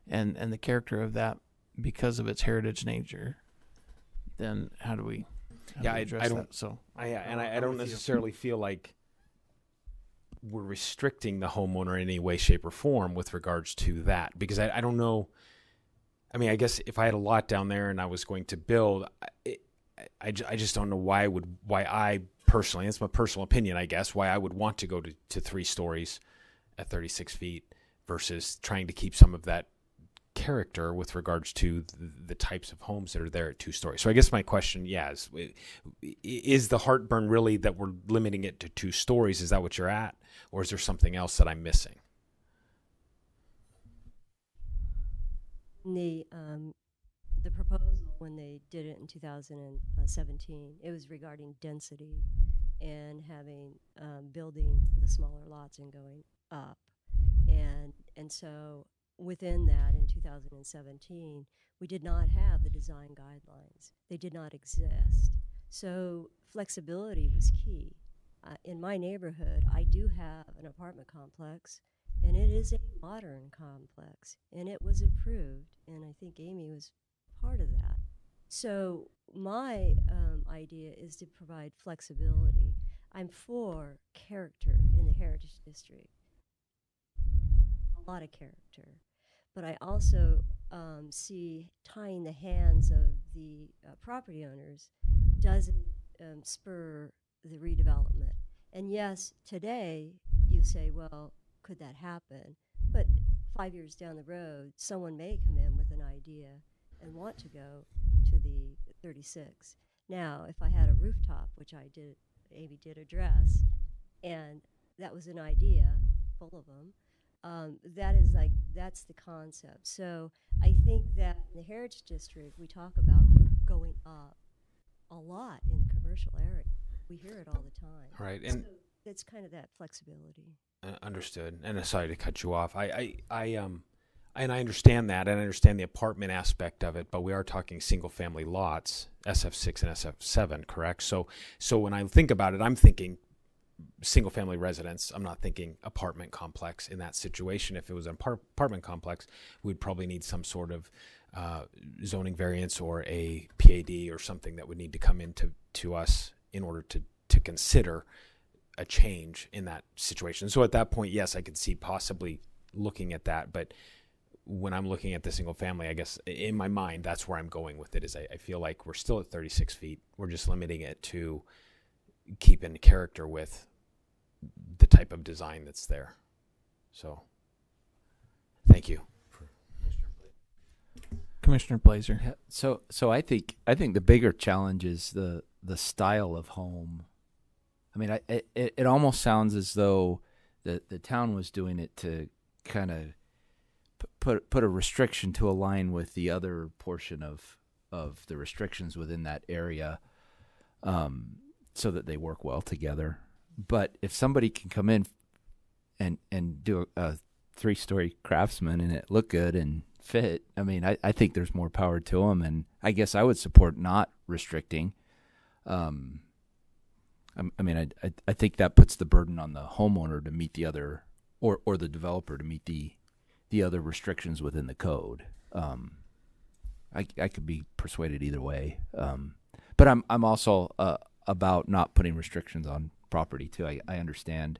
and the character of that because of its heritage nature, then how do we address I don't, that? So I don't necessarily feel like we're restricting the homeowner in any way, shape, or form with regards to that, because I don't know. I mean, I guess if I had a lot down there and I was going to build, I just don't know why I personally, it's my personal opinion, I guess, why I would want to go to 3 stories at 36 feet versus trying to keep some of that character with regards to the types of homes that are there at 2 stories. So I guess my question, is the heartburn really that we're limiting it to 2 stories? Is that what you're at? Or is there something else that I'm missing? The proposal, when they did it in 2017, it was regarding density and having building the smaller lots and going up, and so within that, in 2017, we did not have the design guidelines. They did not exist. So flexibility was key. In my neighborhood, I do have an apartment complex, and it is a modern complex, and it was approved, and I think Amy was part of that. So my idea is to provide flexibility. I'm for character in the Heritage District, a lot of character, but I also see tying the hands of the property owners doesn't spur the redevelopment. And yes, today you say, well, could that happen? But 5 years down the road, someone may come in with an idea and want to go to the 36. Now, if I had a rooftop, which Amy did address, and that was an idea, full of them, that's the concept. So I think that in the Heritage District, we talk about going up a lot in the commercial area. We hear it all the time. Right, and so it's kind of that flexibility. Understood. And sorry to cut you off. I understand that, and I understand the apartment aspect of it, but we are talking single-family lots, SF6 and SF7, correct? So when I think about it, I'm thinking single-family residence. I'm not thinking apartment complex in that situation. If it was an apartment complex, we'd probably need some sort of zoning variance or a PAD or something that would need to come into us in order to consider a change in that situation. So at that point, yes, I could see possibly looking at that, but when I'm looking at the single family, I guess in my mind, that's where I'm going with it, is I feel like we're still at 36 feet. We're just limiting it to keep in character with the type of design that's there. So thank you. Commissioner Blazer. Yeah, so I think the bigger challenge is the style of home. I mean, it almost sounds as though the town was doing it to kind of put a restriction to align with the other portion of the restrictions within that area, so that they work well together. But if somebody can come in and do a 3-story Craftsman and it look good and fit, I mean, I think there's more power to them, and I guess I would support not restricting. I mean, I think that puts the burden on the homeowner to meet the other, or the developer to meet the other restrictions within the code. I could be persuaded either way, but I'm also about not putting restrictions on property too. I understand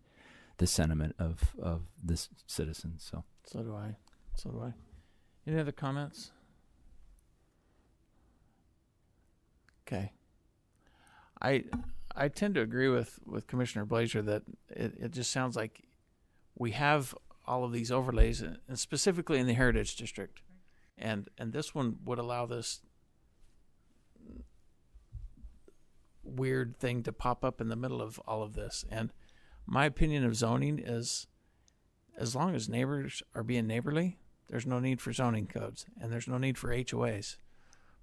the sentiment of this citizen. So do I. Any other comments? Okay. I I tend to agree with Commissioner Blazer that it just sounds like we have all of these overlays, and specifically in the Heritage District, and this one would allow this weird thing to pop up in the middle of all of this. And my opinion of zoning is, as long as neighbors are being neighborly, there's no need for zoning codes, and there's no need for HOAs.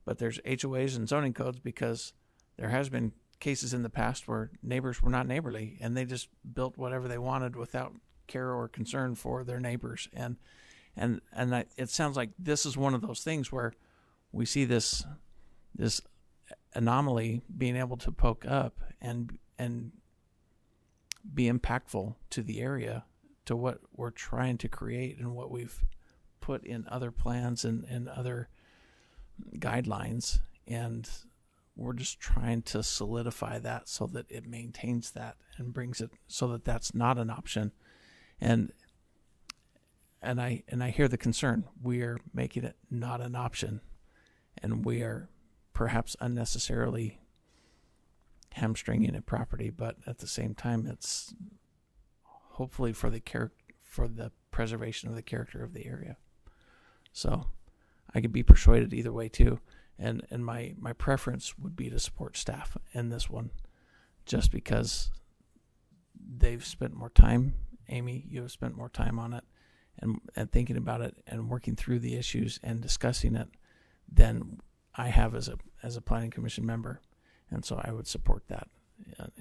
But there's HOAs and zoning codes because there has been cases in the past where neighbors were not neighborly, and they just built whatever they wanted without care or concern for their neighbors. And it sounds like this is one of those things where we see this anomaly being able to poke up and be impactful to the area, to what we're trying to create and what we've put in other plans and other guidelines. And we're just trying to solidify that so that it maintains that and brings it so that that's not an option. And I hear the concern. We are making it not an option, and we are perhaps unnecessarily hamstringing a property, but at the same time, it's hopefully for the preservation of the character of the area. So I could be persuaded either way too, and my preference would be to support staff in this one, just because they've spent more time. Amy, you have spent more time on it and thinking about it and working through the issues and discussing it than I have as a planning commission member, and so I would support that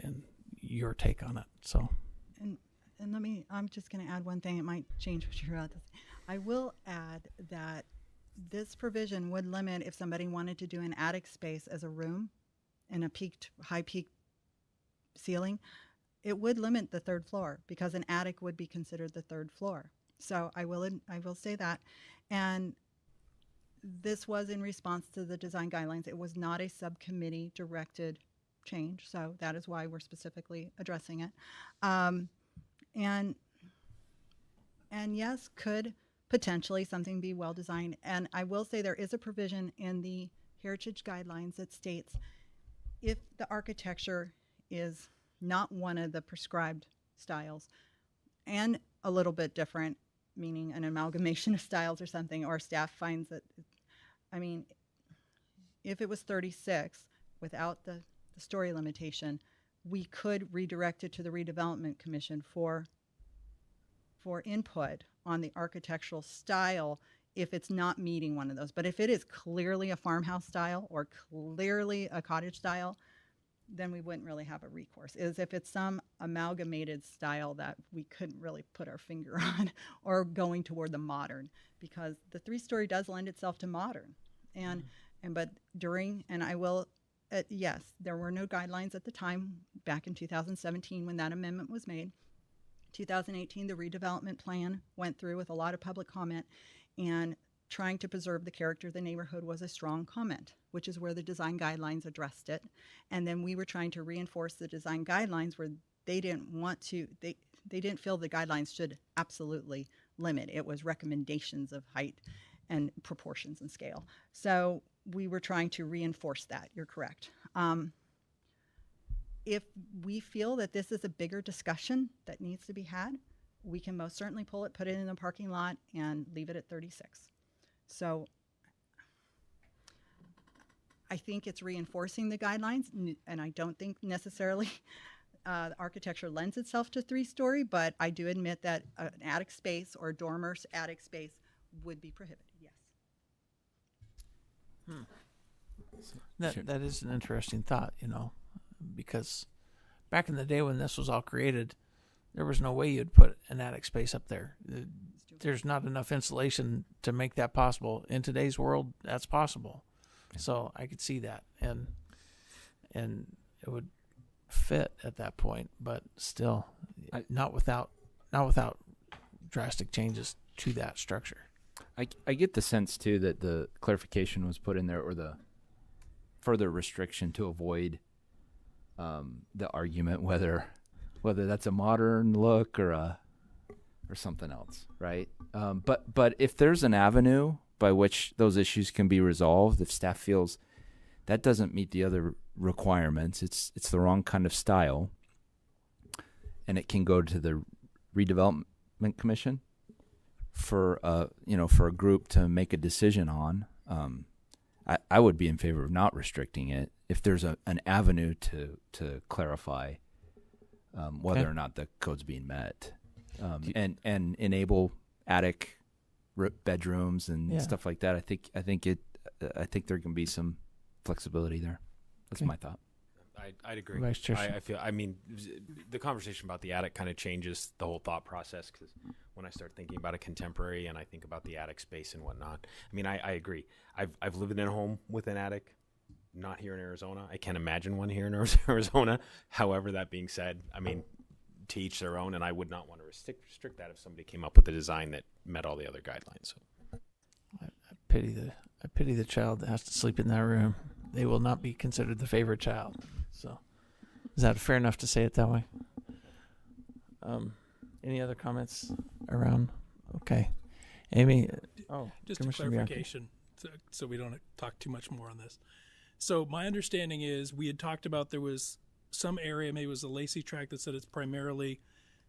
and your take on it. So, and I'm just going to add one thing. It might change what you're about to say. I will add that this provision would limit if somebody wanted to do an attic space as a room and a high peaked ceiling. It would limit the third floor because an attic would be considered the third floor. So I will say that. And this was in response to the design guidelines. It was not a subcommittee directed change. So that is why we're specifically addressing it. And yes, could potentially something be well designed. And I will say there is a provision in the heritage guidelines that states if the architecture is not one of the prescribed styles and a little bit different, meaning an amalgamation of styles or something, or staff finds that, I mean, if it was 36 without the story limitation, we could redirect it to the redevelopment commission for input on the architectural style if it's not meeting one of those. But if it is clearly a farmhouse style or clearly a cottage style, then we wouldn't really have a recourse. Is if it's some amalgamated style that we couldn't really put our finger on, or going toward the modern, because the 3-story does lend itself to modern. But I will, yes, there were no guidelines at the time back in 2017 when that amendment was made. 2018, the redevelopment plan went through with a lot of public comment, and trying to preserve the character of the neighborhood was a strong comment, which is where the design guidelines addressed it. And then we were trying to reinforce the design guidelines where they didn't want to, they didn't feel the guidelines should absolutely limit. It was recommendations of height and proportions and scale. So we were trying to reinforce that. You're correct. If we feel that this is a bigger discussion that needs to be had, we can most certainly pull it, put it in the parking lot, and leave it at 36. So I think it's reinforcing the guidelines, and I don't think necessarily architecture lends itself to 3-story, but I do admit that an attic space or dormer's attic space would be prohibited, yes. That is an interesting thought, because back in the day when this was all created, there was no way you'd put an attic space up there. There's not enough insulation to make that possible. In today's world, that's possible. Yeah. So I could see that, and it would fit at that point, but still, not without drastic changes to that structure. I get the sense too that the clarification was put in there, or the further restriction to avoid the argument whether that's a modern look or something else, right? But if there's an avenue by which those issues can be resolved, if staff feels that doesn't meet the other requirements. It's the wrong kind of style, and it can go to the redevelopment commission for for a group to make a decision on. I would be in favor of not restricting it if there's an avenue to clarify whether or not the code's being met, and enable attic bedrooms and stuff like that. I think there can be some flexibility there. That's my thought. I'd agree. Vice Chair. I mean, the conversation about the attic kind of changes the whole thought process, because when I start thinking about a contemporary and I think about the attic space and whatnot, I mean, I agree. I've lived in a home with an attic, not here in Arizona. I can't imagine one here in Arizona. However, that being said, I mean, to each their own, and I would not want to restrict that if somebody came up with a design that met all the other guidelines. So. I pity the child that has to sleep in that room. They will not be considered the favorite child. So, is that fair enough to say it that way? Any other comments around? Okay, Amy. Just a clarification, so we don't talk too much more on this. So my understanding is we had talked about there was some area, maybe it was a Lacey tract, that said it's primarily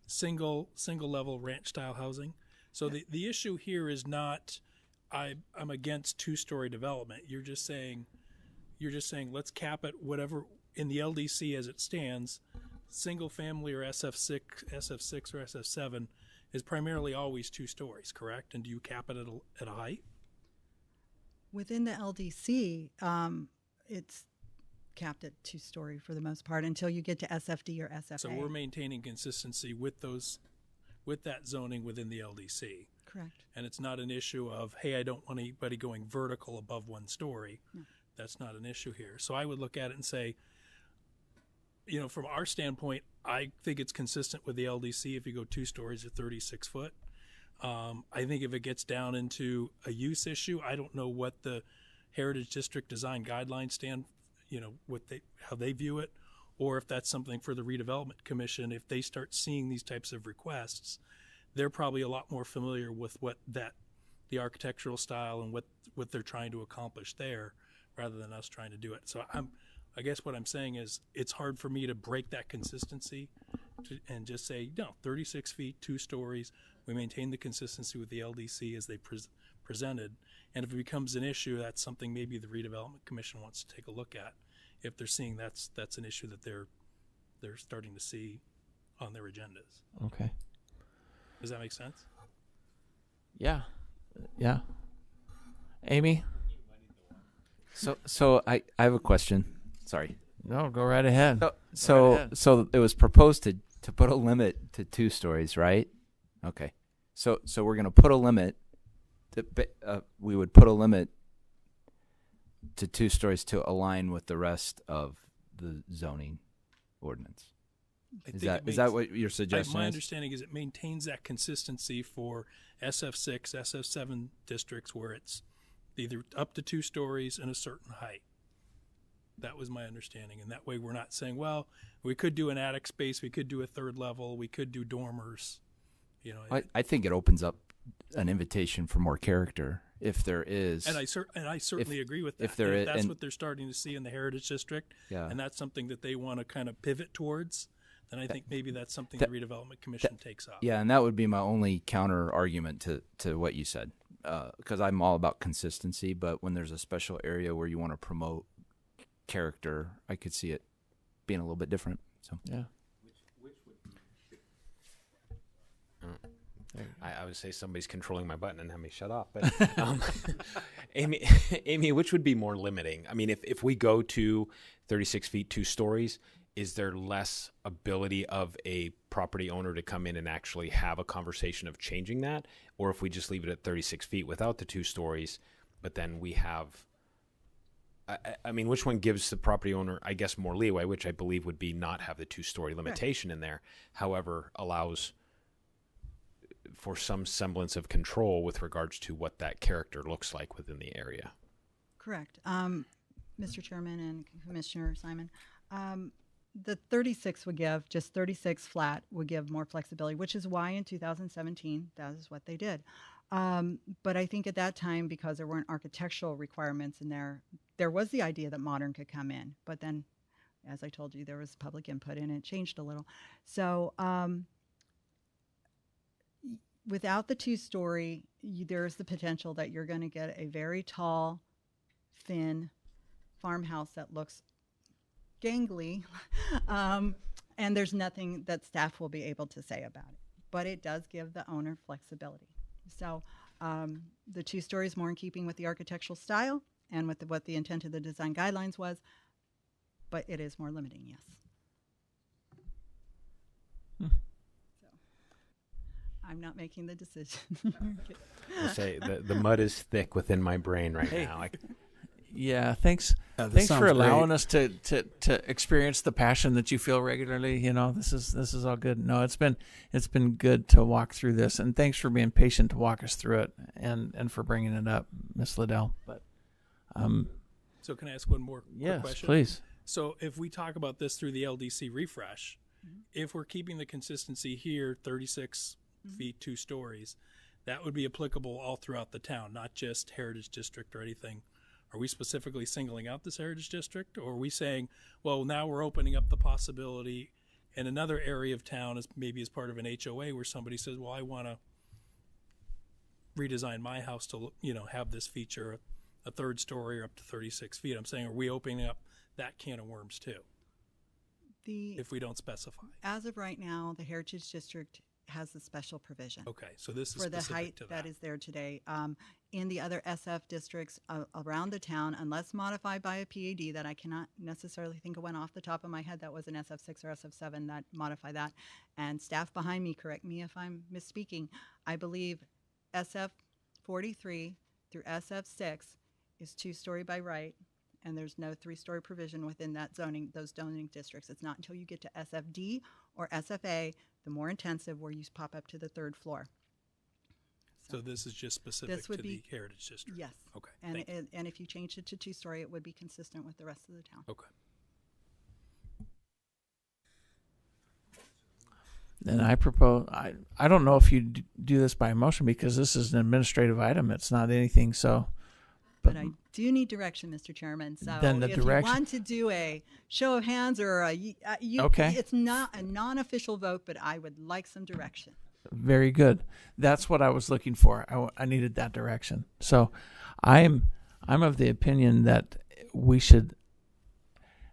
single level ranch style housing. So the issue here is not I'm against two-story development. You're just saying let's cap it whatever in the LDC as it stands. Single family or SF6 or SF7 is primarily always 2 stories, correct? And do you cap it at a height? Within the LDC, it's capped at 2-story for the most part until you get to SFD or SFA. So we're maintaining consistency with that zoning within the LDC. Correct. And it's not an issue of, hey, I don't want anybody going vertical above 1 story. No. That's not an issue here. So I would look at it and say, from our standpoint, I think it's consistent with the LDC if you go 2 stories at 36 foot. I think if it gets down into a use issue, I don't know what the Heritage District Design Guidelines stand, how they view it, or if that's something for the Redevelopment Commission. If they start seeing these types of requests, they're probably a lot more familiar with the architectural style and what they're trying to accomplish there, rather than us trying to do it. So I guess what I'm saying is it's hard for me to break that consistency and just say, no, 36 feet, 2 stories. We maintain the consistency with the LDC as they presented. And if it becomes an issue, that's something maybe the Redevelopment Commission wants to take a look at if they're seeing that's an issue that they're starting to see on their agendas. Okay. Does that make sense? Yeah. Amy? So I have a question. Sorry. No, go right ahead. So it was proposed to put a limit to 2 stories, right? Okay. So we're going to put a limit. We would put a limit to 2 stories to align with the rest of the zoning ordinance. Is that what your suggestion is? My understanding is it maintains that consistency for SF6, SF7 districts where it's either up to 2 stories and a certain height. That was my understanding. And that way we're not saying, well, we could do an attic space, we could do a 3rd level, we could do dormers. I think it opens up an invitation for more character if there is. And I certainly agree with that. If that's what they're starting to see in the Heritage District, and that's something that they want to kind of pivot towards, then I think maybe that's something the Redevelopment Commission takes up. Yeah, and that would be my only counter argument to what you said, because I'm all about consistency, but when there's a special area where you want to promote character, I could see it being a little bit different. So yeah. I would say somebody's controlling my button and have me shut off. But Amy, which would be more limiting? I mean, if we go to 36 feet, 2 stories, is there less ability of a property owner to come in and actually have a conversation of changing that? Or if we just leave it at 36 feet without the 2 stories, but then we have, I mean, which one gives the property owner, I guess, more leeway, which I believe would be not have the 2-story limitation in there, however, allows for some semblance of control with regards to what that character looks like within the area. Correct. Mr. Chairman and Commissioner Simon, the 36 would give, just 36 flat would give more flexibility, which is why in 2017, that is what they did. But I think at that time, because there weren't architectural requirements in there, there was the idea that modern could come in, but then as I told you, there was public input and it changed a little. So without the two-story, there's the potential that you're going to get a very tall, thin farmhouse that looks gangly, and there's nothing that staff will be able to say about it. But it does give the owner flexibility. So the two-story is more in keeping with the architectural style and with what the intent of the design guidelines was, but it is more limiting, yes. I'm not making the decision. I say the mud is thick within my brain right now. Yeah, thanks. This Thanks for sounds allowing great. us to experience the passion that you feel regularly. You know, this is all good. No, it's been good to walk through this, and thanks for being patient to walk us through it, and for bringing it up, Miss Liddell. But So can I ask one more quick yes, question? please. So if we talk about this through the LDC refresh, if we're keeping the consistency here, 36 feet, 2 stories, that would be applicable all throughout the town, not just Heritage District or anything. Are we specifically singling out this Heritage District, or are we saying, well, now we're opening up the possibility in another area of town, as maybe as part of an HOA, where somebody says, well, I want to redesign my house to, have this feature, a 3rd story or up to 36 feet. I'm saying, are we opening up that can of worms too, if we don't specify? As of right now, the Heritage District has a special provision. Okay, so this is for the specific height to that is there today. In the other SF districts around the town, unless modified by a PAD that I cannot necessarily think of one off the top of my head that was an SF6 or SF7 that modify that, and staff behind me, correct me if I'm misspeaking, I believe SF43 through SF6 is 2-story by right, and there's no 3-story provision within those zoning districts. It's not until you get to SFD or SFA, the more intensive, where you pop up to the 3rd floor. So this is just specific to the Heritage District? Yes. Okay. And if you changed it to 2-story, it would be consistent with the rest of the town. Okay. Then I propose, I don't know if you do this by motion because this is an administrative item. It's not anything, so. But I do need direction, Mr. Chairman. So then the if direction, you want to do a show of hands or okay. It's not a non-official vote, but I would like some direction. Very good. That's what I was looking for. I needed that direction. So I'm of the opinion that we should,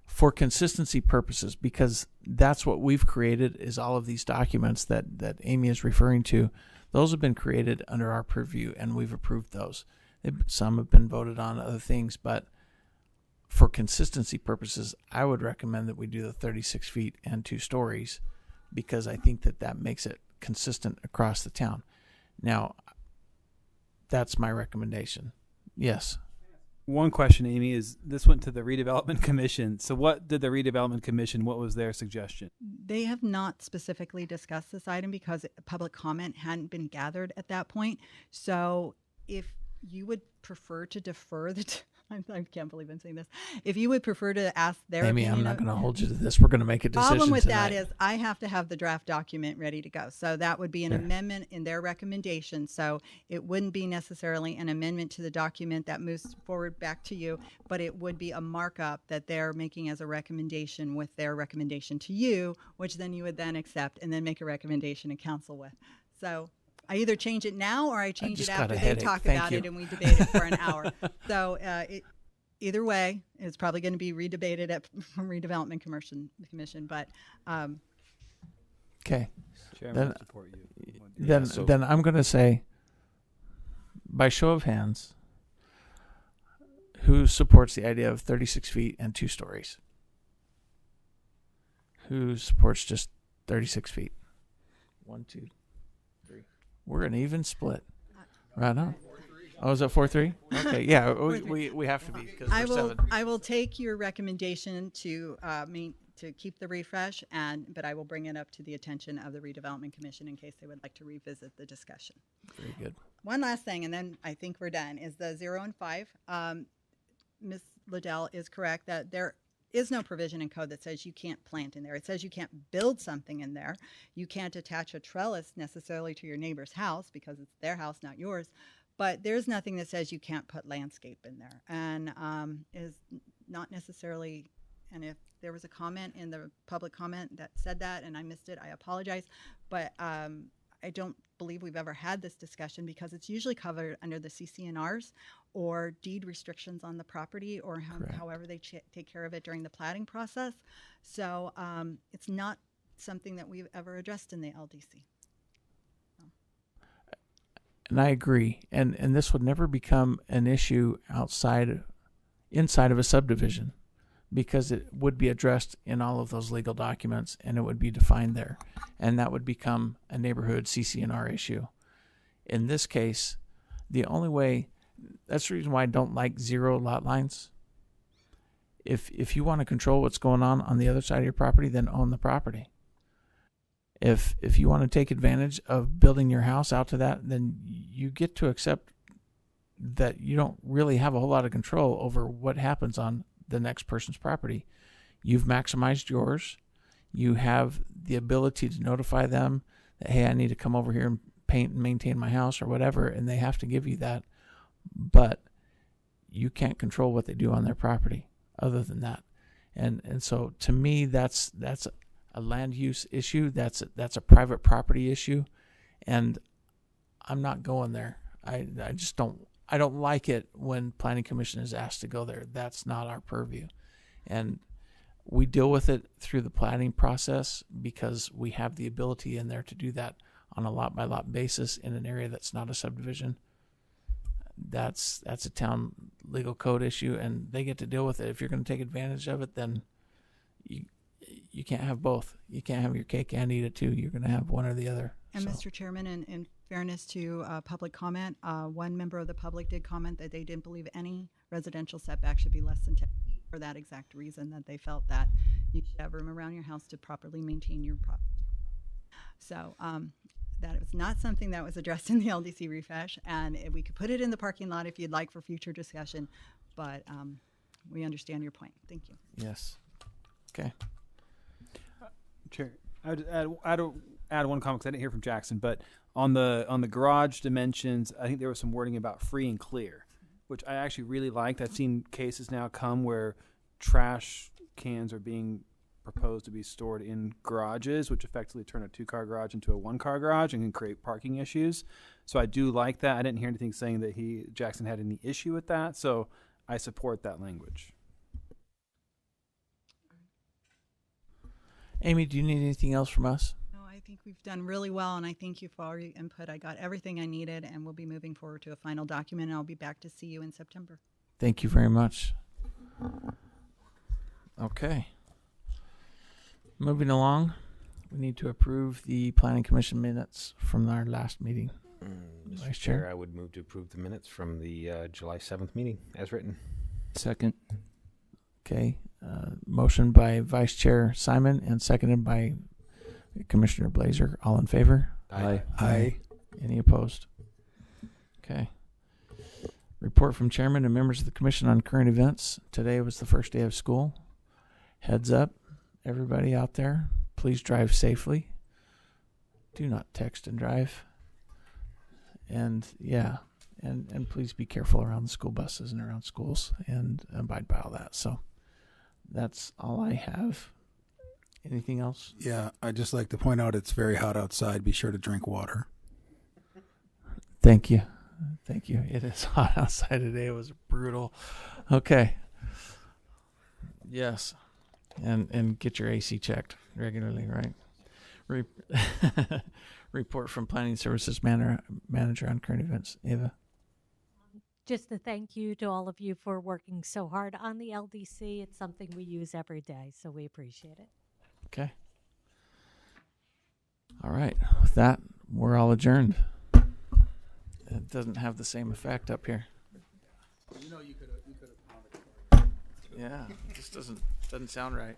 for consistency purposes, because that's what we've created is all of these documents that Amy is referring to. Those have been created under our purview, and we've approved those. Some have been voted on, other things, but for consistency purposes, I would recommend that we do the 36 feet and 2 stories because I think that makes it consistent across the town. Now, that's my recommendation. Yes. One question, Amy, is this went to the Redevelopment Commission. So what did the Redevelopment Commission, what was their suggestion? They have not specifically discussed this item because public comment hadn't been gathered at that point. So if you would prefer to defer I can't believe I'm saying this. If you would prefer to ask their Amy, opinion, I'm not going to hold you to this. We're going to make a decision problem with tonight. that is I have to have the draft document ready to go. So that would be an amendment in their recommendation. So it wouldn't be necessarily an amendment to the document that moves forward back to you, but it would be a markup that they're making as a recommendation with their recommendation to you, which then you would then accept and then make a recommendation to council with. So I either change it now or I change it after they talk about it and we debate it for an hour. So either way, it's probably going to be redebated at Redevelopment Commission. But okay, Chairman, I support you. Then I'm going to say, by show of hands, who supports the idea of 36 feet and 2 stories? Who supports just 36 feet? 1, 2, 3. We're an even split. Right on. Oh, is it 4-3? Okay, yeah, we have to be because we're 7. I will take your recommendation to keep the refresh, but I will bring it up to the attention of the Redevelopment Commission in case they would like to revisit the discussion. Very good. One last thing, and then I think we're done, is the 0 and 5. Ms. Liddell is correct that there is no provision in code that says you can't plant in there. It says you can't build something in there. You can't attach a trellis necessarily to your neighbor's house because it's their house, not yours. But there's nothing that says you can't put landscape in there, and is not necessarily. And if there was a comment in the public comment that said that, and I missed it. I apologize. But I don't believe we've ever had this discussion because it's usually covered under the CCNRs or deed restrictions on the property or however they take care of it during the platting process. So it's not something that we've ever addressed in the LDC. And I agree. And this would never become an issue inside of a subdivision, because it would be addressed in all of those legal documents and it would be defined there. And that would become a neighborhood CCNR issue. In this case, the only way, that's the reason why I don't like zero lot lines. If you want to control what's going on the other side of your property, then own the property. If you want to take advantage of building your house out to that, then you get to accept that you don't really have a whole lot of control over what happens on the next person's property. You've maximized yours. You have the ability to notify them that, hey, I need to come over here and paint and maintain my house or whatever, and they have to give you that. But you can't control what they do on their property other than that. And so to me, that's a land use issue. That's a private property issue. And I'm not going there. I just don't like it when planning commission is asked to go there. That's not our purview. And we deal with it through the planning process because we have the ability in there to do that on a lot by lot basis in an area that's not a subdivision. That's a town legal code issue, and they get to deal with it. If you're going to take advantage of it, then you can't have both. You can't have your cake and eat it too. You're going to have one or the other. And Mr. Chairman, in fairness to public comment, one member of the public did comment that they didn't believe any residential setback should be less than 10 feet for that exact reason, that they felt that you should have room around your house to properly maintain your property. So that was not something that was addressed in the LDC Refresh, and we could put it in the parking lot if you'd like for future discussion, but we understand your point. Thank you. Yes. Okay. Chair, I would add one comment because I didn't hear from Jackson, but on the garage dimensions, I think there was some wording about free and clear, which I actually really liked. I've seen cases now come where trash cans are being proposed to be stored in garages, which effectively turn a 2-car garage into a 1-car garage and can create parking issues. So I do like that. I didn't hear anything saying that Jackson had any issue with that, so I support that language. Amy, do you need anything else from us? No, I think we've done really well, and I thank you for all your input. I got everything I needed, and we'll be moving forward to a final document, and I'll be back to see you in September. Thank you very much. Okay. Moving along, we need to approve the Planning Commission minutes from our last meeting. Mr. Chair, I would move to approve the minutes from the July 7th meeting as written. Second. Okay. Motion by Vice Chair Simon and seconded by Commissioner Blazer. All in favor? Aye. Aye. Any opposed? Okay. Report from Chairman and members of the Commission on current events. Today was the first day of school. Heads up, everybody out there, please drive safely. Do not text and drive. And and please be careful around the school buses and around schools and abide by all that. So that's all I have. Anything else? Yeah, I'd just like to point out it's very hot outside. Be sure to drink water. Thank you. Thank you. It is hot outside today. It was brutal. Okay. Yes. And get your AC checked regularly, right? Report from Planning Services Manager on current events. Ava? Just a thank you to all of you for working so hard on the LDC. It's something we use every day, so we appreciate it. Okay. All right. With that, we're all adjourned. It doesn't have the same effect up here. You know, you could have. Yeah, it just doesn't sound right.